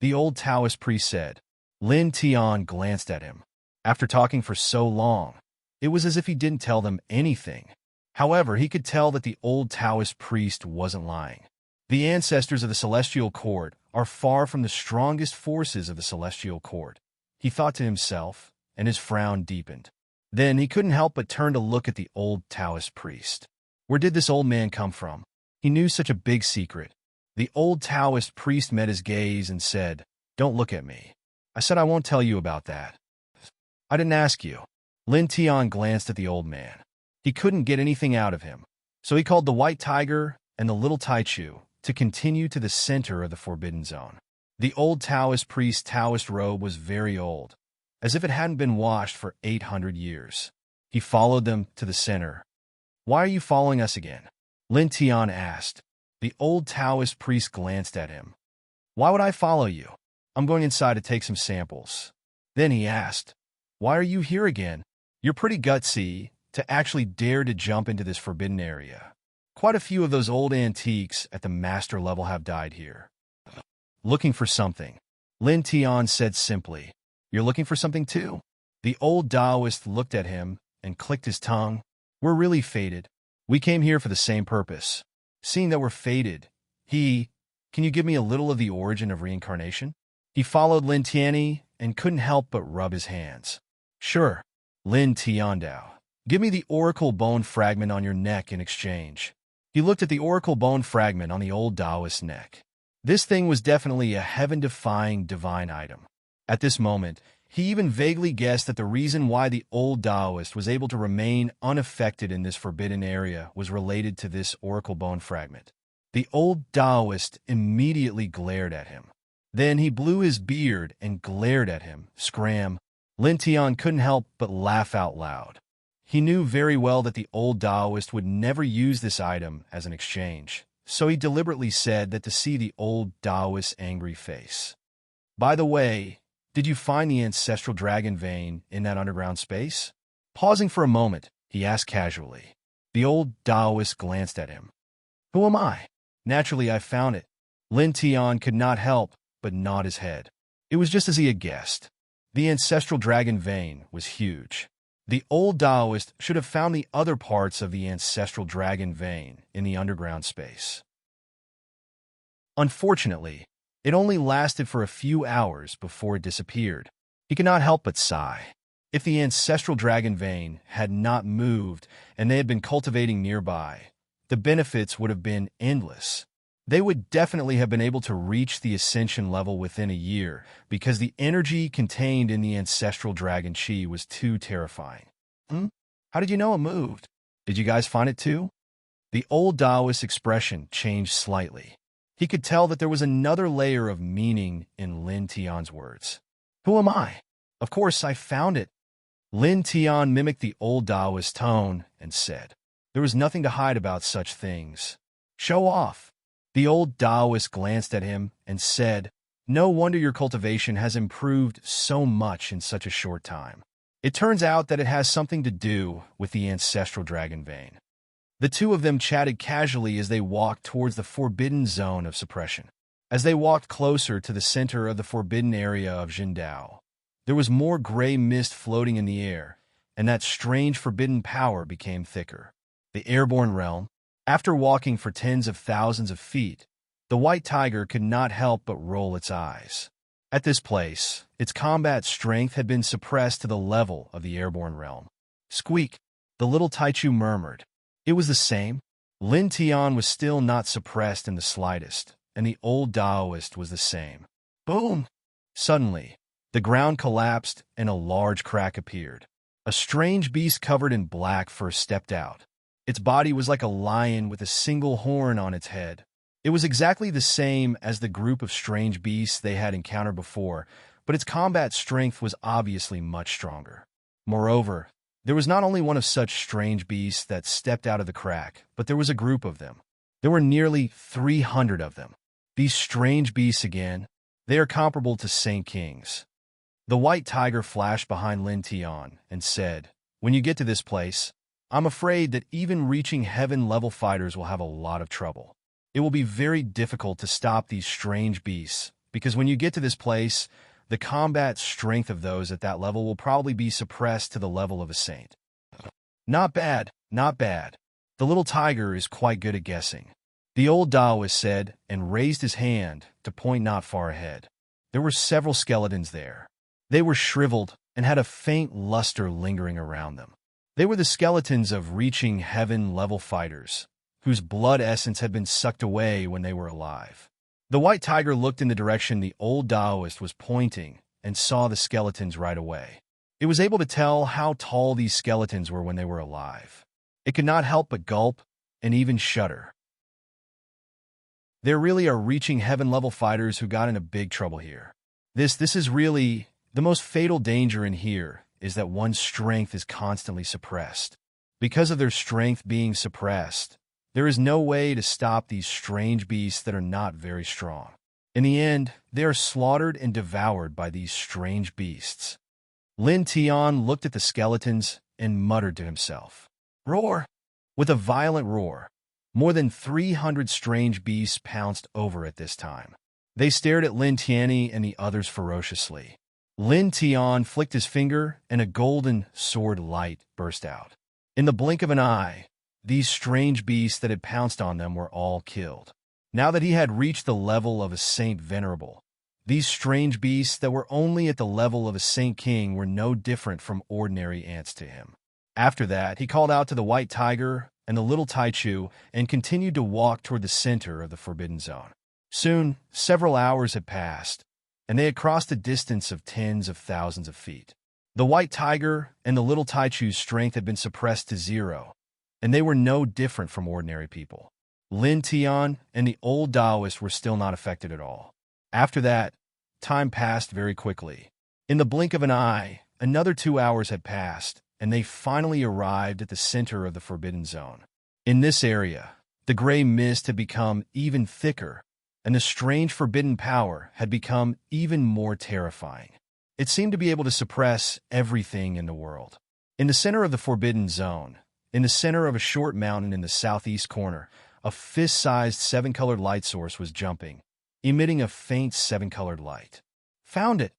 The old Taoist priest said. Lin Tian glanced at him. After talking for so long, it was as if he didn't tell them anything. However, he could tell that the old Taoist priest wasn't lying. The ancestors of the Celestial Court are far from the strongest forces of the Celestial Court, he thought to himself, and his frown deepened. Then he couldn't help but turn to look at the old Taoist priest. Where did this old man come from? He knew such a big secret. The old Taoist priest met his gaze and said, Don't look at me. I said I won't tell you about that. I didn't ask you. Lin Tian glanced at the old man. He couldn't get anything out of him, so he called the White Tiger and the little Taichu to continue to the center of the Forbidden Zone. The old Taoist priest's Taoist robe was very old, as if it hadn't been washed for 800 years. He followed them to the center. Why are you following us again? Lin Tian asked. The old Taoist priest glanced at him. Why would I follow you? I'm going inside to take some samples. Then he asked, Why are you here again? You're pretty gutsy to actually dare to jump into this forbidden area. Quite a few of those old antiques at the master level have died here. Looking for something. Lin Tian said simply. You're looking for something too? The old Taoist looked at him and clicked his tongue. We're really fated. We came here for the same purpose. Seeing that we're fated, can you give me a little of the origin of reincarnation? He followed Lin Tian and couldn't help but rub his hands. Sure. Lin Tiandao. Give me the oracle bone fragment on your neck in exchange. He looked at the oracle bone fragment on the old Taoist's neck. This thing was definitely a heaven-defying divine item. At this moment, He even vaguely guessed that the reason why the old Taoist was able to remain unaffected in this forbidden area was related to this oracle bone fragment. The old Taoist immediately glared at him. Then he blew his beard and glared at him. Scram! Lin Tian couldn't help but laugh out loud. He knew very well that the old Taoist would never use this item as an exchange, so he deliberately said that to see the old Taoist's angry face. By the way, did you find the ancestral dragon vein in that underground space? Pausing for a moment, he asked casually. The old Taoist glanced at him. Who am I? Naturally, I found it. Lin Tian could not help but nod his head. It was just as he had guessed. The ancestral dragon vein was huge. The old Taoist should have found the other parts of the ancestral dragon vein in the underground space. Unfortunately, it only lasted for a few hours before it disappeared. He could not help but sigh. If the ancestral dragon vein had not moved and they had been cultivating nearby, the benefits would have been endless. They would definitely have been able to reach the ascension level within a year because the energy contained in the ancestral dragon chi was too terrifying. How did you know it moved? Did you guys find it too? The old Taoist expression changed slightly. He could tell that there was another layer of meaning in Lin Tian's words. Who am I? Of course, I found it. Lin Tian mimicked the old Taoist tone and said, there was nothing to hide about such things. Show off. The old Taoist glanced at him and said, no wonder your cultivation has improved so much in such a short time. It turns out that it has something to do with the ancestral dragon vein. The two of them chatted casually as they walked towards the forbidden zone of suppression. As they walked closer to the center of the forbidden area of Jindao, there was more gray mist floating in the air, and that strange forbidden power became thicker. The airborne realm. After walking for tens of thousands of feet, the white tiger could not help but roll its eyes. At this place, its combat strength had been suppressed to the level of the airborne realm. Squeak! The little Taichu murmured. It was the same. Lin Tian was still not suppressed in the slightest, and the old Taoist was the same. Boom! Suddenly, the ground collapsed and a large crack appeared. A strange beast covered in black fur stepped out. Its body was like a lion with a single horn on its head. It was exactly the same as the group of strange beasts they had encountered before, but its combat strength was obviously much stronger. Moreover, there was not only one of such strange beasts that stepped out of the crack, but there was a group of them. There were nearly 300 of them. These strange beasts again, they are comparable to Saint Kings. The white tiger flashed behind Lin Tian and said, when you get to this place, I'm afraid that even reaching heaven-level fighters will have a lot of trouble. It will be very difficult to stop these strange beasts, because when you get to this place, the combat strength of those at that level will probably be suppressed to the level of a saint. Not bad, not bad. The little tiger is quite good at guessing. The old Taoist said and raised his hand to point not far ahead. There were several skeletons there. They were shriveled and had a faint luster lingering around them. They were the skeletons of reaching heaven-level fighters, whose blood essence had been sucked away when they were alive. The white tiger looked in the direction the old Taoist was pointing and saw the skeletons right away. It was able to tell how tall these skeletons were when they were alive. It could not help but gulp and even shudder. There really are reaching heaven-level fighters who got into big trouble here. This is really the most fatal danger in here, is that one's strength is constantly suppressed. Because of their strength being suppressed, there is no way to stop these strange beasts that are not very strong. In the end, they are slaughtered and devoured by these strange beasts. Lin Tian looked at the skeletons and muttered to himself. Roar! With a violent roar, more than 300 strange beasts pounced over at this time. They stared at Lin Tianyi and the others ferociously. Lin Tian flicked his finger, and a golden sword light burst out. In the blink of an eye, these strange beasts that had pounced on them were all killed. Now that he had reached the level of a saint venerable, these strange beasts that were only at the level of a saint king were no different from ordinary ants to him. After that, he called out to the white tiger and the little Taichu and continued to walk toward the center of the forbidden zone. Soon, several hours had passed, and they had crossed a distance of tens of thousands of feet. The white tiger and the little Taichu's strength had been suppressed to zero, and they were no different from ordinary people. Lin Tian and the old Taoist were still not affected at all. After that, time passed very quickly. In the blink of an eye, another 2 hours had passed, and they finally arrived at the center of the Forbidden Zone. In this area, the gray mist had become even thicker, and the strange forbidden power had become even more terrifying. It seemed to be able to suppress everything in the world. In the center of the Forbidden Zone, in the center of a short mountain in the southeast corner, a fist-sized 7-colored light source was jumping, emitting a faint 7-colored light. Found it!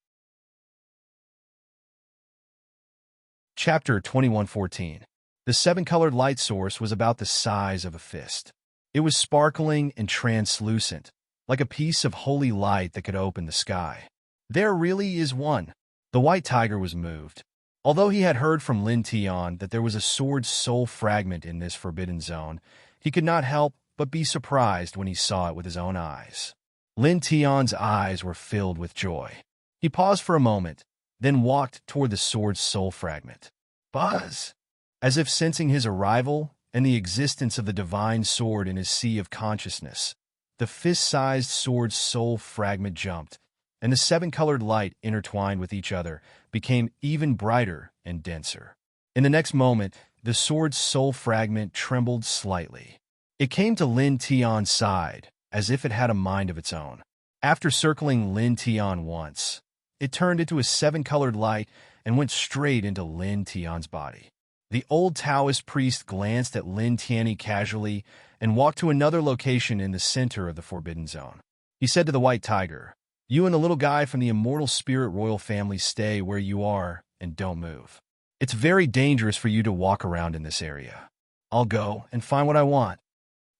Chapter 21:14. The 7-colored light source was about the size of a fist. It was sparkling and translucent, like a piece of holy light that could open the sky. There really is one. The white tiger was moved. Although he had heard from Lin Tian that there was a sword soul fragment in this forbidden zone, he could not help but be surprised when he saw it with his own eyes. Lin Tian's eyes were filled with joy. He paused for a moment, then walked toward the sword's soul fragment. Buzz! As if sensing his arrival and the existence of the divine sword in his sea of consciousness, the fist-sized sword's soul fragment jumped, and the 7-colored light intertwined with each other became even brighter and denser. In the next moment, the sword's soul fragment trembled slightly. It came to Lin Tian's side, as if it had a mind of its own. After circling Lin Tian once, it turned into a 7-colored light and went straight into Lin Tian's body. The old Taoist priest glanced at Lin Tian casually and walked to another location in the center of the Forbidden Zone. He said to the white tiger, "You and the little guy from the immortal spirit royal family stay where you are and don't move. It's very dangerous for you to walk around in this area. I'll go and find what I want."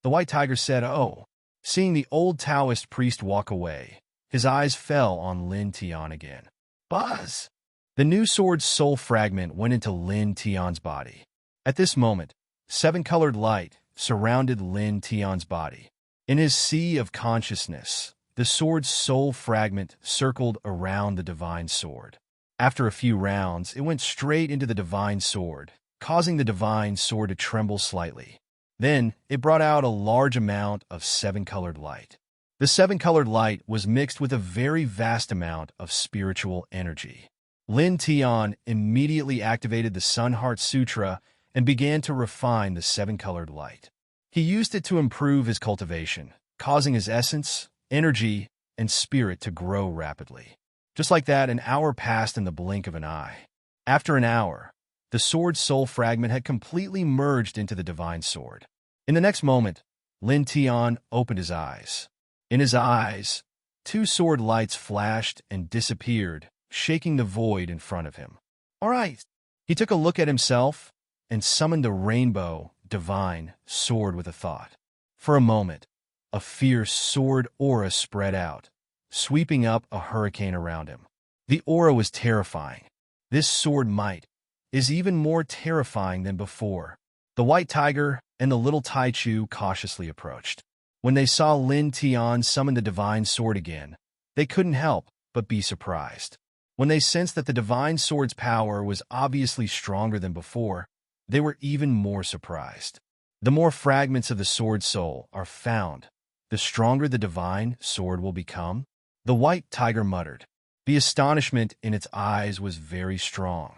The white tiger said, "Oh." Seeing the old Taoist priest walk away, his eyes fell on Lin Tian again. Buzz! The new sword's soul fragment went into Lin Tian's body. At this moment, 7-colored light surrounded Lin Tian's body. In his sea of consciousness, the sword's soul fragment circled around the divine sword. After a few rounds, it went straight into the divine sword, causing the divine sword to tremble slightly. Then, it brought out a large amount of 7-colored light. The 7-colored light was mixed with a very vast amount of spiritual energy. Lin Tian immediately activated the Sun Heart Sutra and began to refine the 7-colored light. He used it to improve his cultivation, causing his essence, energy, and spirit to grow rapidly. Just like that, an hour passed in the blink of an eye. After an hour, the sword's soul fragment had completely merged into the divine sword. In the next moment, Lin Tian opened his eyes. In his eyes, 2 sword lights flashed and disappeared, shaking the void in front of him. All right. He took a look at himself and summoned the rainbow, divine sword with a thought. For a moment, a fierce sword aura spread out, sweeping up a hurricane around him. The aura was terrifying. This sword might is even more terrifying than before. The white tiger and the little Taichu cautiously approached. When they saw Lin Tian summon the divine sword again, they couldn't help but be surprised. When they sensed that the divine sword's power was obviously stronger than before, they were even more surprised. The more fragments of the sword soul are found, the stronger the divine sword will become, the white tiger muttered. The astonishment in its eyes was very strong.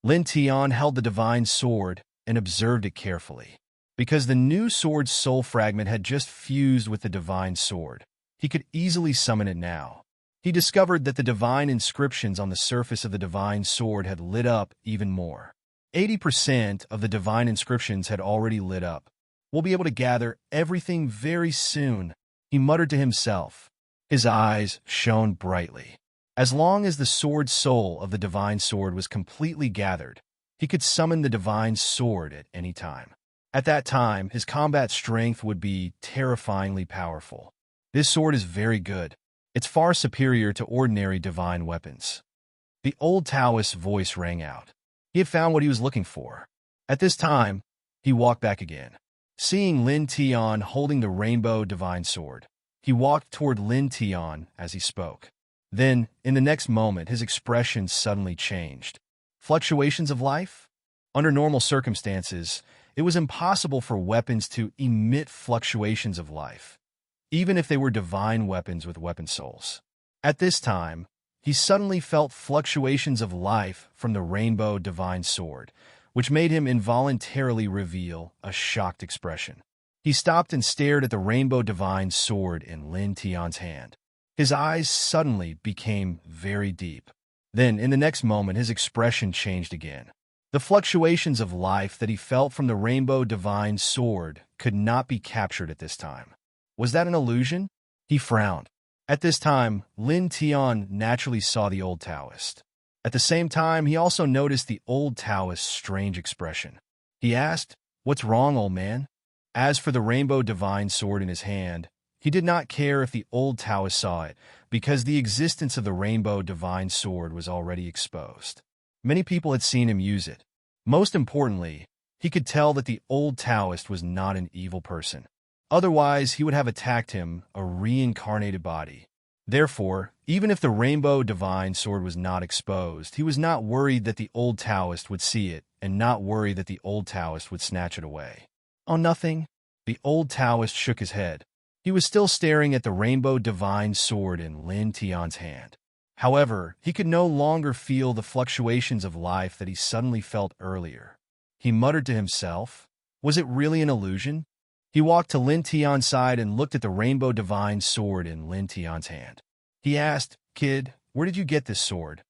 Lin Tian held the divine sword and observed it carefully. Because the new sword's soul fragment had just fused with the divine sword, he could easily summon it now. He discovered that the divine inscriptions on the surface of the divine sword had lit up even more. 80% of the divine inscriptions had already lit up. We'll be able to gather everything very soon, he muttered to himself. His eyes shone brightly. As long as the sword soul of the divine sword was completely gathered, he could summon the divine sword at any time. At that time, his combat strength would be terrifyingly powerful. This sword is very good. It's far superior to ordinary divine weapons. The old Taoist's voice rang out. He had found what he was looking for. At this time, he walked back again. Seeing Lin Tian holding the rainbow divine sword, He walked toward Lin Tian as he spoke. Then, in the next moment, his expression suddenly changed. Fluctuations of life? Under normal circumstances, it was impossible for weapons to emit fluctuations of life, even if they were divine weapons with weapon souls. At this time, he suddenly felt fluctuations of life from the rainbow divine sword, which made him involuntarily reveal a shocked expression. He stopped and stared at the rainbow divine sword in Lin Tian's hand. His eyes suddenly became very deep. Then, in the next moment, his expression changed again. The fluctuations of life that he felt from the rainbow divine sword could not be captured at this time. Was that an illusion? He frowned. At this time, Lin Tian naturally saw the old Taoist. At the same time, he also noticed the old Taoist's strange expression. He asked, "What's wrong, old man?" As for the rainbow divine sword in his hand, he did not care if the old Taoist saw it, because the existence of the rainbow divine sword was already exposed. Many people had seen him use it. Most importantly, he could tell that the old Taoist was not an evil person. Otherwise, he would have attacked him, a reincarnated body. Therefore, even if the rainbow divine sword was not exposed, he was not worried that the old Taoist would see it, and not worried that the old Taoist would snatch it away. "Oh, nothing." The old Taoist shook his head. He was still staring at the rainbow divine sword in Lin Tian's hand. However, he could no longer feel the fluctuations of life that he suddenly felt earlier. He muttered to himself, was it really an illusion? He walked to Lin Tian's side and looked at the rainbow divine sword in Lin Tian's hand. He asked, "Kid, where did you get this sword?"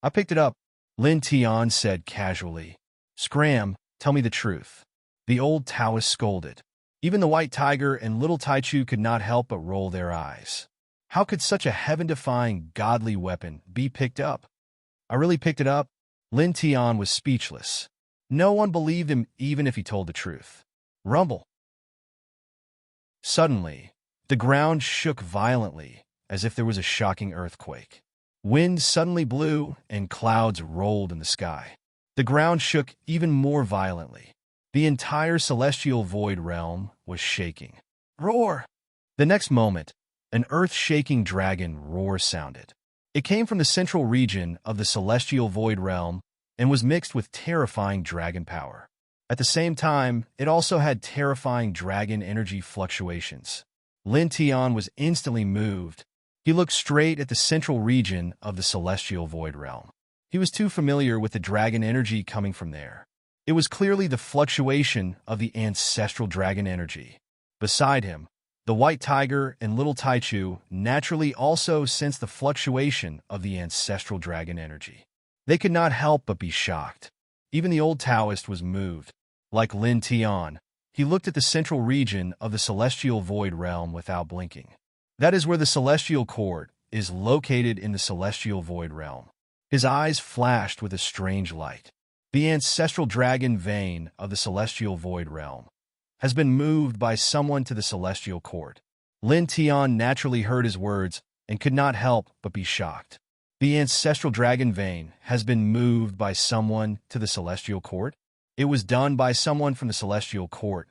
"I picked it up," Lin Tian said casually. "Scram, tell me the truth." The old Taoist scolded. Even the white tiger and little Taichu could not help but roll their eyes. How could such a heaven-defying godly weapon be picked up? "I really picked it up." Lin Tian was speechless. No one believed him even if he told the truth. Rumble. Suddenly, the ground shook violently, as if there was a shocking earthquake. Wind suddenly blew, and clouds rolled in the sky. The ground shook even more violently. The entire celestial void realm was shaking. Roar! The next moment, an earth-shaking dragon roar sounded. It came from the central region of the celestial void realm and was mixed with terrifying dragon power. At the same time, it also had terrifying dragon energy fluctuations. Lin Tian was instantly moved. He looked straight at the central region of the celestial void realm. He was too familiar with the dragon energy coming from there. It was clearly the fluctuation of the ancestral dragon energy. Beside him, the white tiger and little Taichu naturally also sensed the fluctuation of the ancestral dragon energy. They could not help but be shocked. Even the old Taoist was moved. Like Lin Tian, he looked at the central region of the celestial void realm without blinking. That is where the celestial court is located in the celestial void realm. His eyes flashed with a strange light. The ancestral dragon vein of the celestial void realm has been moved by someone to the celestial court. Lin Tian naturally heard his words and could not help but be shocked. The ancestral dragon vein has been moved by someone to the celestial court? It was done by someone from the celestial court.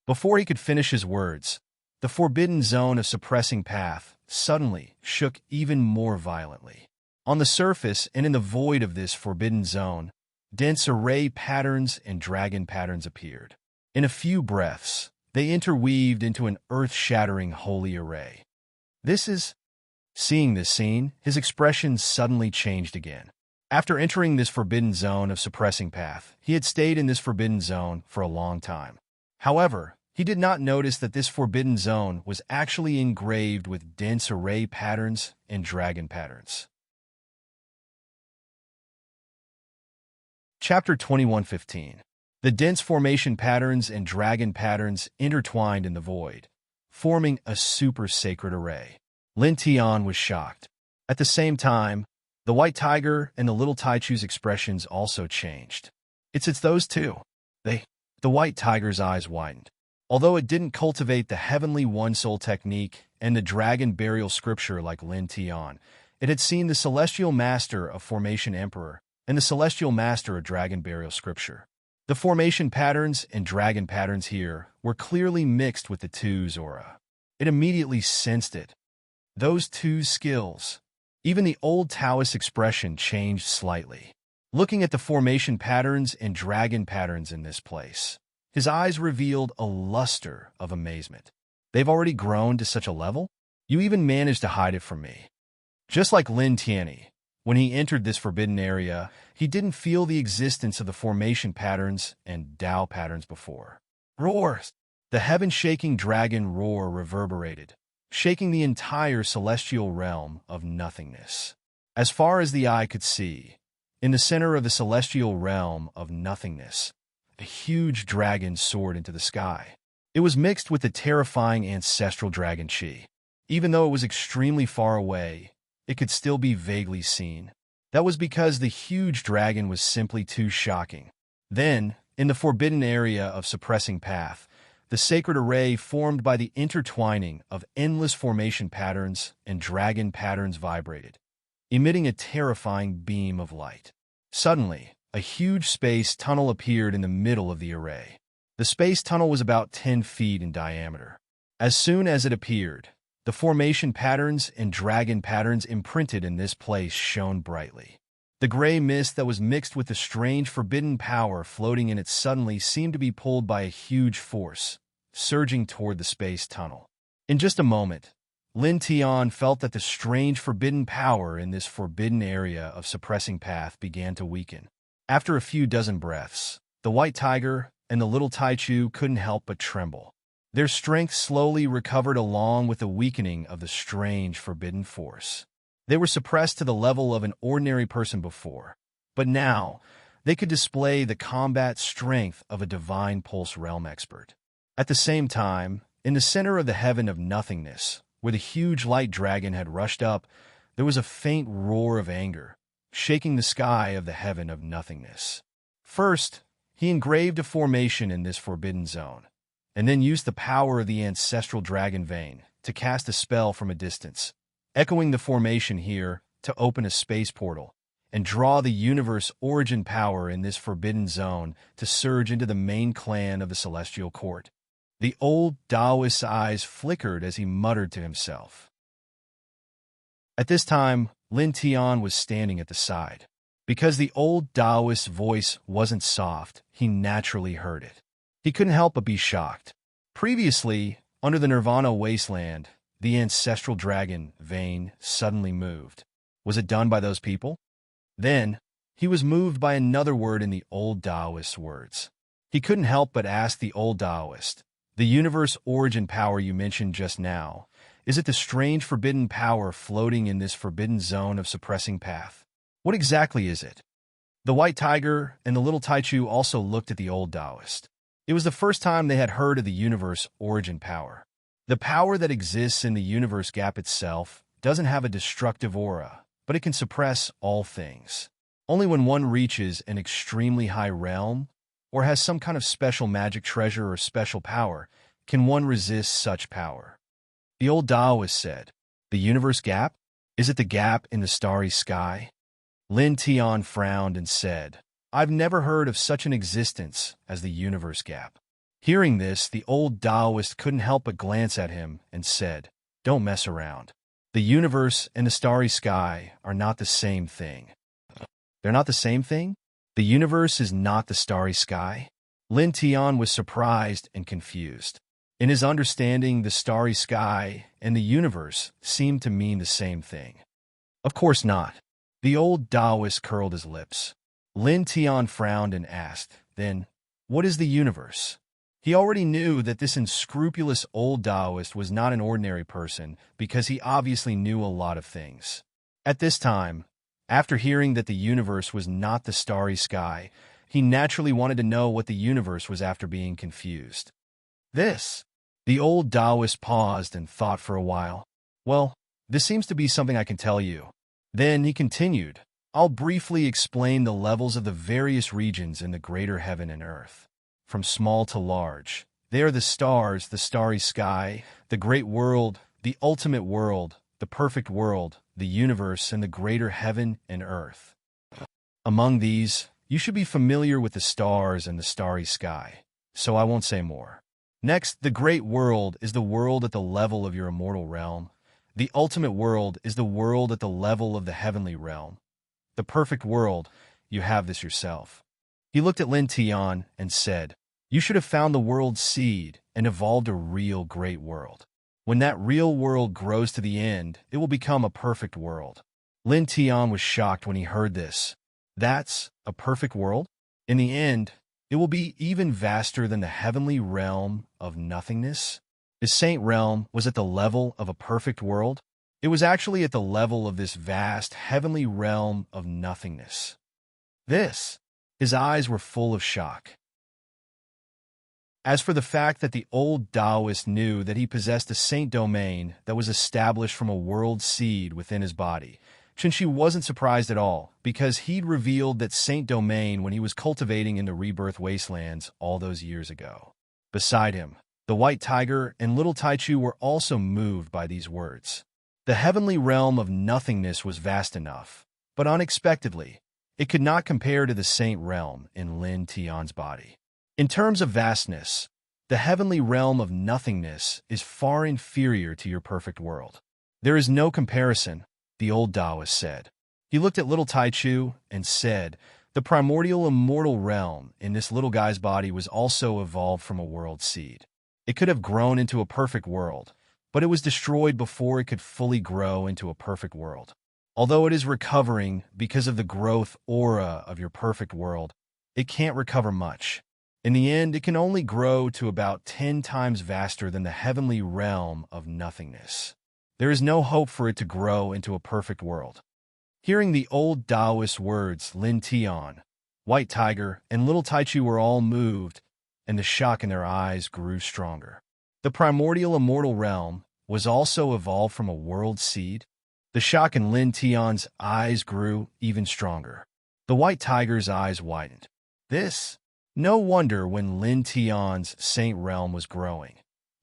Before he could finish his words, the forbidden zone of suppressing path suddenly shook even more violently. On the surface and in the void of this forbidden zone, dense array patterns and dragon patterns appeared. In a few breaths, they interweaved into an earth-shattering holy array. Seeing this scene, his expression suddenly changed again. After entering this forbidden zone of suppressing path, he had stayed in this forbidden zone for a long time. However, he did not notice that this forbidden zone was actually engraved with dense array patterns and dragon patterns. Chapter 21:15. The dense formation patterns and dragon patterns intertwined in the void, forming a super sacred array. Lin Tian was shocked. At the same time, the white tiger and the little Taichu's expressions also changed. It's those two. The white tiger's eyes widened. Although it didn't cultivate the heavenly one-soul technique and the dragon burial scripture like Lin Tian, it had seen the celestial master of formation emperor and the celestial master of dragon burial scripture. The formation patterns and dragon patterns here were clearly mixed with the two's aura. It immediately sensed it. Those two skills. Even the old Taoist expression changed slightly. Looking at the formation patterns and dragon patterns in this place, his eyes revealed a luster of amazement. They've already grown to such a level? You even managed to hide it from me. Just like Lin Tianyi, when he entered this forbidden area, he didn't feel the existence of the formation patterns and Dao patterns before. Roars! The heaven-shaking dragon roar reverberated, shaking the entire celestial realm of nothingness. As far as the eye could see, in the center of the celestial realm of nothingness, a huge dragon soared into the sky. It was mixed with the terrifying ancestral dragon Qi. Even though it was extremely far away, it could still be vaguely seen. That was because the huge dragon was simply too shocking. Then, in the forbidden area of suppressing path, the sacred array formed by the intertwining of endless formation patterns and dragon patterns vibrated, emitting a terrifying beam of light. Suddenly, a huge space tunnel appeared in the middle of the array. The space tunnel was about 10 feet in diameter. As soon as it appeared, the formation patterns and dragon patterns imprinted in this place shone brightly. The gray mist that was mixed with the strange forbidden power floating in it suddenly seemed to be pulled by a huge force, surging toward the space tunnel. In just a moment, Lin Tian felt that the strange forbidden power in this forbidden area of suppressing path began to weaken. After a few dozen breaths, the white tiger and the little Taichu couldn't help but tremble. Their strength slowly recovered along with the weakening of the strange forbidden force. They were suppressed to the level of an ordinary person before, but now they could display the combat strength of a divine pulse realm expert. At the same time, in the center of the heaven of nothingness, where the huge light dragon had rushed up, there was a faint roar of anger, shaking the sky of the heaven of nothingness. First, he engraved a formation in this forbidden zone, and then used the power of the ancestral dragon vein to cast a spell from a distance, echoing the formation here to open a space portal and draw the universe origin power in this forbidden zone to surge into the main clan of the celestial court. The old Taoist's eyes flickered as he muttered to himself. At this time, Lin Tian was standing at the side. Because the old Taoist's voice wasn't soft, he naturally heard it. He couldn't help but be shocked. Previously, under the Nirvana wasteland, the ancestral dragon vein suddenly moved. Was it done by those people? Then, he was moved by another word in the old Taoist's words. He couldn't help but ask the old Taoist, the universe origin power you mentioned just now, is it the strange forbidden power floating in this forbidden zone of suppressing path? What exactly is it? The white tiger and the little Taichu also looked at the old Taoist. It was the first time they had heard of the universe origin power. The power that exists in the universe gap itself doesn't have a destructive aura, but it can suppress all things. Only when one reaches an extremely high realm, or has some kind of special magic treasure or special power, can one resist such power. The old Taoist said, "The universe gap? Is it the gap in the starry sky?" Lin Tian frowned and said, "I've never heard of such an existence as the universe gap." Hearing this, the old Taoist couldn't help but glance at him and said, "Don't mess around. The universe and the starry sky are not the same thing." They're not the same thing? The universe is not the starry sky? Lin Tian was surprised and confused. In his understanding, the starry sky and the universe seemed to mean the same thing. Of course not. The old Taoist curled his lips. Lin Tian frowned and asked, "Then, what is the universe?" He already knew that this unscrupulous old Taoist was not an ordinary person because he obviously knew a lot of things. At this time, after hearing that the universe was not the starry sky, he naturally wanted to know what the universe was after being confused. The old Taoist paused and thought for a while. "Well, this seems to be something I can tell you." Then he continued, "I'll briefly explain the levels of the various regions in the greater heaven and earth. From small to large, they are the stars, the starry sky, the great world, the ultimate world, the perfect world, the universe, and the greater heaven and earth. Among these, you should be familiar with the stars and the starry sky, so I won't say more. Next, the great world is the world at the level of your immortal realm. The ultimate world is the world at the level of the heavenly realm. The perfect world, you have this yourself. He looked at Lin Tian and said, "You should have found the world's seed and evolved a real great world. When that real world grows to the end, it will become a perfect world." Lin Tian was shocked when he heard this. That's a perfect world? In the end, it will be even vaster than the heavenly realm of nothingness? His saint realm was at the level of a perfect world? It was actually at the level of this vast heavenly realm of nothingness. His eyes were full of shock. As for the fact that the old Taoist knew that he possessed a saint domain that was established from a world seed within his body, Chenxi wasn't surprised at all, because he'd revealed that saint domain when he was cultivating in the rebirth wastelands all those years ago. Beside him, the white tiger and little Taichu were also moved by these words. The heavenly realm of nothingness was vast enough, but unexpectedly, it could not compare to the saint realm in Lin Tian's body. In terms of vastness, the heavenly realm of nothingness is far inferior to your perfect world. There is no comparison, the old Taoist said. He looked at little Taichu and said, "The primordial immortal realm in this little guy's body was also evolved from a world seed. It could have grown into a perfect world, but it was destroyed before it could fully grow into a perfect world. Although it is recovering because of the growth aura of your perfect world, it can't recover much. In the end, it can only grow to about 10 times vaster than the heavenly realm of nothingness. There is no hope for it to grow into a perfect world." Hearing the old Taoist words, Lin Tian, White Tiger, and Little Taichu were all moved, and the shock in their eyes grew stronger. The primordial immortal realm was also evolved from a world seed? The shock in Lin Tian's eyes grew even stronger. The White Tiger's eyes widened. No wonder when Lin Tian's saint realm was growing.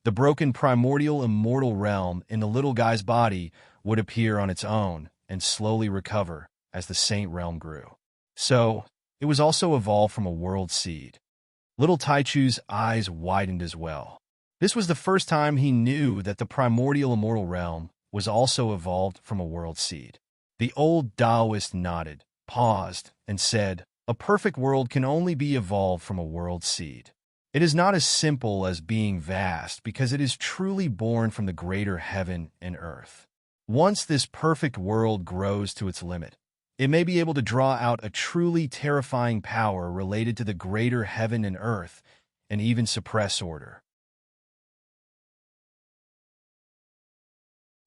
The broken primordial immortal realm in the little guy's body would appear on its own and slowly recover as the saint realm grew. So, it was also evolved from a world seed. Little Taichu's eyes widened as well. This was the first time he knew that the primordial immortal realm was also evolved from a world seed. The old Taoist nodded, paused, and said, "A perfect world can only be evolved from a world seed. It is not as simple as being vast because it is truly born from the greater heaven and earth. Once this perfect world grows to its limit, it may be able to draw out a truly terrifying power related to the greater heaven and earth, and even suppress order."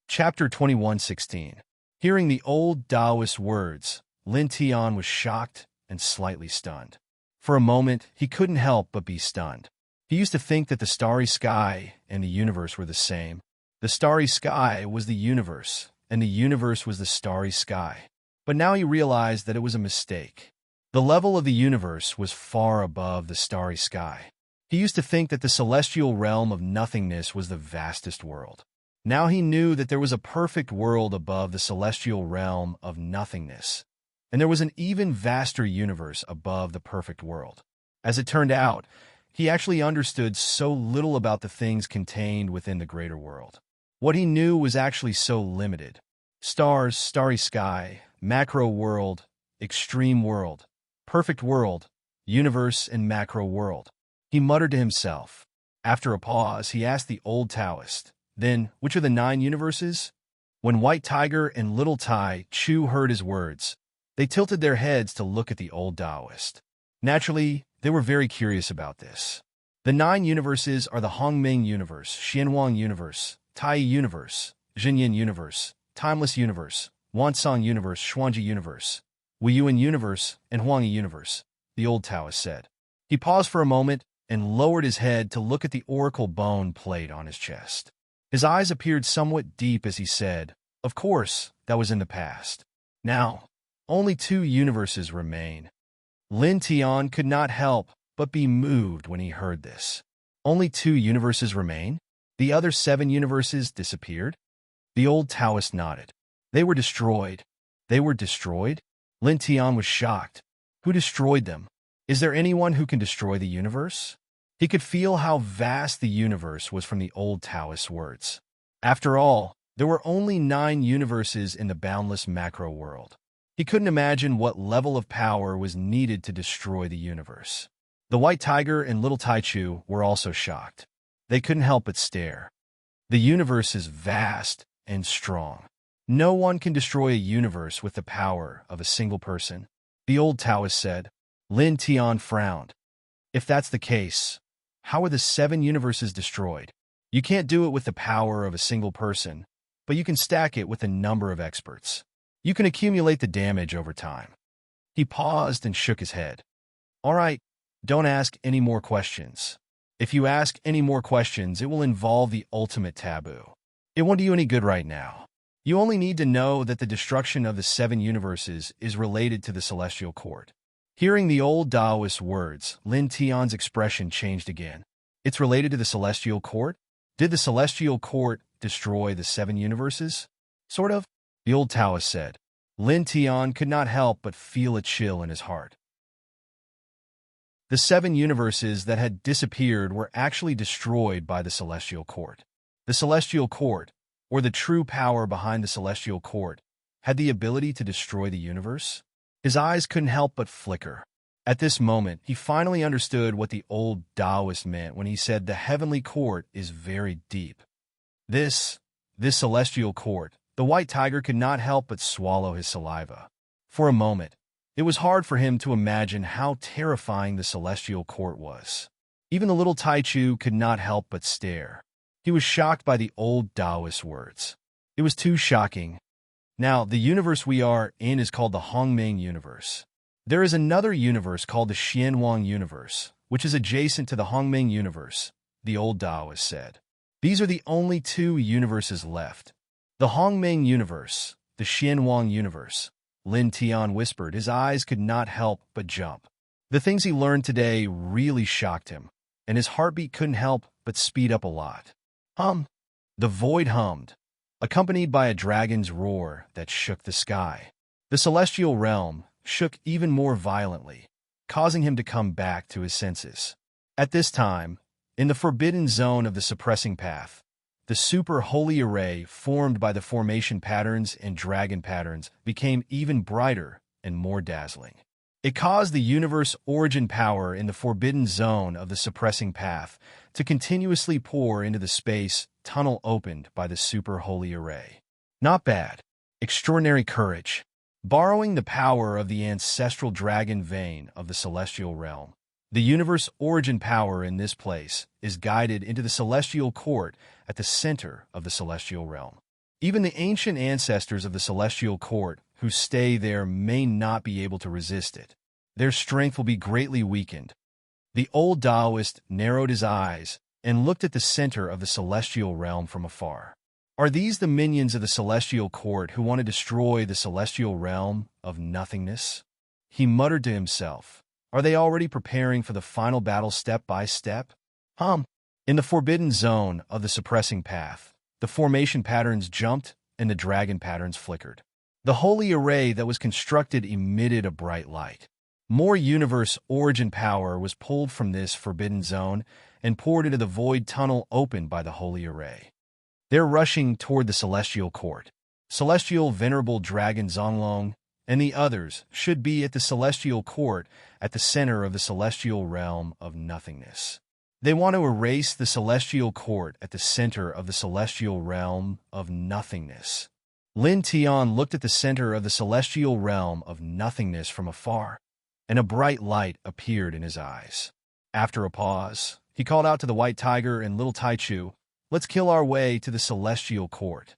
Chapter 21:16. Hearing the old Taoist words, Lin Tian was shocked and slightly stunned. For a moment, he couldn't help but be stunned. He used to think that the starry sky and the universe were the same. The starry sky was the universe, and the universe was the starry sky. But now he realized that it was a mistake. The level of the universe was far above the starry sky. He used to think that the celestial realm of nothingness was the vastest world. Now he knew that there was a perfect world above the celestial realm of nothingness, and there was an even vaster universe above the perfect world. As it turned out, he actually understood so little about the things contained within the greater world. What he knew was actually so limited. Stars, starry sky, macro world, extreme world, perfect world, universe, and macro world. He muttered to himself. After a pause, he asked the old Taoist, "Then, which are the 9 universes?" When White Tiger and Little Tai Chu heard his words, they tilted their heads to look at the old Taoist. Naturally, they were very curious about this. The 9 universes are the Hongming universe, Xianhuang universe, Tai universe, Xinyin universe, Timeless universe, Wansong universe, Xuanji universe, Weiyuan universe, and Huangyi universe, the old Taoist said. He paused for a moment and lowered his head to look at the oracle bone plate on his chest. His eyes appeared somewhat deep as he said, "Of course, that was in the past. Now, only 2 universes remain." Lin Tian could not help but be moved when he heard this. Only 2 universes remain? The other 7 universes disappeared? The old Taoist nodded. They were destroyed. They were destroyed? Lin Tian was shocked. Who destroyed them? Is there anyone who can destroy the universe? He could feel how vast the universe was from the old Taoist words. After all, there were only 9 universes in the boundless macro world. He couldn't imagine what level of power was needed to destroy the universe. The White Tiger and Little Taichu were also shocked. They couldn't help but stare. The universe is vast and strong. No one can destroy a universe with the power of a single person, the old Taoist said. Lin Tian frowned. If that's the case, how are the 7 universes destroyed? You can't do it with the power of a single person, but you can stack it with a number of experts. You can accumulate the damage over time. He paused and shook his head. All right, don't ask any more questions. If you ask any more questions, it will involve the ultimate taboo. It won't do you any good right now. You only need to know that the destruction of the 7 universes is related to the Celestial Court. Hearing the old Taoist words, Lin Tian's expression changed again. It's related to the Celestial Court? Did the Celestial Court destroy the 7 universes? Sort of, the old Taoist said. Lin Tian could not help but feel a chill in his heart. The 7 universes that had disappeared were actually destroyed by the Celestial Court. The Celestial Court, or the true power behind the Celestial Court, had the ability to destroy the universe? His eyes couldn't help but flicker. At this moment, he finally understood what the old Taoist meant when he said the heavenly court is very deep. This celestial court, the White Tiger could not help but swallow his saliva. For a moment, it was hard for him to imagine how terrifying the celestial court was. Even the little Taichu could not help but stare. He was shocked by the old Taoist words. It was too shocking. Now, the universe we are in is called the Hongming universe. There is another universe called the Xianwang universe, which is adjacent to the Hongming universe, the old Taoist said. These are the only 2 universes left. The Hongming universe, the Xianwang universe, Lin Tian whispered. His eyes could not help but jump. The things he learned today really shocked him, and his heartbeat couldn't help but speed up a lot. The void hummed, accompanied by a dragon's roar that shook the sky. The celestial realm shook even more violently, causing him to come back to his senses. At this time, in the forbidden zone of the suppressing path, the super holy array formed by the formation patterns and dragon patterns became even brighter and more dazzling. It caused the universe origin power in the forbidden zone of the suppressing path to continuously pour into the space tunnel opened by the super holy array. Not bad. Extraordinary courage. Borrowing the power of the ancestral dragon vein of the celestial realm, the universe origin power in this place is guided into the celestial court at the center of the celestial realm. Even the ancient ancestors of the celestial court who stay there may not be able to resist it. Their strength will be greatly weakened. The old Taoist narrowed his eyes and looked at the center of the celestial realm from afar. Are these the minions of the celestial court who want to destroy the celestial realm of nothingness? He muttered to himself. Are they already preparing for the final battle step by step? In the forbidden zone of the suppressing path, the formation patterns jumped and the dragon patterns flickered. The holy array that was constructed emitted a bright light. More universe origin power was pulled from this forbidden zone and poured into the void tunnel opened by the holy array. They're rushing toward the celestial court. Celestial Venerable Dragon Zonglong and the others should be at the celestial court at the center of the celestial realm of nothingness. They want to erase the celestial court at the center of the celestial realm of nothingness. Lin Tian looked at the center of the celestial realm of nothingness from afar, and a bright light appeared in his eyes. After a pause, he called out to the White Tiger and Little Taichu, "Let's kill our way to the celestial court."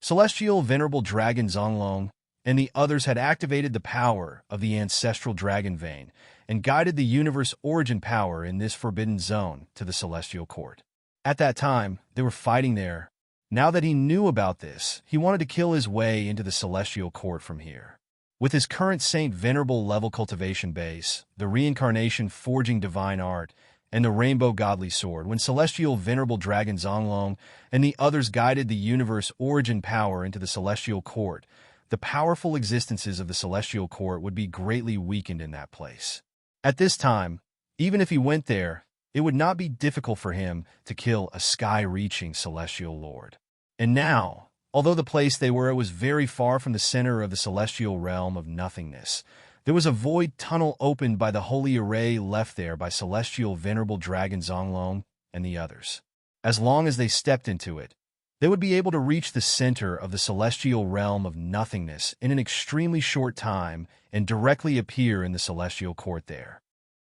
Celestial Venerable Dragon Zonglong and the others had activated the power of the ancestral dragon vein and guided the universe origin power in this forbidden zone to the celestial court. At that time, they were fighting there. Now that he knew about this, he wanted to kill his way into the celestial court from here. With his current Saint Venerable level cultivation base, the reincarnation forging divine art, and the rainbow godly sword, when Celestial Venerable Dragon Zonglong and the others guided the universe origin power into the celestial court, the powerful existences of the celestial court would be greatly weakened in that place. At this time, Even if he went there, it would not be difficult for him to kill a sky-reaching celestial lord. And now, although the place they were at was very far from the center of the celestial realm of nothingness, there was a void tunnel opened by the holy array left there by celestial venerable dragon Zonglong and the others. As long as they stepped into it, they would be able to reach the center of the celestial realm of nothingness in an extremely short time and directly appear in the celestial court there.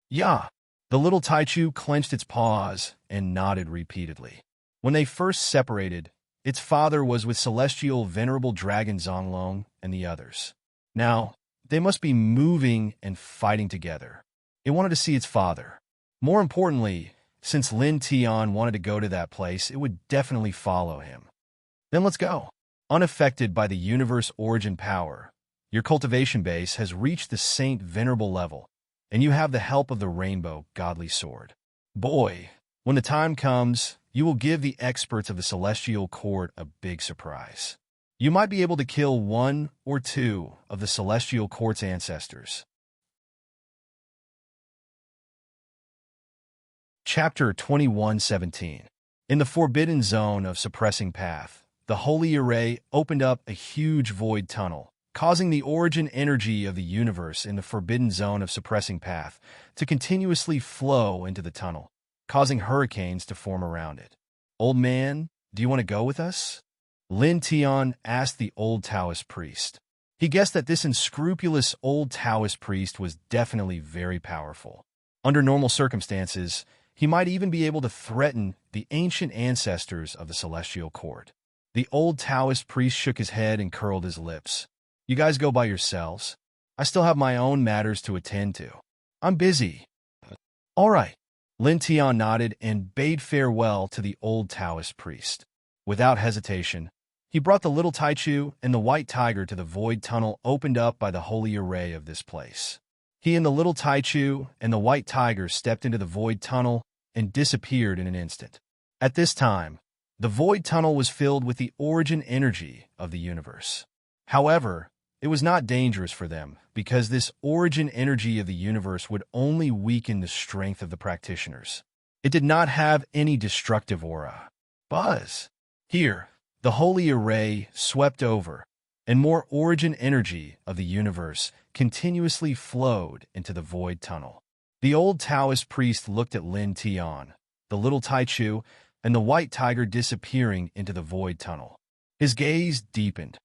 Yeah, the little Taichu clenched its paws and nodded repeatedly. When they first separated, its father was with celestial venerable dragon Zonglong and the others. Now, they must be moving and fighting together. It wanted to see its father. More importantly, since Lin Tian wanted to go to that place, it would definitely follow him. Then let's go. Unaffected by the universe origin power, your cultivation base has reached the Saint Venerable level, and you have the help of the Rainbow Godly Sword. Boy, when the time comes, you will give the experts of the Celestial Court a big surprise. You might be able to kill 1 or 2 of the Celestial Court's ancestors. Chapter 21:17. In the forbidden zone of Suppressing Path, the Holy Array opened up a huge void tunnel, causing the origin energy of the universe in the forbidden zone of Suppressing Path to continuously flow into the tunnel, causing hurricanes to form around it. Old man, do you want to go with us? Lin Tian asked the old Taoist priest. He guessed that this unscrupulous old Taoist priest was definitely very powerful. Under normal circumstances, he might even be able to threaten the ancient ancestors of the Celestial Court. The old Taoist priest shook his head and curled his lips. You guys go by yourselves. I still have my own matters to attend to. I'm busy. All right. Lin Tian nodded and bade farewell to the old Taoist priest. Without hesitation, he brought the little Taichu and the white tiger to the void tunnel opened up by the holy array of this place. He and the little Taichu and the white tiger stepped into the void tunnel and disappeared in an instant. At this time, the void tunnel was filled with the origin energy of the universe. However, it was not dangerous for them because this origin energy of the universe would only weaken the strength of the practitioners. It did not have any destructive aura. Buzz! Here, the holy array swept over, and more origin energy of the universe continuously flowed into the void tunnel. The old Taoist priest looked at Lin Tian, the little Taichu, and the white tiger disappearing into the void tunnel. His gaze deepened.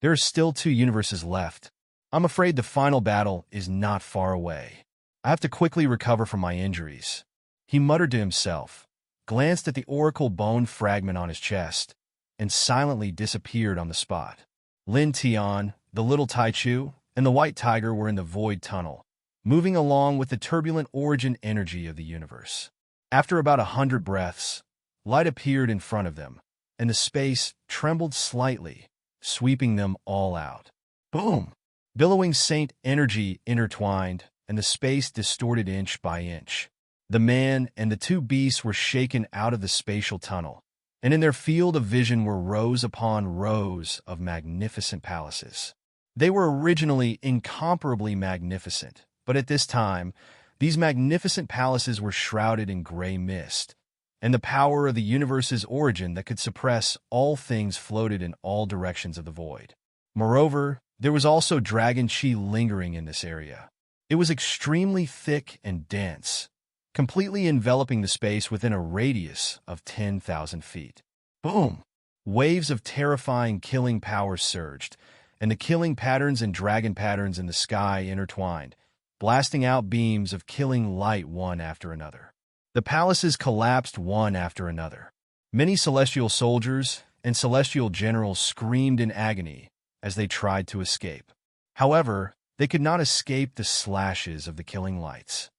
There are still 2 universes left. I'm afraid the final battle is not far away. I have to quickly recover from my injuries. He muttered to himself, glanced at the oracle bone fragment on his chest, and silently disappeared on the spot. Lin Tian, the little Taichu, and the white tiger were in the void tunnel, moving along with the turbulent origin energy of the universe. After about 100 breaths, light appeared in front of them, and the space trembled slightly, sweeping them all out. Boom! Billowing saint energy intertwined, and the space distorted inch by inch. The man and the 2 beasts were shaken out of the spatial tunnel, and in their field of vision were rows upon rows of magnificent palaces. They were originally incomparably magnificent, but at this time, these magnificent palaces were shrouded in gray mist, and the power of the universe's origin that could suppress all things floated in all directions of the void. Moreover, there was also dragon chi lingering in this area. It was extremely thick and dense, completely enveloping the space within a radius of 10,000 feet. Boom! Waves of terrifying killing power surged, and the killing patterns and dragon patterns in the sky intertwined, blasting out beams of killing light one after another. The palaces collapsed one after another. Many celestial soldiers and celestial generals screamed in agony as they tried to escape. However, they could not escape the slashes of the killing lights.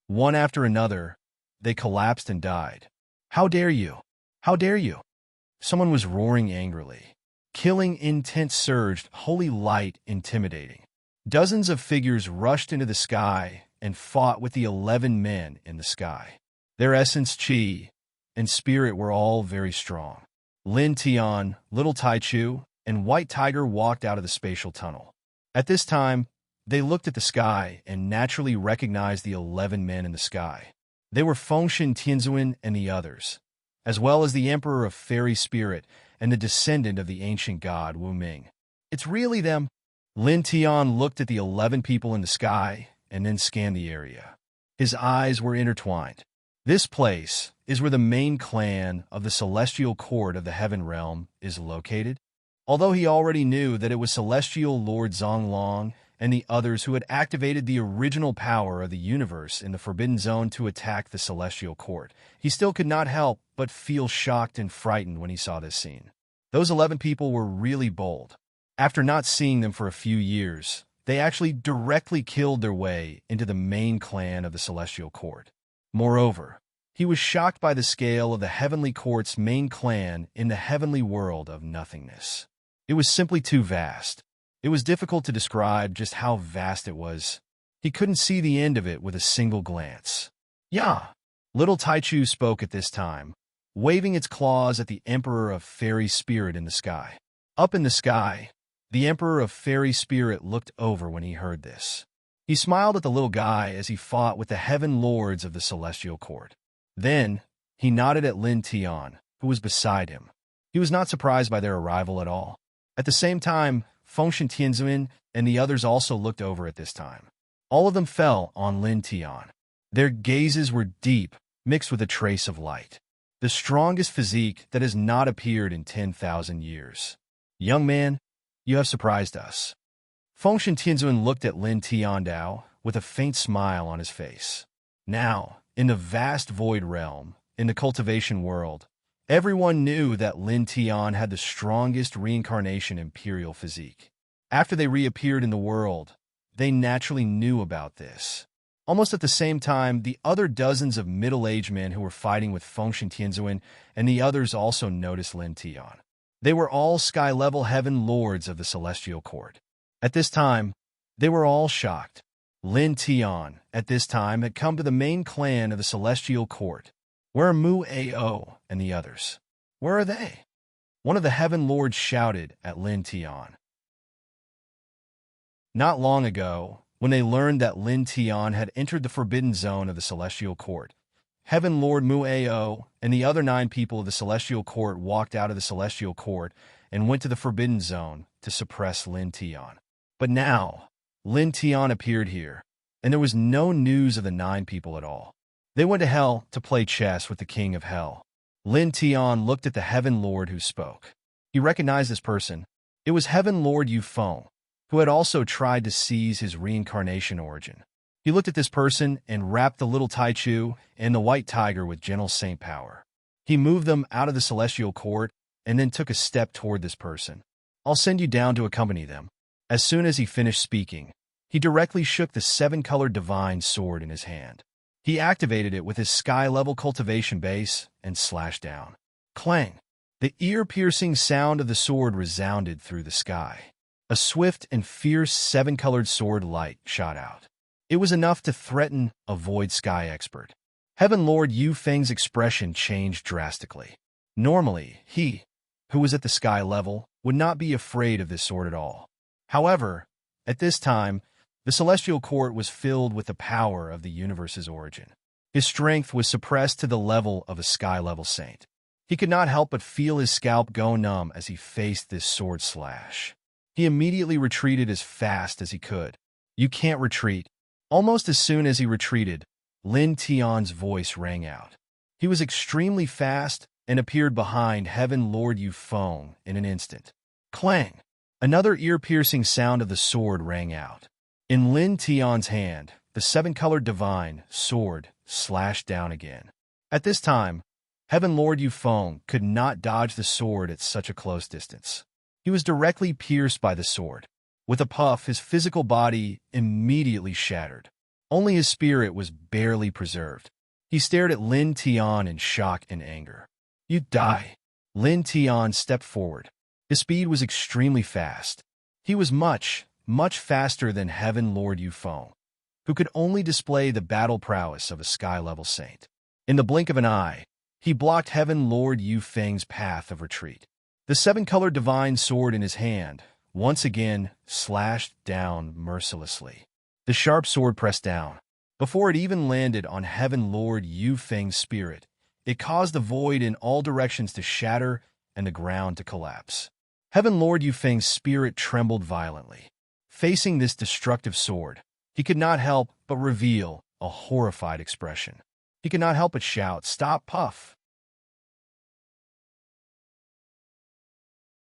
One after another, they collapsed and died. How dare you? How dare you? Someone was roaring angrily. Killing intent surged, holy light intimidating. Dozens of figures rushed into the sky and fought with the 11 men in the sky. Their essence, chi, and spirit were all very strong. Lin Tian, little Taichu, and White Tiger walked out of the spatial tunnel. At this time, They looked at the sky and naturally recognized the 11 men in the sky. They were Fengshen Tianzuan and the others, as well as the Emperor of Fairy Spirit and the descendant of the ancient god Wu Ming. It's really them. Lin Tian looked at the 11 people in the sky and then scanned the area. His eyes were intertwined. This place is where the main clan of the Celestial Court of the Heaven Realm is located. Although he already knew that it was Celestial Lord Zonglong and the others who had activated the original power of the universe in the Forbidden Zone to attack the Celestial Court, he still could not help but feel shocked and frightened when he saw this scene. Those 11 people were really bold. After not seeing them for a few years, they actually directly killed their way into the main clan of the Celestial Court. Moreover, he was shocked by the scale of the Heavenly Court's main clan in the heavenly world of nothingness. It was simply too vast. It was difficult to describe just how vast it was. He couldn't see the end of it with a single glance. "Yeah." Little Taichu spoke at this time, waving its claws at the Emperor of Fairy Spirit in the sky. Up in the sky, the Emperor of Fairy Spirit looked over when he heard this. He smiled at the little guy as he fought with the Heaven Lords of the Celestial Court. Then, he nodded at Lin Tian, who was beside him. He was not surprised by their arrival at all. At the same time, Fengshen Tianzuan and the others also looked over at this time. All of them fell on Lin Tian. Their gazes were deep, mixed with a trace of light. The strongest physique that has not appeared in 10,000 years. "Young man, you have surprised us." Fengshen Tianzuan looked at Lin Tiandao with a faint smile on his face. Now, in the vast void realm, in the cultivation world, everyone knew that Lin Tian had the strongest reincarnation imperial physique. After they reappeared in the world, they naturally knew about this. Almost at the same time, the other dozens of middle-aged men who were fighting with Fengshen Tianzuan and the others also noticed Lin Tian. They were all sky-level heaven lords of the Celestial Court. At this time, they were all shocked. Lin Tian, at this time, had come to the main clan of the Celestial Court. Where are Mu Ao and the others? Where are they? One of the heaven lords shouted at Lin Tian. Not long ago, when they learned that Lin Tian had entered the Forbidden Zone of the Celestial Court, Heaven Lord Mu Ao and the other 9 people of the Celestial Court walked out of the Celestial Court and went to the Forbidden Zone to suppress Lin Tian. But now, Lin Tian appeared here, and there was no news of the 9 people at all. They went to Hell to play chess with the King of Hell. Lin Tian looked at the Heaven Lord who spoke. He recognized this person. It was Heaven Lord Yufeng, who had also tried to seize his reincarnation origin. He looked at this person and wrapped the little Taichu and the white tiger with gentle saint power. He moved them out of the Celestial Court and then took a step toward this person. "I'll send you down to accompany them." As soon as he finished speaking, he directly shook the 7-colored divine sword in his hand. He activated it with his sky-level cultivation base and slashed down. Clang! The ear-piercing sound of the sword resounded through the sky. A swift and fierce 7-colored sword light shot out. It was enough to threaten a void sky expert. Heaven Lord Yu Feng's expression changed drastically. Normally, he, who was at the sky level, would not be afraid of this sword at all. However, at this time, the Celestial Court was filled with the power of the universe's origin. His strength was suppressed to the level of a sky-level saint. He could not help but feel his scalp go numb as he faced this sword slash. He immediately retreated as fast as he could. "You can't retreat." Almost as soon as he retreated, Lin Tian's voice rang out. He was extremely fast and appeared behind Heaven Lord Yufeng in an instant. Clang! Another ear-piercing sound of the sword rang out. In Lin Tian's hand, the 7-colored divine sword slashed down again. At this time, Heaven Lord Yufeng could not dodge the sword at such a close distance. He was directly pierced by the sword. With a puff, his physical body immediately shattered. Only his spirit was barely preserved. He stared at Lin Tian in shock and anger. "You die." Lin Tian stepped forward. His speed was extremely fast. He was much faster than Heaven Lord Yufeng, who could only display the battle prowess of a sky-level saint. In the blink of an eye, he blocked Heaven Lord Yufeng's path of retreat. The 7-colored divine sword in his hand once again slashed down mercilessly. The sharp sword pressed down. Before it even landed on Heaven Lord Yu Feng's spirit, it caused the void in all directions to shatter and the ground to collapse. Heaven Lord Yu Feng's spirit trembled violently. Facing this destructive sword, he could not help but reveal a horrified expression. He could not help but shout, "Stop, Puff!"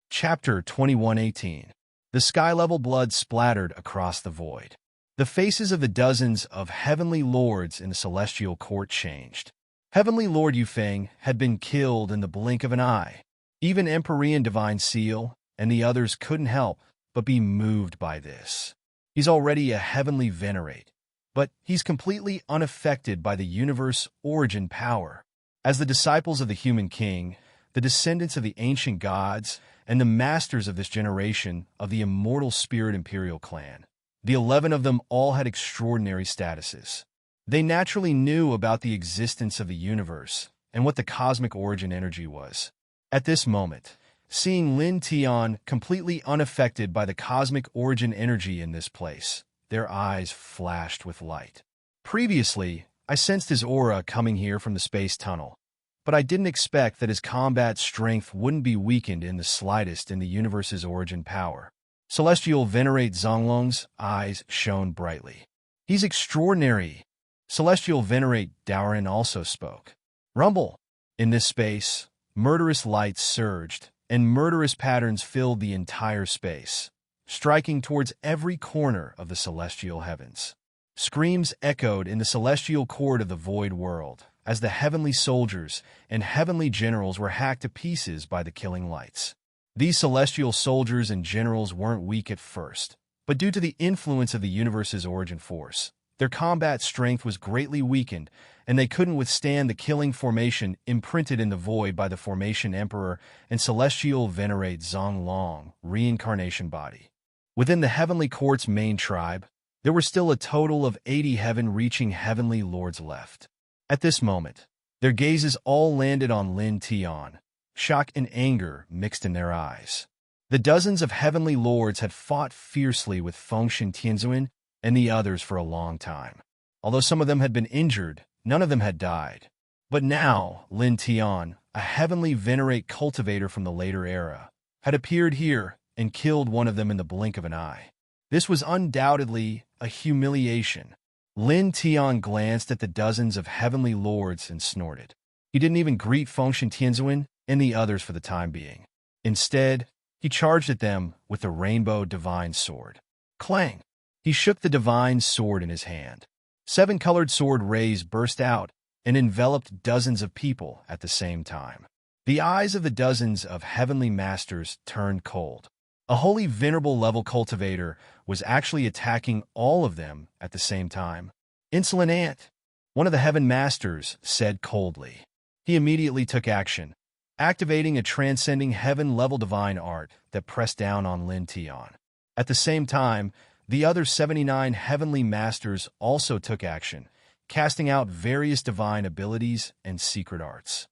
Chapter 21:18. The sky-level blood splattered across the void. The faces of the dozens of heavenly lords in the celestial court changed. Heavenly Lord Yufeng had been killed in the blink of an eye. Even Empyrean Divine Seal and the others couldn't help but be moved by this. He's already a heavenly venerate, but he's completely unaffected by the universe origin power. As the disciples of the human king, the descendants of the ancient gods, and the masters of this generation of the immortal spirit imperial clan, the 11 of them all had extraordinary statuses. They naturally knew about the existence of the universe and what the cosmic origin energy was. At this moment, seeing Lin Tian completely unaffected by the cosmic origin energy in this place, their eyes flashed with light. Previously, I sensed his aura coming here from the space tunnel, but I didn't expect that his combat strength wouldn't be weakened in the slightest in the universe's origin power. Celestial Venerate Zonglong's eyes shone brightly. He's extraordinary. Celestial Venerate Daoran also spoke. Rumble! In this space, murderous lights surged, and murderous patterns filled the entire space, striking towards every corner of the celestial heavens. Screams echoed in the celestial court of the void world, as the heavenly soldiers and heavenly generals were hacked to pieces by the killing lights. These celestial soldiers and generals weren't weak at first, but due to the influence of the universe's origin force, their combat strength was greatly weakened, and they couldn't withstand the killing formation imprinted in the void by the Formation Emperor and Celestial Venerate Zonglong reincarnation body. Within the Heavenly Court's main tribe, there were still a total of 80 heaven-reaching heavenly lords left. At this moment, their gazes all landed on Lin Tian. Shock and anger mixed in their eyes. The dozens of heavenly lords had fought fiercely with Fengshen Tianzuan and the others for a long time. Although some of them had been injured, none of them had died. But now, Lin Tian, a heavenly venerate cultivator from the later era, had appeared here and killed one of them in the blink of an eye. This was undoubtedly a humiliation. Lin Tian glanced at the dozens of heavenly lords and snorted. He didn't even greet Fengshen Tianzuan and the others for the time being. Instead, he charged at them with the rainbow divine sword. Clang! He shook the divine sword in his hand. 7-colored sword rays burst out and enveloped dozens of people at the same time. The eyes of the dozens of heavenly masters turned cold. A holy venerable level cultivator was actually attacking all of them at the same time. Insolent ant, one of the heaven masters said coldly. He immediately took action, activating a transcending heaven-level divine art that pressed down on Lin Tian. At the same time, the other 79 heavenly masters also took action, casting out various divine abilities and secret arts.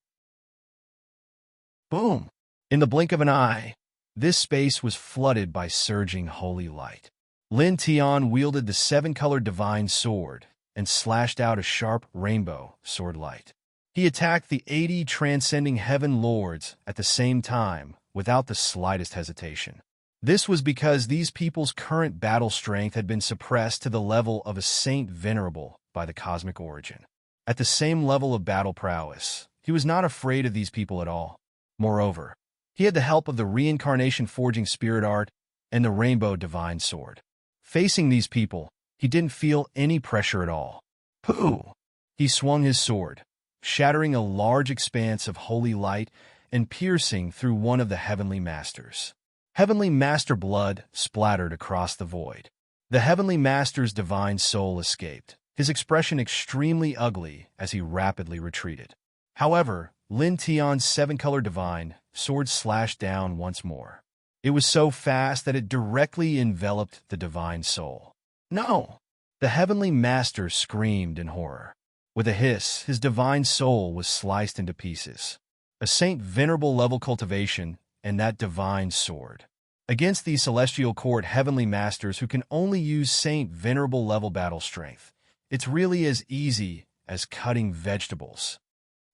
Boom! In the blink of an eye, this space was flooded by surging holy light. Lin Tian wielded the 7-colored divine sword and slashed out a sharp rainbow sword light. He attacked the 80 transcending heaven lords at the same time without the slightest hesitation. This was because these people's current battle strength had been suppressed to the level of a saint venerable by the cosmic origin. At the same level of battle prowess, he was not afraid of these people at all. Moreover, he had the help of the reincarnation forging spirit art and the rainbow divine sword. Facing these people, he didn't feel any pressure at all. Pooh! He swung his sword, shattering a large expanse of holy light and piercing through one of the heavenly masters. Heavenly master blood splattered across the void. The heavenly master's divine soul escaped, his expression extremely ugly as he rapidly retreated. However, Lin Tian's 7-color divine sword slashed down once more. It was so fast that it directly enveloped the divine soul. No! The heavenly master screamed in horror. With a hiss, his divine soul was sliced into pieces. A saint venerable level cultivation and that divine sword. against these celestial court heavenly masters who can only use Saint Venerable level battle strength. It's really as easy as cutting vegetables.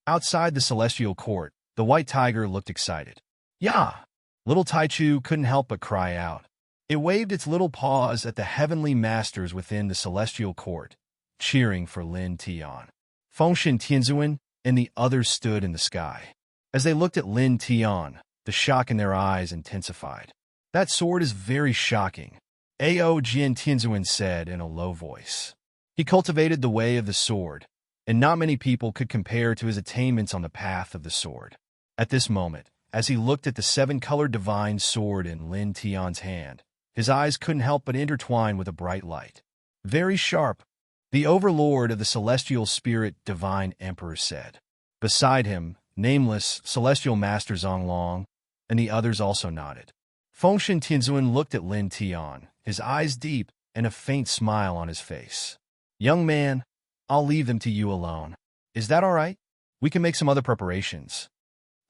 Outside the celestial court, the white tiger looked excited. "Yeah!" Little Taichu couldn't help but cry out. It waved its little paws at the heavenly masters within the celestial court, cheering for Lin Tian. Fengshen Tianzuan and the others stood in the sky. As they looked at Lin Tian, the shock in their eyes intensified. "That sword is very shocking," Ao Jian Tianzuan said in a low voice. He cultivated the way of the sword, and not many people could compare to his attainments on the path of the sword. At this moment, as he looked at the seven-colored divine sword in Lin Tian's hand, his eyes couldn't help but intertwine with a bright light. "Very sharp," the overlord of the celestial spirit divine emperor said. Beside him, nameless celestial master Zonglong and the others also nodded. Fengshen Tianzuan looked at Lin Tian, his eyes deep and a faint smile on his face. "Young man, I'll leave them to you alone. Is that all right? We can make some other preparations."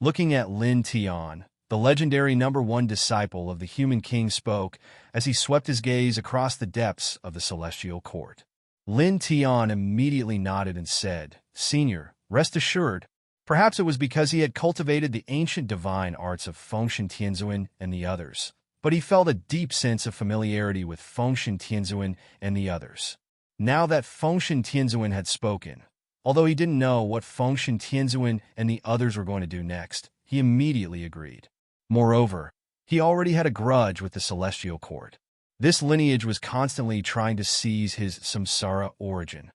Looking at Lin Tian, the legendary #1 disciple of the human king spoke as he swept his gaze across the depths of the celestial court. Lin Tian immediately nodded and said, "Senior, rest assured." Perhaps it was because he had cultivated the ancient divine arts of Fengshen Tianzuan and the others, but he felt a deep sense of familiarity with Fengshen Tianzuan and the others. Now that Fengshen Tianzuan had spoken, although he didn't know what Fengshen Tianzuan and the others were going to do next, he immediately agreed. Moreover, he already had a grudge with the celestial court. This lineage was constantly trying to seize his samsara origin.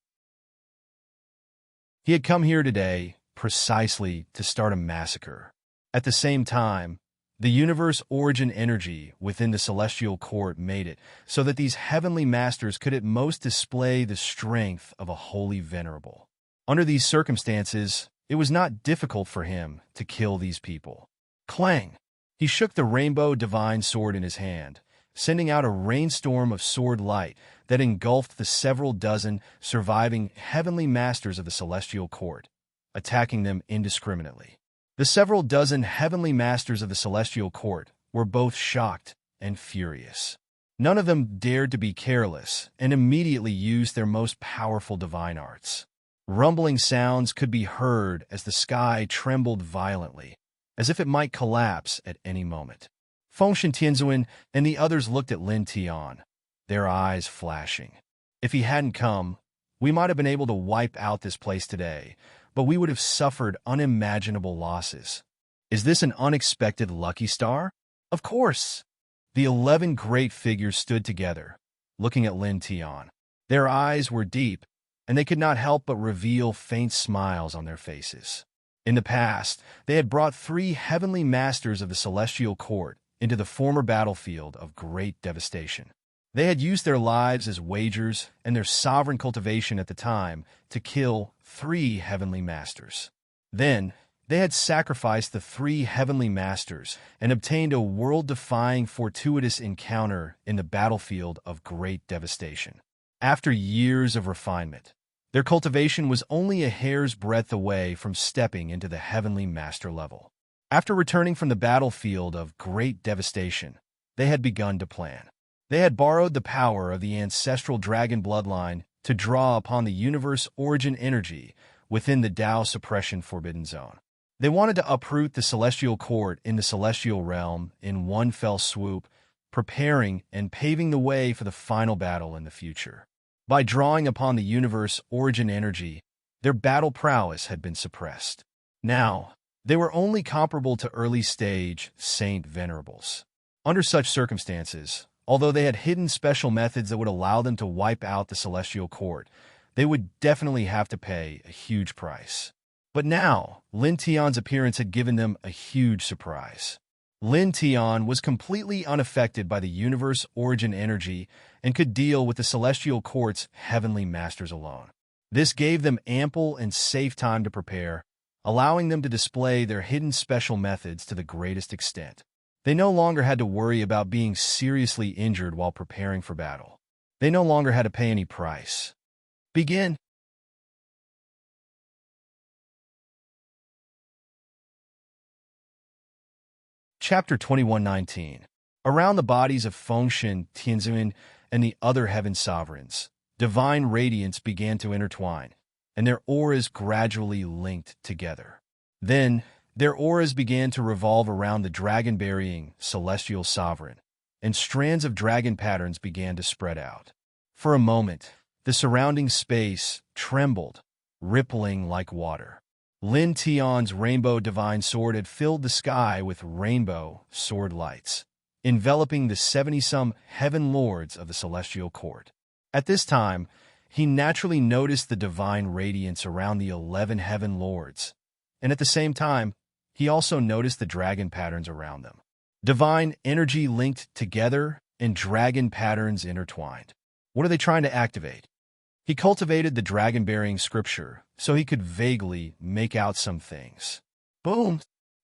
He had come here today precisely to start a massacre. At the same time, the universe origin energy within the celestial court made it so that these heavenly masters could at most display the strength of a holy venerable. Under these circumstances, it was not difficult for him to kill these people. Clang! He shook the rainbow divine sword in his hand, sending out a rainstorm of sword light that engulfed the several dozen surviving heavenly masters of the celestial court, attacking them indiscriminately. The several dozen heavenly masters of the celestial court were both shocked and furious. None of them dared to be careless and immediately used their most powerful divine arts. Rumbling sounds could be heard as the sky trembled violently, as if it might collapse at any moment. Fengshen Tianzuan and the others looked at Lin Tian, their eyes flashing. If he hadn't come, we might have been able to wipe out this place today, but we would have suffered unimaginable losses. Is this an unexpected lucky star? Of course. The 11 great figures stood together, looking at Lin Tian. Their eyes were deep, and they could not help but reveal faint smiles on their faces. In the past, they had brought 3 heavenly masters of the celestial court into the former battlefield of great devastation. They had used their lives as wagers and their sovereign cultivation at the time to kill 3 heavenly masters. Then, they had sacrificed the 3 heavenly masters and obtained a world-defying fortuitous encounter in the battlefield of great devastation. After years of refinement, their cultivation was only a hair's breadth away from stepping into the heavenly master level. After returning from the battlefield of great devastation, they had begun to plan. They had borrowed the power of the ancestral dragon bloodline to draw upon the universe origin energy within the Tao suppression forbidden zone. They wanted to uproot the celestial court in the celestial realm in one fell swoop, preparing and paving the way for the final battle in the future. By drawing upon the universe origin energy, their battle prowess had been suppressed. Now, they were only comparable to early-stage Saint Venerables. Under such circumstances, although they had hidden special methods that would allow them to wipe out the celestial court, they would definitely have to pay a huge price. But now, Lin Tian's appearance had given them a huge surprise. Lin Tian was completely unaffected by the universe origin energy and could deal with the celestial court's heavenly masters alone. This gave them ample and safe time to prepare, allowing them to display their hidden special methods to the greatest extent. They no longer had to worry about being seriously injured while preparing for battle. They no longer had to pay any price. Begin. Chapter 2119. Around the bodies of Fengshen, Tianzun, and the other heaven sovereigns, divine radiance began to intertwine, and their auras gradually linked together. Then, their auras began to revolve around the dragon-bearing celestial sovereign, and strands of dragon patterns began to spread out. For a moment, the surrounding space trembled, rippling like water. Lin Tian's rainbow divine sword had filled the sky with rainbow sword lights, enveloping the 70-some heaven lords of the celestial court. At this time, he naturally noticed the divine radiance around the 11 heaven lords, and at the same time, he also noticed the dragon patterns around them. Divine energy linked together and dragon patterns intertwined. What are they trying to activate? He cultivated the dragon-bearing scripture so he could vaguely make out some things. Boom!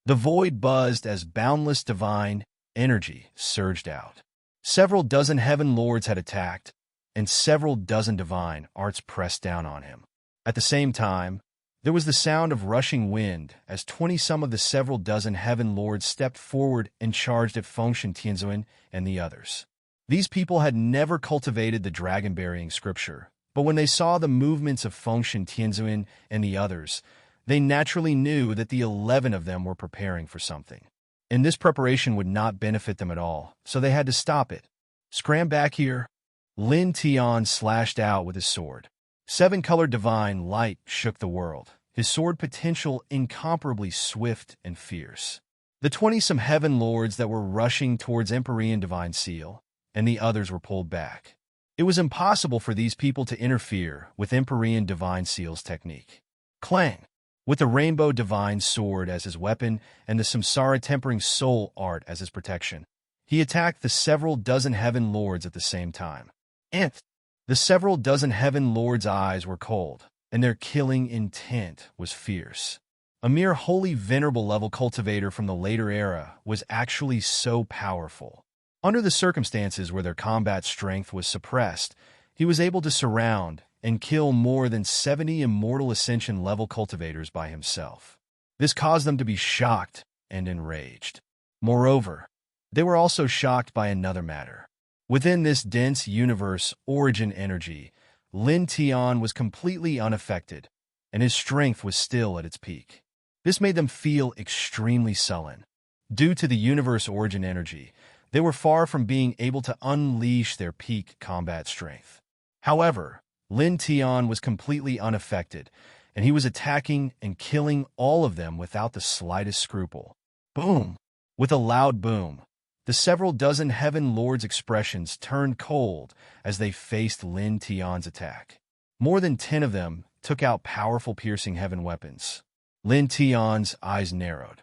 The void buzzed as boundless divine energy surged out. Several dozen heaven lords had attacked, and several dozen divine arts pressed down on him. At the same time, there was the sound of rushing wind as 20-some of the several dozen heaven lords stepped forward and charged at Fengshen Tianzun and the others. These people had never cultivated the dragon-bearing scripture, but when they saw the movements of Fengshen Tianzun and the others, they naturally knew that the 11 of them were preparing for something. And this preparation would not benefit them at all, so they had to stop it. Scram back here. Lin Tian slashed out with his sword. 7-colored divine light shook the world, his sword potential incomparably swift and fierce. The 20-some heaven lords that were rushing towards Empyrean divine seal, and the others were pulled back. It was impossible for these people to interfere with Empyrean divine seal's technique. Clang! With the rainbow divine sword as his weapon and the samsara tempering soul art as his protection, he attacked the several dozen heaven lords at the same time. And the several dozen heaven lords' eyes were cold, and their killing intent was fierce. A mere holy venerable level cultivator from the later era was actually so powerful. Under the circumstances where their combat strength was suppressed, he was able to surround and kill more than 70 immortal ascension level cultivators by himself. This caused them to be shocked and enraged. Moreover, they were also shocked by another matter. Within this dense universe origin energy, Lin Tian was completely unaffected, and his strength was still at its peak. This made them feel extremely sullen. Due to the universe origin energy, they were far from being able to unleash their peak combat strength. However, Lin Tian was completely unaffected, and he was attacking and killing all of them without the slightest scruple. Boom! With a loud boom, the several dozen heaven lords' expressions turned cold as they faced Lin Tian's attack. More than 10 of them took out powerful piercing heaven weapons. Lin Tian's eyes narrowed.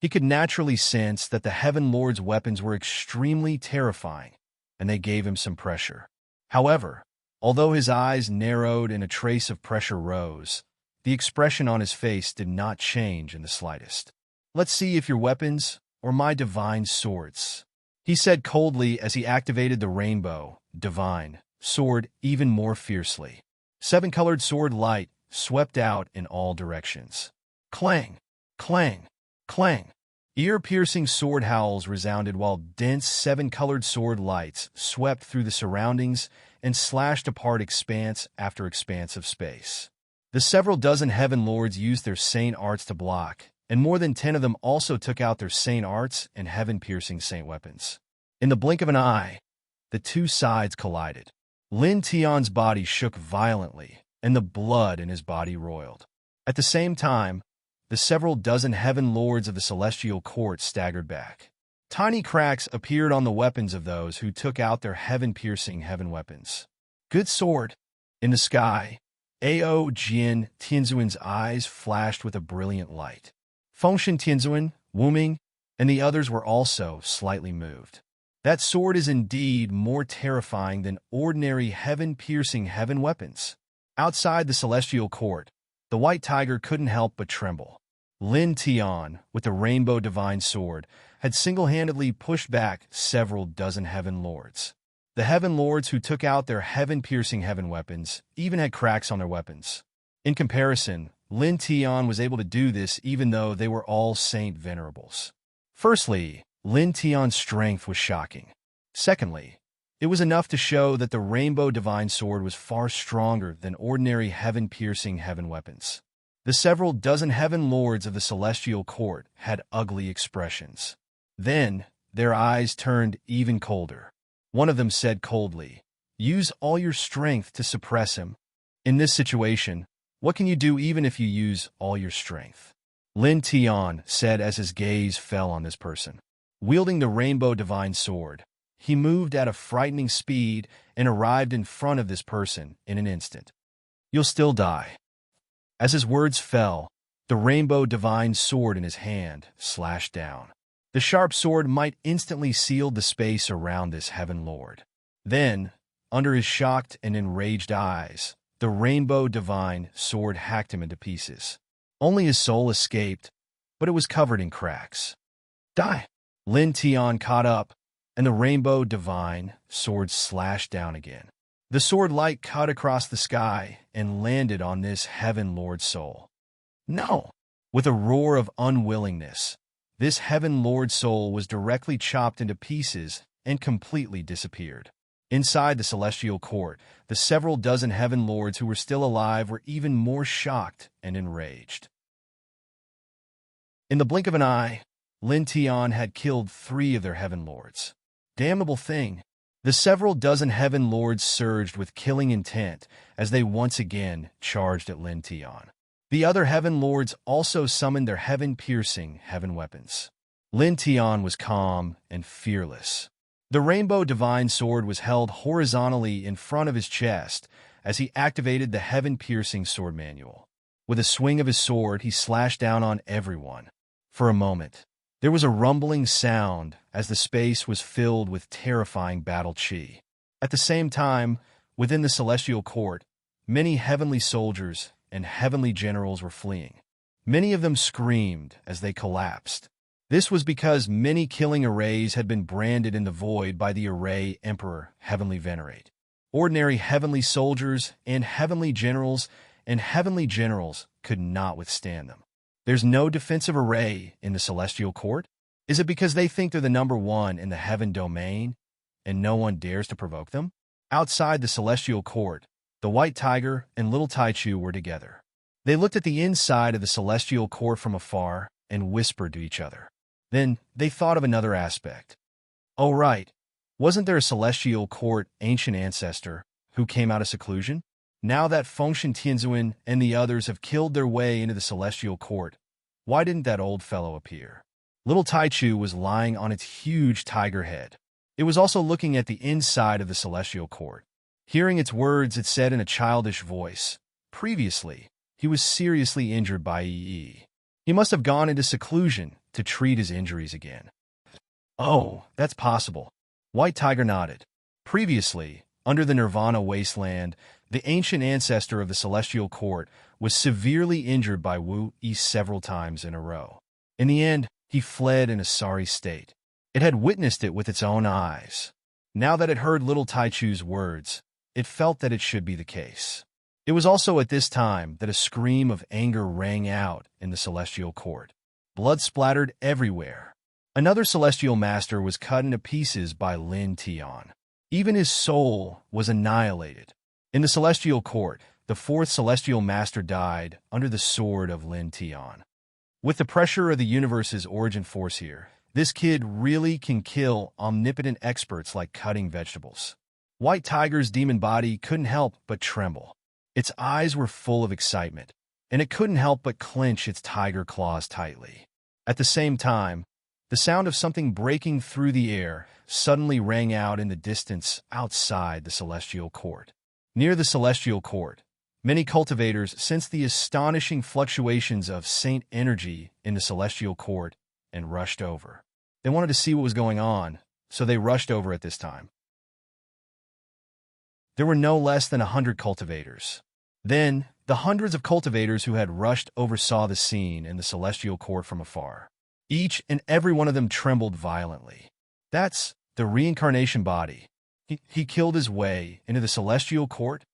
He could naturally sense that the heaven lords' weapons were extremely terrifying, and they gave him some pressure. However, although his eyes narrowed and a trace of pressure rose, the expression on his face did not change in the slightest. "Let's see if your weapons or my divine swords," he said coldly as he activated the rainbow, divine, sword even more fiercely. 7-colored sword light swept out in all directions. Clang! Clang! Clang! Ear-piercing sword howls resounded while dense 7-colored sword lights swept through the surroundings and slashed apart expanse after expanse of space. The several dozen heaven lords used their saint arts to block, and more than 10 of them also took out their saint arts and heaven-piercing saint weapons. In the blink of an eye, the two sides collided. Lin Tian's body shook violently, and the blood in his body roiled. At the same time, the several dozen heaven lords of the celestial court staggered back. Tiny cracks appeared on the weapons of those who took out their heaven-piercing heaven weapons. "Good sword." In the sky, Ao Jin Tianzun's eyes flashed with a brilliant light. Fengshen Tianzun, Wu Ming, and the others were also slightly moved. That sword is indeed more terrifying than ordinary heaven-piercing heaven weapons. Outside the celestial court, the white tiger couldn't help but tremble. Lin Tian, with the rainbow divine sword, had single-handedly pushed back several dozen heaven lords. The heaven lords who took out their heaven-piercing heaven weapons even had cracks on their weapons. In comparison, Lin Tian was able to do this even though they were all saint venerables. Firstly, Lin Tian's strength was shocking. Secondly, it was enough to show that the Rainbow Divine Sword was far stronger than ordinary heaven-piercing heaven weapons. The several dozen heaven lords of the celestial court had ugly expressions. Then, their eyes turned even colder. One of them said coldly, "Use all your strength to suppress him." In this situation, what can you do even if you use all your strength? Lin Tian said as his gaze fell on this person. Wielding the Rainbow Divine Sword, he moved at a frightening speed and arrived in front of this person in an instant. "You'll still die." As his words fell, the Rainbow Divine Sword in his hand slashed down. The sharp sword might instantly seal the space around this heaven lord. Then, under his shocked and enraged eyes, the Rainbow Divine Sword hacked him into pieces. Only his soul escaped, but it was covered in cracks. "Die!" Lin Tian caught up, and the Rainbow Divine Sword slashed down again. The sword light cut across the sky and landed on this heaven lord's soul. "No!" With a roar of unwillingness, this heaven lord's soul was directly chopped into pieces and completely disappeared. Inside the celestial court, the several dozen heaven lords who were still alive were even more shocked and enraged. In the blink of an eye, Lin Tian had killed 3 of their heaven lords. Damnable thing! The several dozen heaven lords surged with killing intent as they once again charged at Lin Tian. The other heaven lords also summoned their heaven-piercing heaven weapons. Lin Tian was calm and fearless. The Rainbow Divine Sword was held horizontally in front of his chest as he activated the heaven-piercing sword manual. With a swing of his sword, he slashed down on everyone. For a moment, there was a rumbling sound as the space was filled with terrifying battle chi. At the same time, within the celestial court, many heavenly soldiers and heavenly generals were fleeing. Many of them screamed as they collapsed. This was because many killing arrays had been branded in the void by the array Emperor Heavenly Venerate. Ordinary heavenly soldiers and heavenly generals could not withstand them. There's no defensive array in the celestial court? Is it because they think they're the number one in the heaven domain, and no one dares to provoke them? Outside the celestial court, the White Tiger and Little Taichu were together. They looked at the inside of the celestial court from afar and whispered to each other. Then they thought of another aspect. Oh right, wasn't there a celestial court ancient ancestor who came out of seclusion? Now that Fengshen Tianzuan and the others have killed their way into the celestial court, why didn't that old fellow appear? Little Taichu was lying on its huge tiger head. It was also looking at the inside of the celestial court. Hearing its words, it said in a childish voice, "Previously, he was seriously injured by EE. He must have gone into seclusion to treat his injuries again." "Oh, that's possible." White Tiger nodded. Previously, under the Nirvana wasteland, the ancient ancestor of the celestial court was severely injured by Wu Yi several times in a row. In the end, he fled in a sorry state. It had witnessed it with its own eyes. Now that it heard Little Taichu's words, it felt that it should be the case. It was also at this time that a scream of anger rang out in the celestial court. Blood splattered everywhere. Another celestial master was cut into pieces by Lin Tian. Even his soul was annihilated. In the celestial court, the 4th celestial master died under the sword of Lin Tian. With the pressure of the universe's origin force here, this kid really can kill omnipotent experts like cutting vegetables. White Tiger's demon body couldn't help but tremble. Its eyes were full of excitement, and it couldn't help but clench its tiger claws tightly. At the same time, the sound of something breaking through the air suddenly rang out in the distance outside the celestial court. Near the celestial court, many cultivators sensed the astonishing fluctuations of saint energy in the celestial court and rushed over. They wanted to see what was going on, so they rushed over at this time. There were no less than 100 cultivators. Then, the hundreds of cultivators who had rushed over saw the scene in the celestial court from afar. Each and every one of them trembled violently. That's the reincarnation body. He killed his way into the celestial court?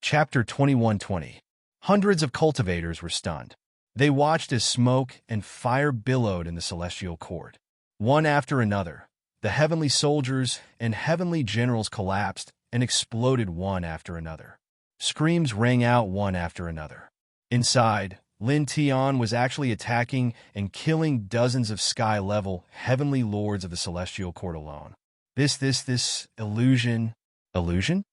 Chapter 2120. Hundreds of cultivators were stunned. They watched as smoke and fire billowed in the celestial court. One after another, the heavenly soldiers and heavenly generals collapsed and exploded one after another. Screams rang out one after another. Inside, Lin Tian was actually attacking and killing dozens of sky-level heavenly lords of the celestial court alone. This illusion. Illusion?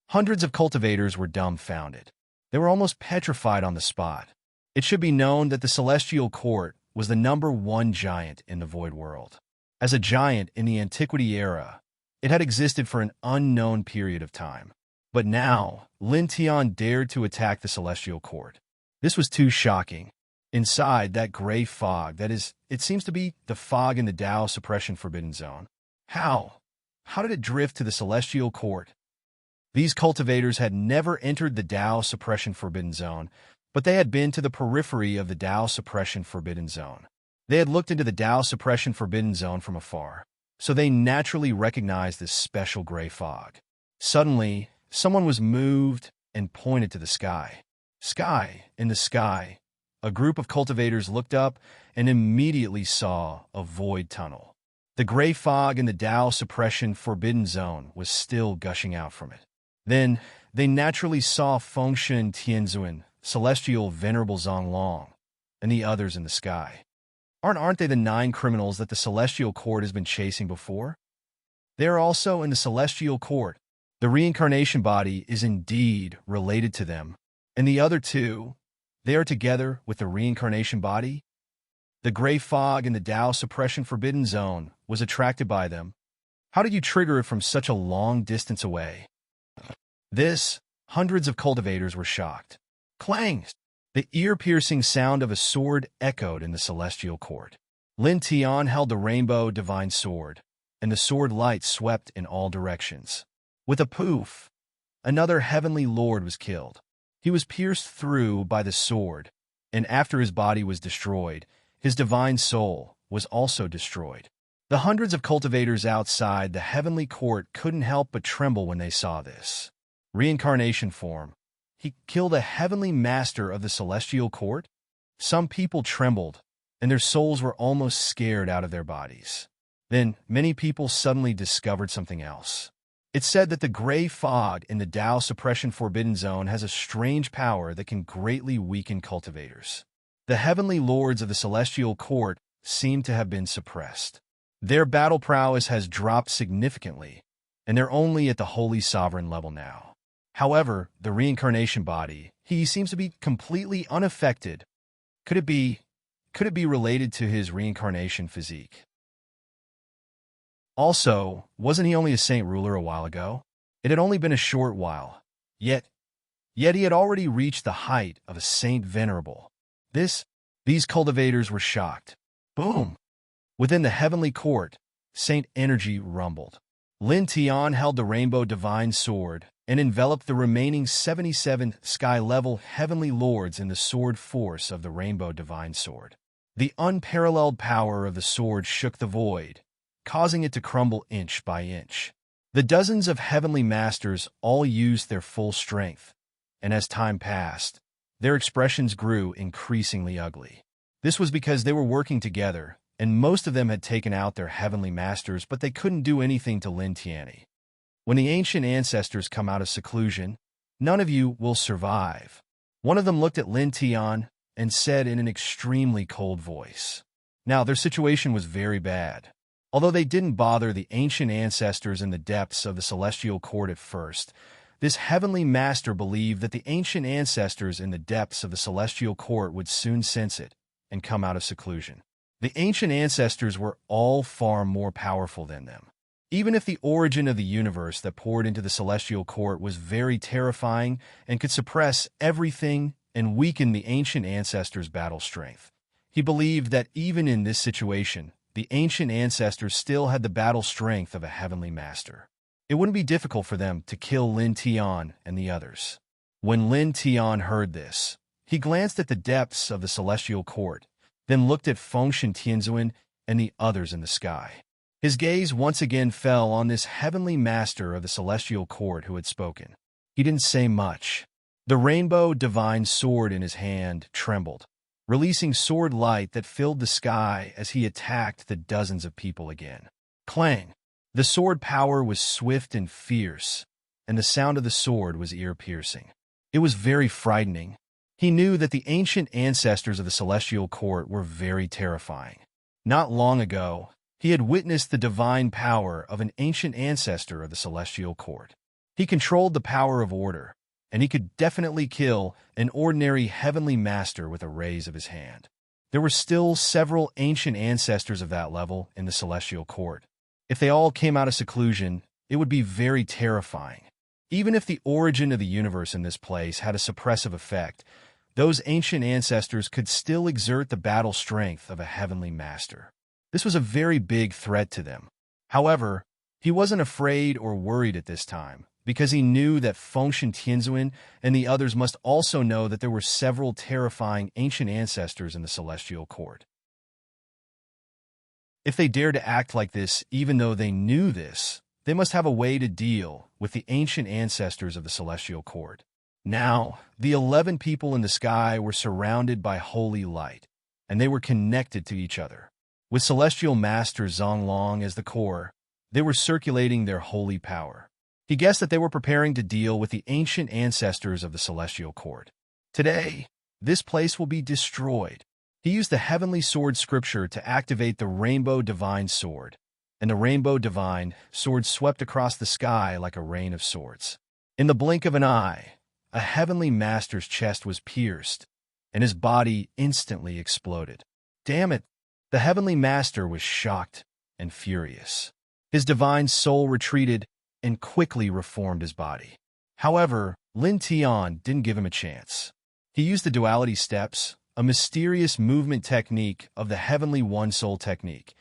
Hundreds of cultivators were dumbfounded. They were almost petrified on the spot. It should be known that the celestial court was the #1 giant in the void world. As a giant in the antiquity era, it had existed for an unknown period of time. But now, Lin Tian dared to attack the celestial court. This was too shocking. Inside that gray fog, that is, it seems to be the fog in the Tao Suppression Forbidden Zone. How? How did it drift to the celestial court? These cultivators had never entered the Tao Suppression Forbidden Zone, but they had been to the periphery of the Tao Suppression Forbidden Zone. They had looked into the Tao Suppression Forbidden Zone from afar, so they naturally recognized this special gray fog. Suddenly, someone was moved and pointed to the sky. In the sky, a group of cultivators looked up and immediately saw a void tunnel. The gray fog in the Tao Suppression Forbidden Zone was still gushing out from it. Then, they naturally saw Fengshen Tianzuan, Celestial Venerable Zonglong, and the others in the sky. Aren't they the 9 criminals that the Celestial Court has been chasing before? They are also in the Celestial Court. The reincarnation body is indeed related to them, and the other 2, they are together with the reincarnation body. The gray fog in the Tao Suppression Forbidden Zone was attracted by them. How did you trigger it from such a long distance away? Hundreds of cultivators were shocked. Clang! The ear-piercing sound of a sword echoed in the celestial court. Lin Tian held the rainbow divine sword, and the sword light swept in all directions. With a poof, another heavenly lord was killed. He was pierced through by the sword, and after his body was destroyed, his divine soul was also destroyed. The hundreds of cultivators outside the heavenly court couldn't help but tremble when they saw this. Reincarnation form. He killed a heavenly master of the celestial court? Some people trembled, and their souls were almost scared out of their bodies. Then, many people suddenly discovered something else. It said that the gray fog in the Tao Suppression Forbidden Zone has a strange power that can greatly weaken cultivators. The heavenly lords of the celestial court seem to have been suppressed. Their battle prowess has dropped significantly, and they're only at the holy sovereign level now. However, the reincarnation body, he seems to be completely unaffected. Could it be related to his reincarnation physique? Also, wasn't he only a saint ruler a while ago? It had only been a short while. Yet he had already reached the height of a saint venerable. These cultivators were shocked. Boom! Within the heavenly court, saint energy rumbled. Lin Tian held the rainbow divine sword and enveloped the remaining 77 sky-level heavenly lords in the sword force of the rainbow divine sword. The unparalleled power of the sword shook the void, causing it to crumble inch by inch. The dozens of heavenly masters all used their full strength, and as time passed, their expressions grew increasingly ugly. This was because they were working together, and most of them had taken out their heavenly masters, but they couldn't do anything to Lin Tian. When the ancient ancestors come out of seclusion, none of you will survive. One of them looked at Lin Tian and said in an extremely cold voice. Now, their situation was very bad. Although they didn't bother the ancient ancestors in the depths of the celestial court at first, this heavenly master believed that the ancient ancestors in the depths of the celestial court would soon sense it and come out of seclusion. The ancient ancestors were all far more powerful than them. Even if the origin of the universe that poured into the celestial court was very terrifying and could suppress everything and weaken the ancient ancestors' battle strength, he believed that even in this situation, the ancient ancestors still had the battle strength of a heavenly master. It wouldn't be difficult for them to kill Lin Tian and the others. When Lin Tian heard this, he glanced at the depths of the celestial court, then looked at Fengshen Tianzuan and the others in the sky. His gaze once again fell on this heavenly master of the celestial court who had spoken. He didn't say much. The rainbow divine sword in his hand trembled. releasing sword light that filled the sky as he attacked the dozens of people again. Clang! The sword power was swift and fierce, and the sound of the sword was ear-piercing. It was very frightening. He knew that the ancient ancestors of the celestial court were very terrifying. Not long ago, he had witnessed the divine power of an ancient ancestor of the celestial court. He controlled the power of order, and he could definitely kill an ordinary heavenly master with a raise of his hand. There were still several ancient ancestors of that level in the celestial court. If they all came out of seclusion, it would be very terrifying. Even if the origin of the universe in this place had a suppressive effect, those ancient ancestors could still exert the battle strength of a heavenly master. This was a very big threat to them. However, he wasn't afraid or worried at this time, because he knew that Fengshen Tianzuan and the others must also know that there were several terrifying ancient ancestors in the celestial court. If they dared to act like this, even though they knew this, they must have a way to deal with the ancient ancestors of the celestial court. Now, the 11 people in the sky were surrounded by holy light, and they were connected to each other. With celestial master Zonglong as the core, they were circulating their holy power. He guessed that they were preparing to deal with the ancient ancestors of the celestial court. Today, this place will be destroyed. He used the heavenly sword scripture to activate the rainbow divine sword, and the rainbow divine sword swept across the sky like a rain of swords. In the blink of an eye, a heavenly master's chest was pierced, and his body instantly exploded. Damn it! The heavenly master was shocked and furious. His divine soul retreated and quickly reformed his body. However, Lin Tian didn't give him a chance. He used the duality steps, a mysterious movement technique of the heavenly one-soul technique,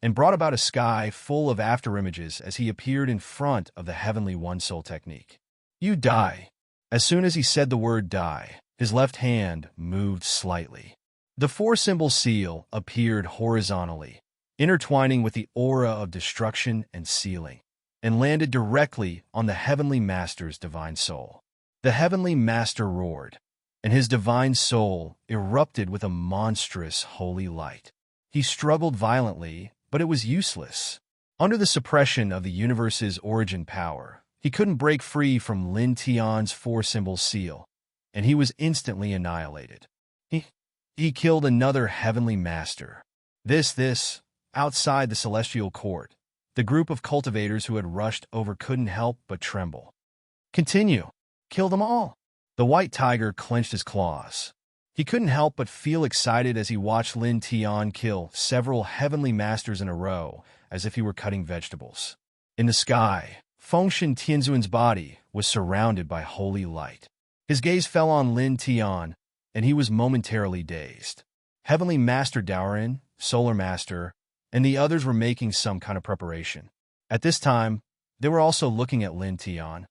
and brought about a sky full of afterimages as he appeared in front of the heavenly one-soul technique. You die. As soon as he said the word die, his left hand moved slightly. The four-symbol seal appeared horizontally, intertwining with the aura of destruction and sealing, and landed directly on the heavenly master's divine soul. The heavenly master roared, and his divine soul erupted with a monstrous holy light. He struggled violently, but it was useless. Under the suppression of the universe's origin power, he couldn't break free from Lin Tian's four-symbol seal, and he was instantly annihilated. He killed another heavenly master. Outside the celestial court, the group of cultivators who had rushed over couldn't help but tremble. Continue. Kill them all. The white tiger clenched his claws. He couldn't help but feel excited as he watched Lin Tian kill several heavenly masters in a row, as if he were cutting vegetables. In the sky, Fengshen Tianzuan's body was surrounded by holy light. His gaze fell on Lin Tian, and he was momentarily dazed. Heavenly Master Daorin, Solar Master, and the others were making some kind of preparation. At this time, they were also looking at Lin Tian.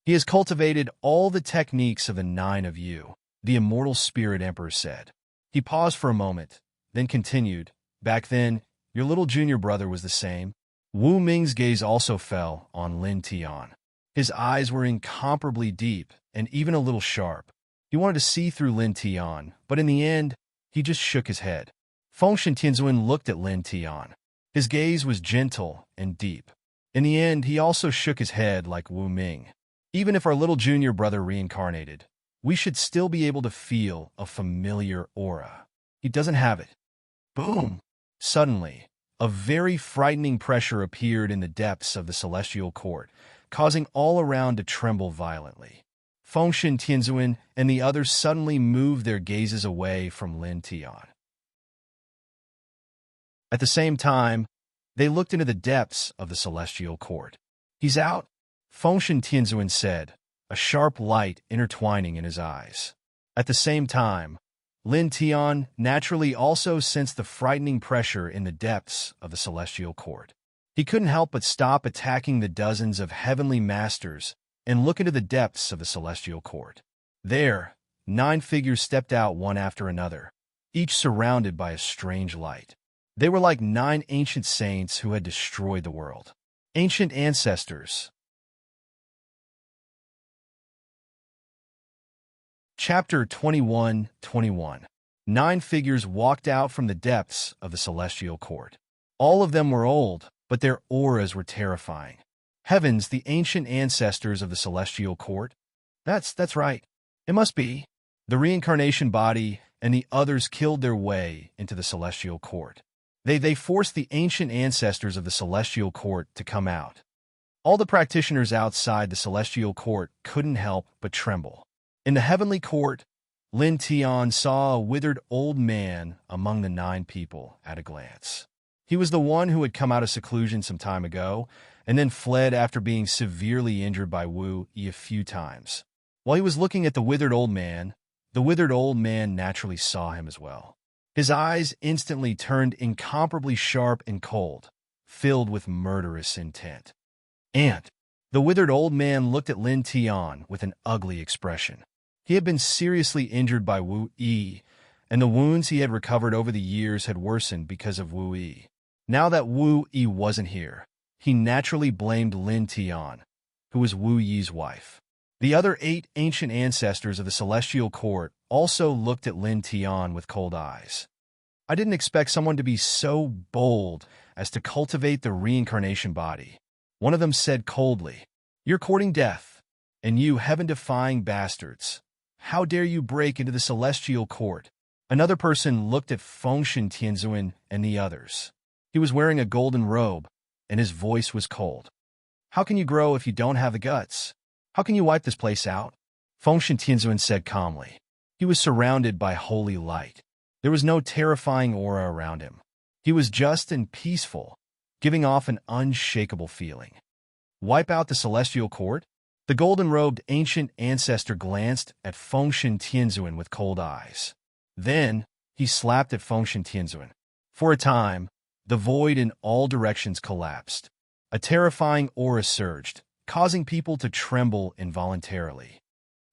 He has cultivated all the techniques of the 9 of you, the immortal spirit emperor said. He paused for a moment, then continued, back then, your little junior brother was the same. Wu Ming's gaze also fell on Lin Tian. His eyes were incomparably deep and even a little sharp. He wanted to see through Lin Tian, but in the end, he just shook his head. Fengshen Tianzuan looked at Lin Tian. His gaze was gentle and deep. In the end, he also shook his head like Wu Ming. Even if our little junior brother reincarnated, we should still be able to feel a familiar aura. He doesn't have it. Boom! Suddenly, a very frightening pressure appeared in the depths of the celestial court, causing all around to tremble violently. Fengshen Tianzuan and the others suddenly moved their gazes away from Lin Tian. At the same time, they looked into the depths of the celestial court. He's out, Fengshen Tianzuan said, a sharp light intertwining in his eyes. At the same time, Lin Tian naturally also sensed the frightening pressure in the depths of the celestial court. He couldn't help but stop attacking the dozens of heavenly masters and look into the depths of the celestial court. There, 9 figures stepped out one after another, each surrounded by a strange light. They were like 9 ancient saints who had destroyed the world. Ancient ancestors. Chapter 21:21. 9 figures walked out from the depths of the celestial court. All of them were old, but their auras were terrifying. Heavens, the ancient ancestors of the celestial court? That's right. It must be. The reincarnation body and the others killed their way into the celestial court. They forced the ancient ancestors of the celestial court to come out. All the practitioners outside the celestial court couldn't help but tremble. In the heavenly court, Lin Tian saw a withered old man among the 9 people at a glance. He was the one who had come out of seclusion some time ago and then fled after being severely injured by Wu Yi a few times. While he was looking at the withered old man naturally saw him as well. His eyes instantly turned incomparably sharp and cold, filled with murderous intent. And the withered old man looked at Lin Tian with an ugly expression. He had been seriously injured by Wu Yi, and the wounds he had recovered over the years had worsened because of Wu Yi. Now that Wu Yi wasn't here, he naturally blamed Lin Tian, who was Wu Yi's wife. The other 8 ancient ancestors of the celestial court also looked at Lin Tian with cold eyes. I didn't expect someone to be so bold as to cultivate the reincarnation body. One of them said coldly, "You're courting death, and you heaven-defying bastards. How dare you break into the celestial court?" Another person looked at Fengshen Tianzuan and the others. He was wearing a golden robe, and his voice was cold. "How can you grow if you don't have the guts? How can you wipe this place out?" Fengshen Tianzuan said calmly. He was surrounded by holy light. There was no terrifying aura around him. He was just and peaceful, giving off an unshakable feeling. Wipe out the celestial court? The golden-robed ancient ancestor glanced at Fengshen Tianzuan with cold eyes. Then, he slapped at Fengshen Tianzuan. For a time, the void in all directions collapsed. A terrifying aura surged, causing people to tremble involuntarily.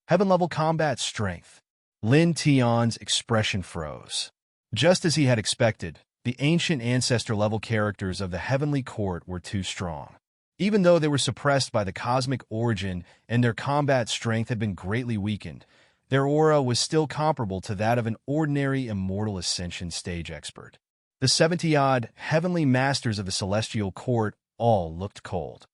Heaven-level combat strength. Lin Tian's expression froze. Just as he had expected, the ancient ancestor-level characters of the heavenly court were too strong. Even though they were suppressed by the cosmic origin and their combat strength had been greatly weakened, their aura was still comparable to that of an ordinary immortal ascension stage expert. The 70-odd heavenly masters of the celestial court all looked cold.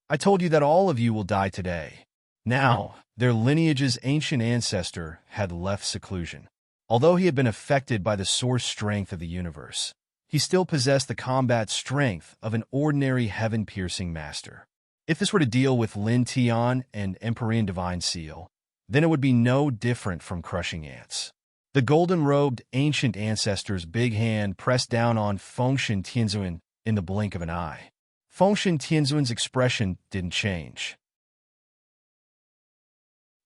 "I told you that all of you will die today." Now, their lineage's ancient ancestor had left seclusion. Although he had been affected by the source strength of the universe, he still possessed the combat strength of an ordinary heaven-piercing master. If this were to deal with Lin Tian and Empyrean Divine Seal, then it would be no different from crushing ants. The golden-robed ancient ancestor's big hand pressed down on Fengshen Tianzuan in the blink of an eye. Fengshen Tianzuan's expression didn't change.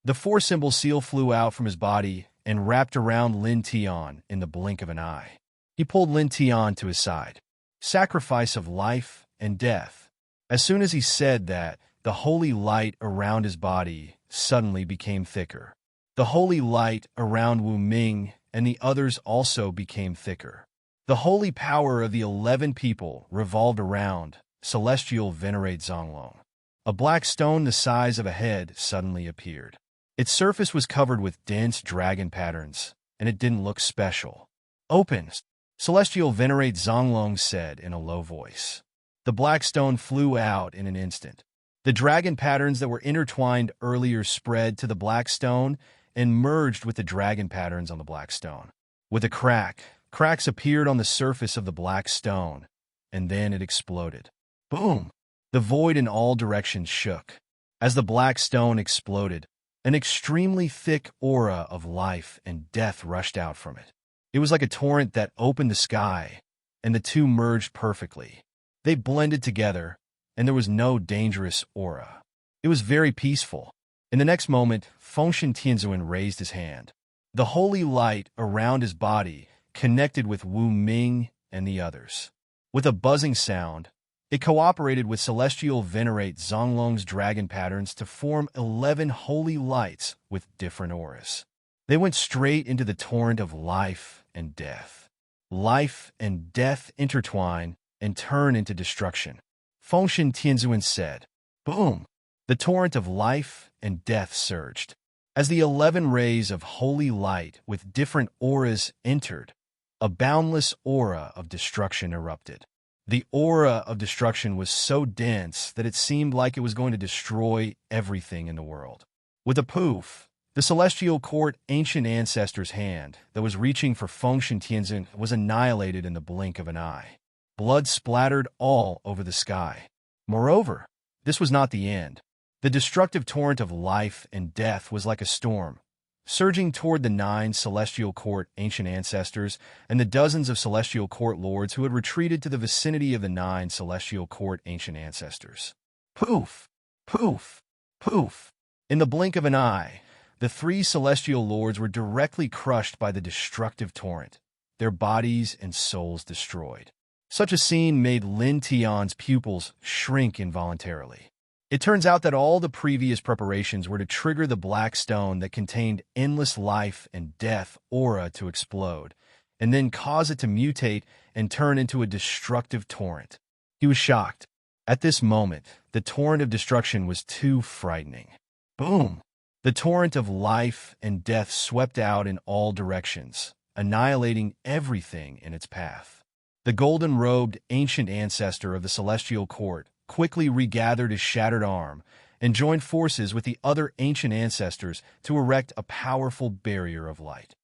The 4-symbol seal flew out from his body and wrapped around Lin Tian in the blink of an eye. He pulled Lin Tian to his side. Sacrifice of life and death. As soon as he said that, the holy light around his body suddenly became thicker. The holy light around Wu Ming and the others also became thicker. The holy power of the 11 people revolved around Celestial Venerate Zonglong. A black stone the size of a head suddenly appeared. Its surface was covered with dense dragon patterns, and it didn't look special. "Open," Celestial Venerate Zonglong said in a low voice. The black stone flew out in an instant. The dragon patterns that were intertwined earlier spread to the black stone and merged with the dragon patterns on the black stone. With a crack, cracks appeared on the surface of the black stone, and then it exploded. Boom! The void in all directions shook. As the black stone exploded, an extremely thick aura of life and death rushed out from it. It was like a torrent that opened the sky, and the two merged perfectly. They blended together, and there was no dangerous aura. It was very peaceful. In the next moment, Fengshen Tianzuan raised his hand. The holy light around his body connected with Wu Ming and the others. With a buzzing sound, it cooperated with Celestial Venerate Zonglong's dragon patterns to form 11 holy lights with different auras. They went straight into the torrent of life and death. Life and death intertwine and turn into destruction. Fengshen Tianzuan said. Boom! The torrent of life and death surged. As the 11 rays of holy light with different auras entered, a boundless aura of destruction erupted. The aura of destruction was so dense that it seemed like it was going to destroy everything in the world. With a poof, the celestial court ancient ancestor's hand that was reaching for Fengshen Tianzun was annihilated in the blink of an eye. Blood splattered all over the sky. Moreover, this was not the end. The destructive torrent of life and death was like a storm, surging toward the 9 celestial court ancient ancestors and the dozens of celestial court lords who had retreated to the vicinity of the 9 celestial court ancient ancestors. Poof! Poof! Poof! In the blink of an eye, the 3 celestial lords were directly crushed by the destructive torrent, their bodies and souls destroyed. Such a scene made Lin Tian's pupils shrink involuntarily. It turns out that all the previous preparations were to trigger the black stone that contained endless life and death aura to explode, and then cause it to mutate and turn into a destructive torrent. He was shocked. At this moment, the torrent of destruction was too frightening. Boom! The torrent of life and death swept out in all directions, annihilating everything in its path. The golden-robed ancient ancestor of the celestial court quickly regathered his shattered arm and joined forces with the other ancient ancestors to erect a powerful barrier of light.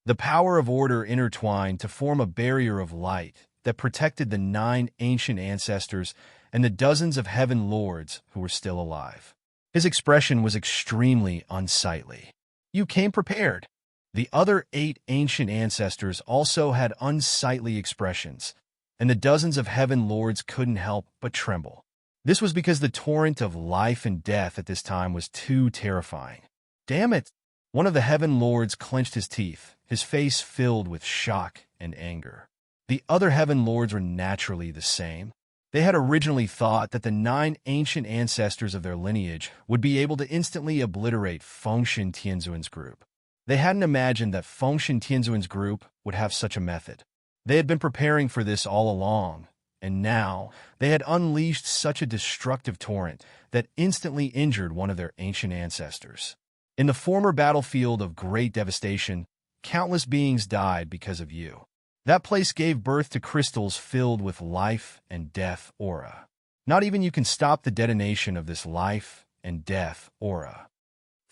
The power of order intertwined to form a barrier of light that protected the 9 ancient ancestors and the dozens of heaven lords who were still alive. His expression was extremely unsightly. You came prepared. The other 8 ancient ancestors also had unsightly expressions, and the dozens of heaven lords couldn't help but tremble. This was because the torrent of life and death at this time was too terrifying. Damn it! One of the heaven lords clenched his teeth, his face filled with shock and anger. The other heaven lords were naturally the same. They had originally thought that the 9 ancient ancestors of their lineage would be able to instantly obliterate Fengshen Tianzun's group. They hadn't imagined that Fengshen Tianzun's group would have such a method. They had been preparing for this all along, and now they had unleashed such a destructive torrent that instantly injured one of their ancient ancestors. In the former battlefield of great devastation, countless beings died because of you. That place gave birth to crystals filled with life and death aura. Not even you can stop the detonation of this life and death aura.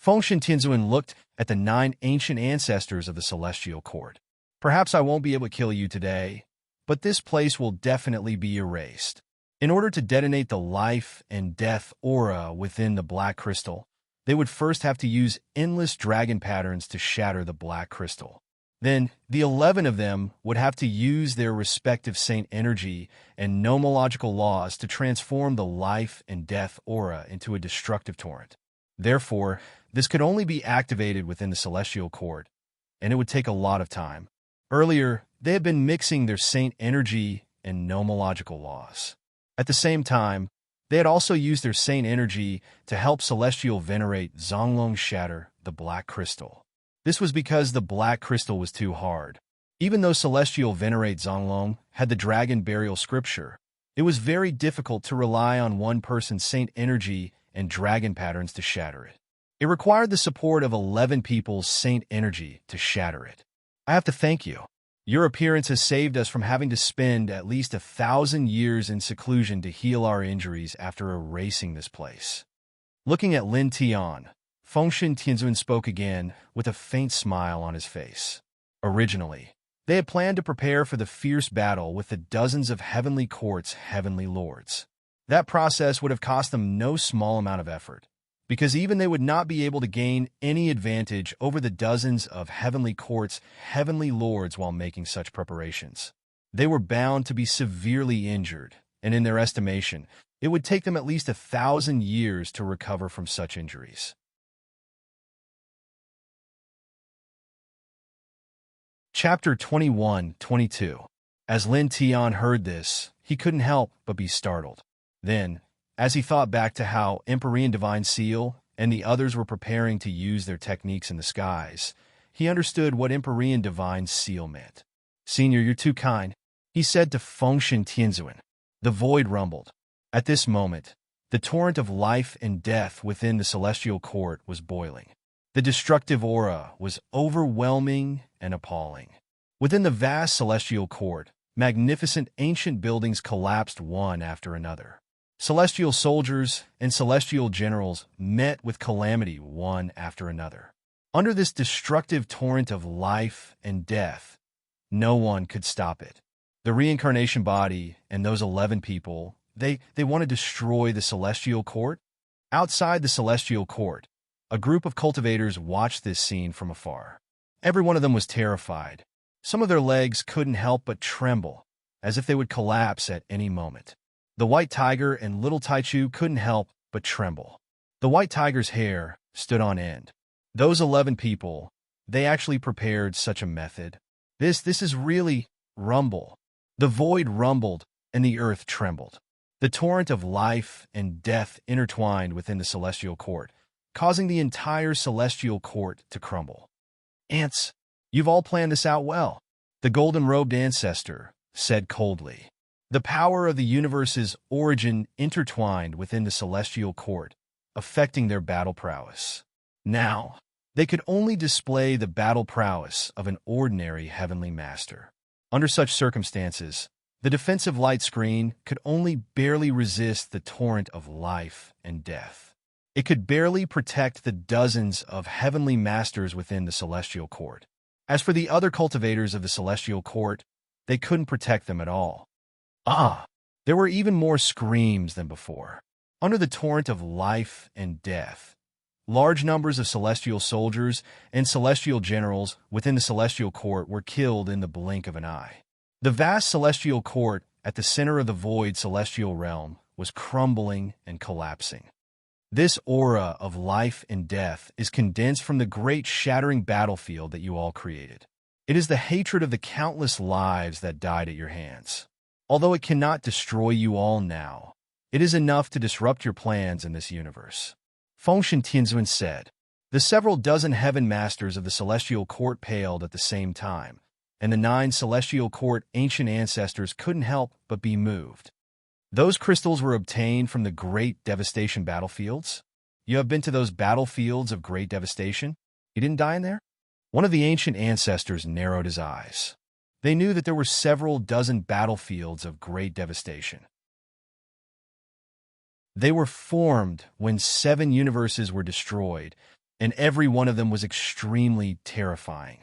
Fengshen Tianzun looked at the 9 ancient ancestors of the celestial court. Perhaps I won't be able to kill you today, but this place will definitely be erased. In order to detonate the life and death aura within the black crystal, they would first have to use endless dragon patterns to shatter the black crystal. Then, the 11 of them would have to use their respective saint energy and nomological laws to transform the life and death aura into a destructive torrent. Therefore, this could only be activated within the celestial court, and it would take a lot of time. Earlier, they had been mixing their saint energy and nomological laws. At the same time, they had also used their saint energy to help Celestial venerate Zonglong shatter the black crystal. This was because the black crystal was too hard. Even though Celestial venerate Zonglong had the dragon burial scripture, it was very difficult to rely on one person's saint energy and dragon patterns to shatter it. It required the support of 11 people's saint energy to shatter it. I have to thank you. Your appearance has saved us from having to spend at least 1,000 years in seclusion to heal our injuries after erasing this place. Looking at Lin Tian, Fengshen Tianzun spoke again with a faint smile on his face. Originally, they had planned to prepare for the fierce battle with the dozens of heavenly court's heavenly lords. That process would have cost them no small amount of effort, because even they would not be able to gain any advantage over the dozens of heavenly court's heavenly lords while making such preparations. They were bound to be severely injured, and in their estimation, it would take them at least 1,000 years to recover from such injuries. Chapter 21-22. As Lin Tian heard this, he couldn't help but be startled. Then, as he thought back to how Empyrean Divine Seal and the others were preparing to use their techniques in the skies, he understood what Empyrean Divine Seal meant. "Senior, you're too kind," he said to Fengshen Tianzun. The void rumbled. At this moment, The torrent of life and death within the celestial court was boiling. The destructive aura was overwhelming and appalling. Within the vast celestial court, magnificent ancient buildings collapsed one after another. Celestial soldiers and celestial generals met with calamity one after another. Under this destructive torrent of life and death, no one could stop it. The reincarnation body and those 11 people, they want to destroy the celestial court. Outside the celestial court, a group of cultivators watched this scene from afar. Every one of them was terrified. Some of their legs couldn't help but tremble, as if they would collapse at any moment. The white tiger and little Taichu couldn't help but tremble. The white tiger's hair stood on end. Those 11 people, they actually prepared such a method. This is really rumble. The void rumbled and the earth trembled. The torrent of life and death intertwined within the celestial court, causing the entire celestial court to crumble. Ants, you've all planned this out well, the golden-robed ancestor said coldly. The power of the universe's origin intertwined within the celestial court, affecting their battle prowess. Now, they could only display the battle prowess of an ordinary heavenly master. Under such circumstances, the defensive light screen could only barely resist the torrent of life and death. It could barely protect the dozens of heavenly masters within the celestial court. As for the other cultivators of the celestial court, they couldn't protect them at all. There were even more screams than before. Under the torrent of life and death, large numbers of celestial soldiers and celestial generals within the celestial court were killed in the blink of an eye. The vast celestial court at the center of the void celestial realm was crumbling and collapsing. This aura of life and death is condensed from the great shattering battlefield that you all created. It is the hatred of the countless lives that died at your hands. Although it cannot destroy you all now, it is enough to disrupt your plans in this universe. Fengshen Tianzuan said. The several dozen heaven masters of the celestial court paled at the same time, and the 9 celestial court ancient ancestors couldn't help but be moved. Those crystals were obtained from the great devastation battlefields? You have been to those battlefields of great devastation? You didn't die in there? One of the ancient ancestors narrowed his eyes. They knew that there were several dozen battlefields of great devastation. They were formed when 7 universes were destroyed, and every one of them was extremely terrifying.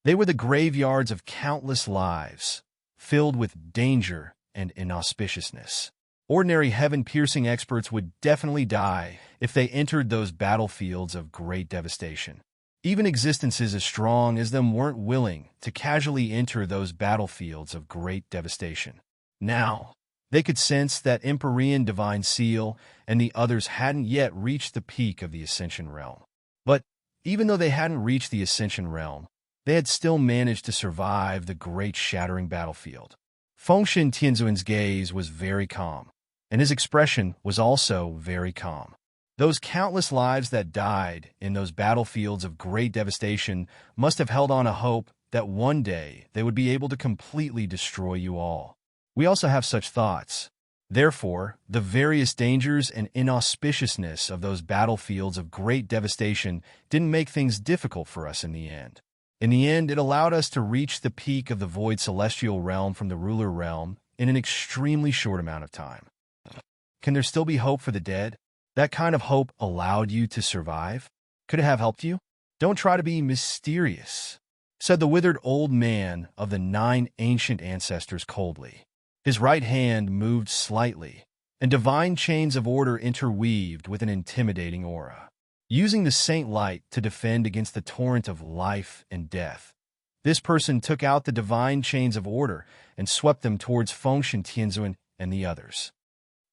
They were the graveyards of countless lives, filled with danger and inauspiciousness. Ordinary heaven-piercing experts would definitely die if they entered those battlefields of great devastation. Even existences as strong as them weren't willing to casually enter those battlefields of great devastation. Now, they could sense that Empyrean divine seal and the others hadn't yet reached the peak of the Ascension realm. But even though they hadn't reached the Ascension realm, they had still managed to survive the great shattering battlefield. Fengshen Tianzuan's gaze was very calm, and his expression was also very calm. Those countless lives that died in those battlefields of great devastation must have held on a hope that one day they would be able to completely destroy you all. We also have such thoughts. Therefore, the various dangers and inauspiciousness of those battlefields of great devastation didn't make things difficult for us in the end. In the end, it allowed us to reach the peak of the void celestial realm from the ruler realm in an extremely short amount of time. Can there still be hope for the dead? That kind of hope allowed you to survive? Could it have helped you? Don't try to be mysterious, said the withered old man of the 9 ancient ancestors coldly. His right hand moved slightly, and divine chains of order interweaved with an intimidating aura. Using the saint light to defend against the torrent of life and death, this person took out the divine chains of order and swept them towards Fengshen Tianzuan and the others.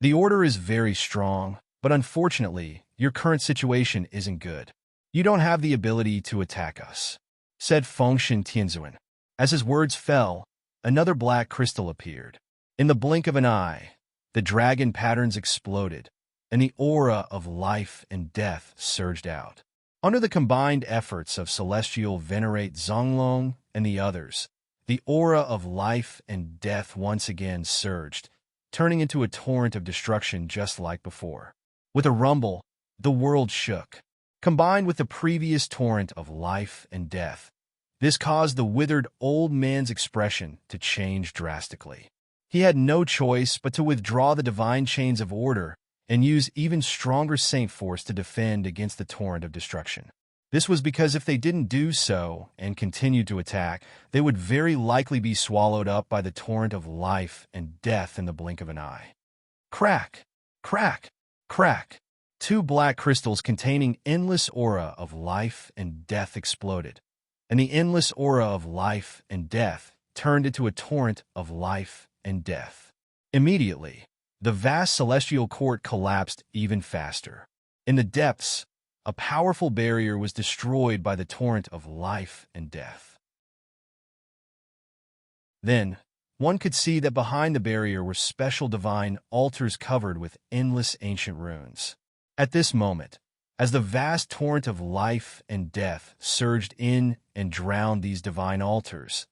The order is very strong, but unfortunately, your current situation isn't good. You don't have the ability to attack us, said Fengshen Tianzuan. As his words fell, another black crystal appeared. In the blink of an eye, the dragon patterns exploded, and the aura of life and death surged out. Under the combined efforts of Celestial Venerate Zonglong and the others, the aura of life and death once again surged, turning into a torrent of destruction just like before. With a rumble, the world shook. Combined with the previous torrent of life and death, this caused the withered old man's expression to change drastically. He had no choice but to withdraw the divine chains of order and use even stronger saint force to defend against the torrent of destruction. This was because if they didn't do so and continued to attack, they would very likely be swallowed up by the torrent of life and death in the blink of an eye. Crack! Crack! Crack! Two black crystals containing endless aura of life and death exploded, and the endless aura of life and death turned into a torrent of life and death. Immediately, the vast celestial court collapsed even faster. In the depths, a powerful barrier was destroyed by the torrent of life and death. Then, one could see that behind the barrier were special divine altars covered with endless ancient runes. At this moment, as the vast torrent of life and death surged in and drowned these divine altars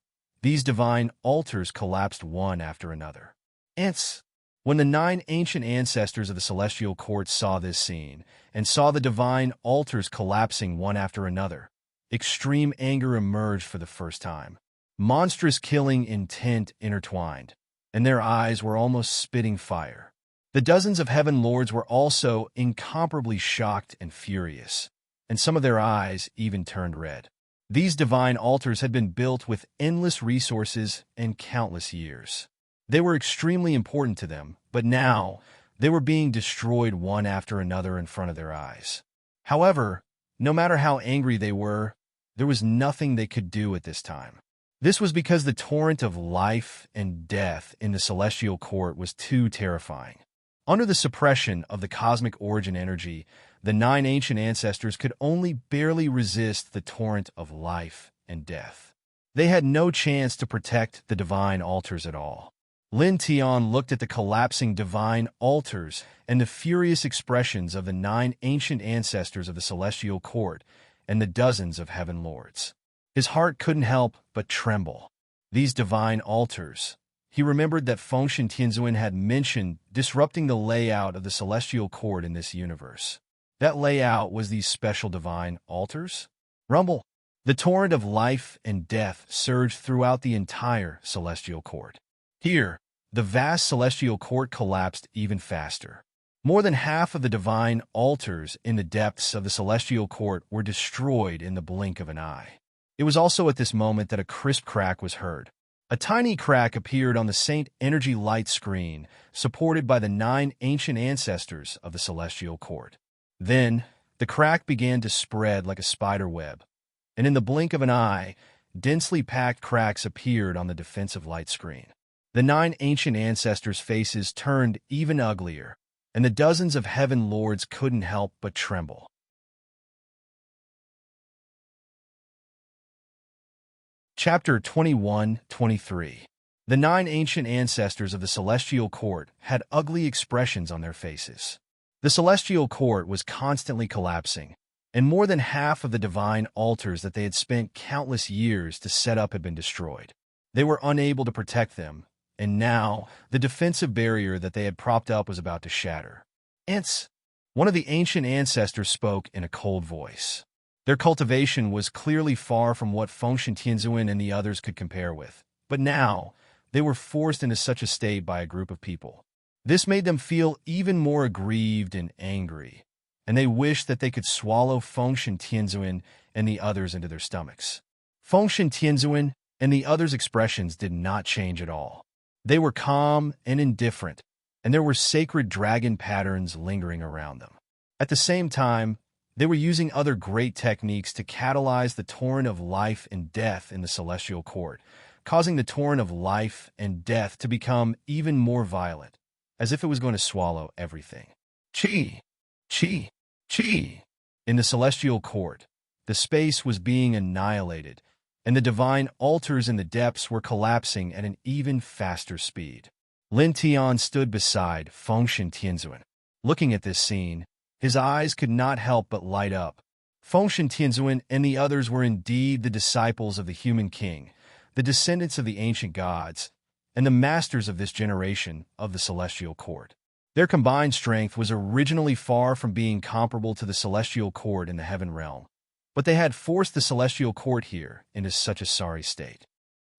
collapsed one after another. Hence, when the 9 ancient ancestors of the celestial court saw this scene and saw the divine altars collapsing one after another, extreme anger emerged for the first time. Monstrous killing intent intertwined, and their eyes were almost spitting fire. The dozens of heaven lords were also incomparably shocked and furious, and some of their eyes even turned red. These divine altars had been built with endless resources and countless years. They were extremely important to them, but now they were being destroyed one after another in front of their eyes. However, no matter how angry they were, there was nothing they could do at this time. This was because the torrent of life and death in the celestial court was too terrifying. Under the suppression of the cosmic origin energy, the 9 ancient ancestors could only barely resist the torrent of life and death. They had no chance to protect the divine altars at all. Lin Tian looked at the collapsing divine altars and the furious expressions of the 9 ancient ancestors of the celestial court and the dozens of heaven lords. His heart couldn't help but tremble. These divine altars. He remembered that Fengshen Tianzuan had mentioned disrupting the layout of the celestial court in this universe. That layout was these special divine altars? Rumble. The torrent of life and death surged throughout the entire celestial court. Here, the vast celestial court collapsed even faster. More than half of the divine altars in the depths of the celestial court were destroyed in the blink of an eye. It was also at this moment that a crisp crack was heard. A tiny crack appeared on the Saint Energy light screen, supported by the 9 ancient ancestors of the celestial court. Then, the crack began to spread like a spider web, and in the blink of an eye, densely packed cracks appeared on the defensive light screen. The 9 ancient ancestors' faces turned even uglier, and the dozens of heaven lords couldn't help but tremble. Chapter 21-23. The 9 ancient ancestors of the celestial court had ugly expressions on their faces. The celestial court was constantly collapsing, and more than half of the divine altars that they had spent countless years to set up had been destroyed. They were unable to protect them, and now the defensive barrier that they had propped up was about to shatter. Hence, one of the ancient ancestors spoke in a cold voice. Their cultivation was clearly far from what Fengshen Tianzuan and the others could compare with, but now they were forced into such a state by a group of people. This made them feel even more aggrieved and angry, and they wished that they could swallow Fengshen Tianzuan and the others into their stomachs. Fengshen Tianzuan and the others' expressions did not change at all. They were calm and indifferent, and there were sacred dragon patterns lingering around them. At the same time, they were using other great techniques to catalyze the torrent of life and death in the celestial court, causing the torrent of life and death to become even more violent, as if it was going to swallow everything. Chi! Chi! Chi! In the celestial court, the space was being annihilated, and the divine altars in the depths were collapsing at an even faster speed. Lin Tian stood beside Fengshen Tianzuan. Looking at this scene, his eyes could not help but light up. Fengshen Tianzuan and the others were indeed the disciples of the human king, the descendants of the ancient gods, and the masters of this generation of the celestial court. Their combined strength was originally far from being comparable to the celestial court in the heaven realm, but they had forced the celestial court here into such a sorry state.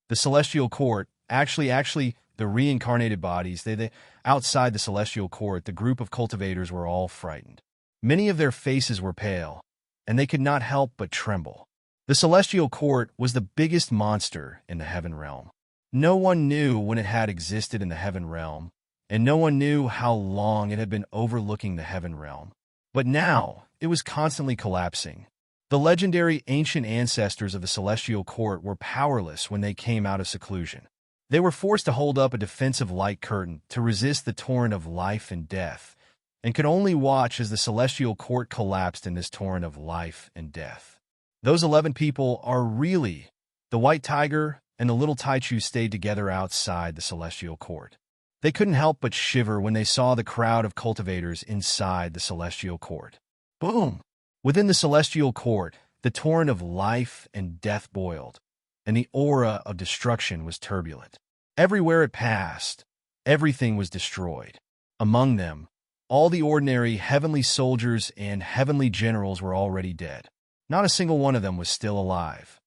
The celestial court, actually, the reincarnated bodies, they outside the celestial court, the group of cultivators were all frightened. Many of their faces were pale, and they could not help but tremble. The celestial court was the biggest monster in the heaven realm. No one knew when it had existed in the heaven realm, and no one knew how long it had been overlooking the heaven realm. But now, it was constantly collapsing. The legendary ancient ancestors of the celestial court were powerless when they came out of seclusion. They were forced to hold up a defensive light curtain to resist the torrent of life and death, and could only watch as the celestial court collapsed in this torrent of life and death. Those 11 people are really the white tiger and the little Taichu stayed together outside the celestial court. They couldn't help but shiver when they saw the crowd of cultivators inside the celestial court. Boom! Within the celestial court, the torrent of life and death boiled, and the aura of destruction was turbulent. Everywhere it passed, everything was destroyed. Among them, all the ordinary heavenly soldiers and heavenly generals were already dead. Not a single one of them was still alive.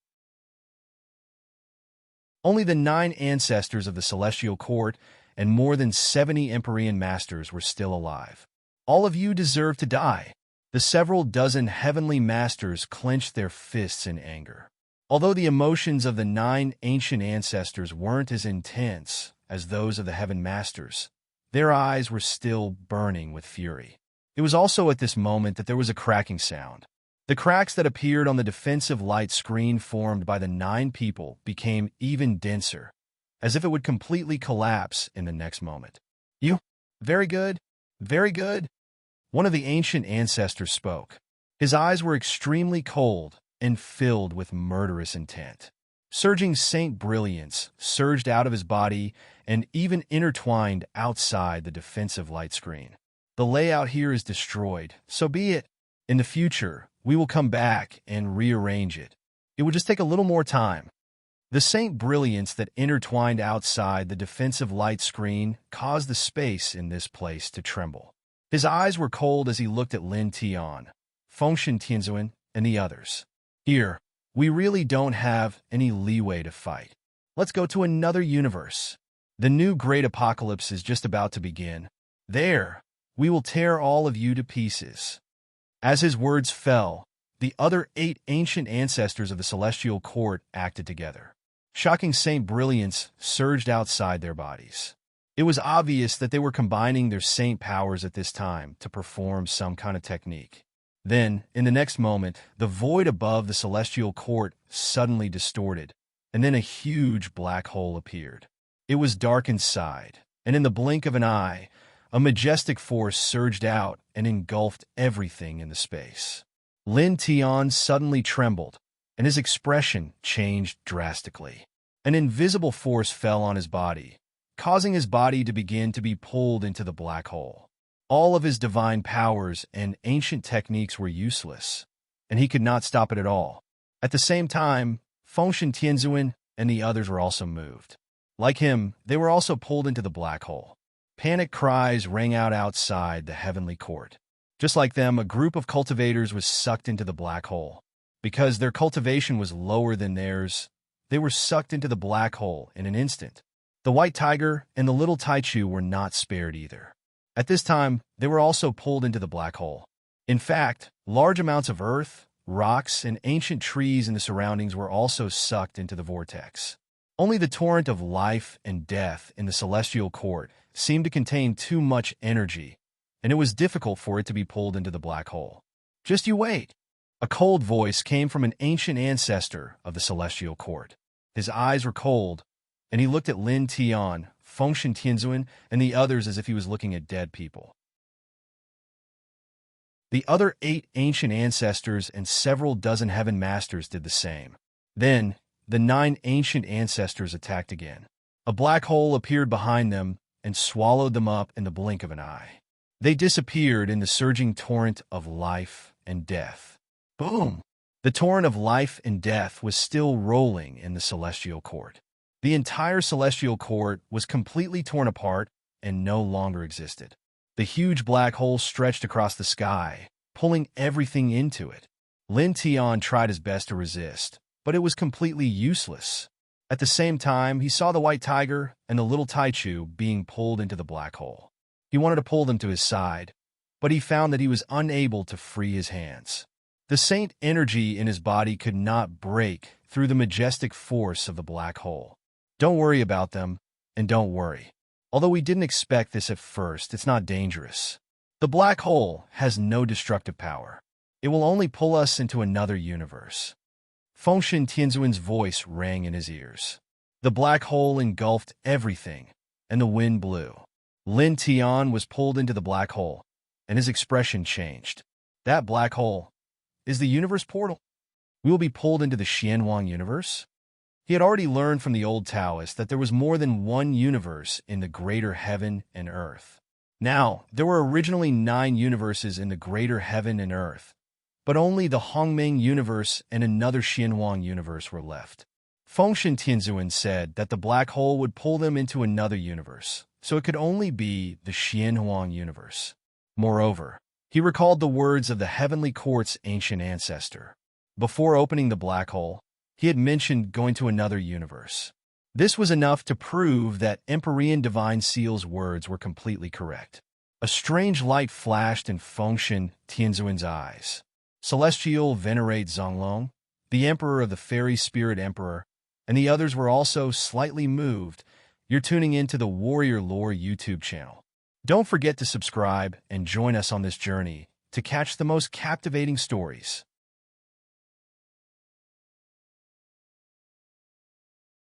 Only the 9 ancestors of the celestial court and more than 70 Empyrean masters were still alive. All of you deserve to die. The several dozen heavenly masters clenched their fists in anger. Although the emotions of the 9 ancient ancestors weren't as intense as those of the heaven masters, their eyes were still burning with fury. It was also at this moment that there was a cracking sound. The cracks that appeared on the defensive light screen formed by the 9 people became even denser, as if it would completely collapse in the next moment. You? Very good. Very good. One of the ancient ancestors spoke. His eyes were extremely cold and filled with murderous intent. Surging saint brilliance surged out of his body and even intertwined outside the defensive light screen. The layout here is destroyed, so be it. In the future, we will come back and rearrange it. It will just take a little more time. The saint brilliance that intertwined outside the defensive light screen caused the space in this place to tremble. His eyes were cold as he looked at Lin Tian, Fengshen Tianzuan, and the others. Here, we really don't have any leeway to fight. Let's go to another universe. The new great apocalypse is just about to begin. There, we will tear all of you to pieces. As his words fell, the other 8 ancient ancestors of the celestial court acted together. Shocking saint brilliance surged outside their bodies. It was obvious that they were combining their saint powers at this time to perform some kind of technique. Then, in the next moment, the void above the celestial court suddenly distorted, and then a huge black hole appeared. It was dark inside, and in the blink of an eye, a majestic force surged out and engulfed everything in the space. Lin Tian suddenly trembled, and his expression changed drastically. An invisible force fell on his body, causing his body to begin to be pulled into the black hole. All of his divine powers and ancient techniques were useless, and he could not stop it at all. At the same time, Fengshen Tianzuan and the others were also moved. Like him, they were also pulled into the black hole. Panic cries rang out outside the heavenly court. Just like them, a group of cultivators was sucked into the black hole. Because their cultivation was lower than theirs, they were sucked into the black hole in an instant. The white tiger and the little Taichu were not spared either. At this time, they were also pulled into the black hole. In fact, large amounts of earth, rocks, and ancient trees in the surroundings were also sucked into the vortex. Only the torrent of life and death in the celestial court seemed to contain too much energy, and it was difficult for it to be pulled into the black hole. Just you wait. A cold voice came from an ancient ancestor of the celestial court. His eyes were cold, and he looked at Lin Tian, Fengshen Tianzuan, and the others as if he was looking at dead people. The other 8 ancient ancestors and several dozen heaven masters did the same. Then, the 9 ancient ancestors attacked again. A black hole appeared behind them and swallowed them up in the blink of an eye. They disappeared in the surging torrent of life and death. Boom! The torrent of life and death was still rolling in the celestial court. The entire celestial court was completely torn apart and no longer existed. The huge black hole stretched across the sky, pulling everything into it. Lin Tian tried his best to resist, but it was completely useless. At the same time, he saw the white tiger and the little Taichu being pulled into the black hole. He wanted to pull them to his side, but he found that he was unable to free his hands. The saint energy in his body could not break through the majestic force of the black hole. Don't worry about them, and don't worry. Although we didn't expect this at first, it's not dangerous. The black hole has no destructive power. It will only pull us into another universe. Fengshen Tianzuan's voice rang in his ears. The black hole engulfed everything, and the wind blew. Lin Tian was pulled into the black hole, and his expression changed. That black hole is the universe portal. We will be pulled into the Xianwang universe. He had already learned from the old Taoists that there was more than one universe in the greater heaven and earth. Now, there were originally 9 universes in the greater heaven and earth, but only the Hongming universe and another Xianwang universe were left. Fengshen Tianzuan said that the black hole would pull them into another universe, so it could only be the Xianwang universe. Moreover, he recalled the words of the Heavenly Court's ancient ancestor. Before opening the black hole, he had mentioned going to another universe. This was enough to prove that Emperor Divine Seal's words were completely correct. A strange light flashed in Fengshen Tianzuan's eyes. Celestial venerate Zonglong, the emperor of the fairy spirit emperor, and the others were also slightly moved. You're tuning into the Warrior Lore YouTube channel. Don't forget to subscribe and join us on this journey to catch the most captivating stories.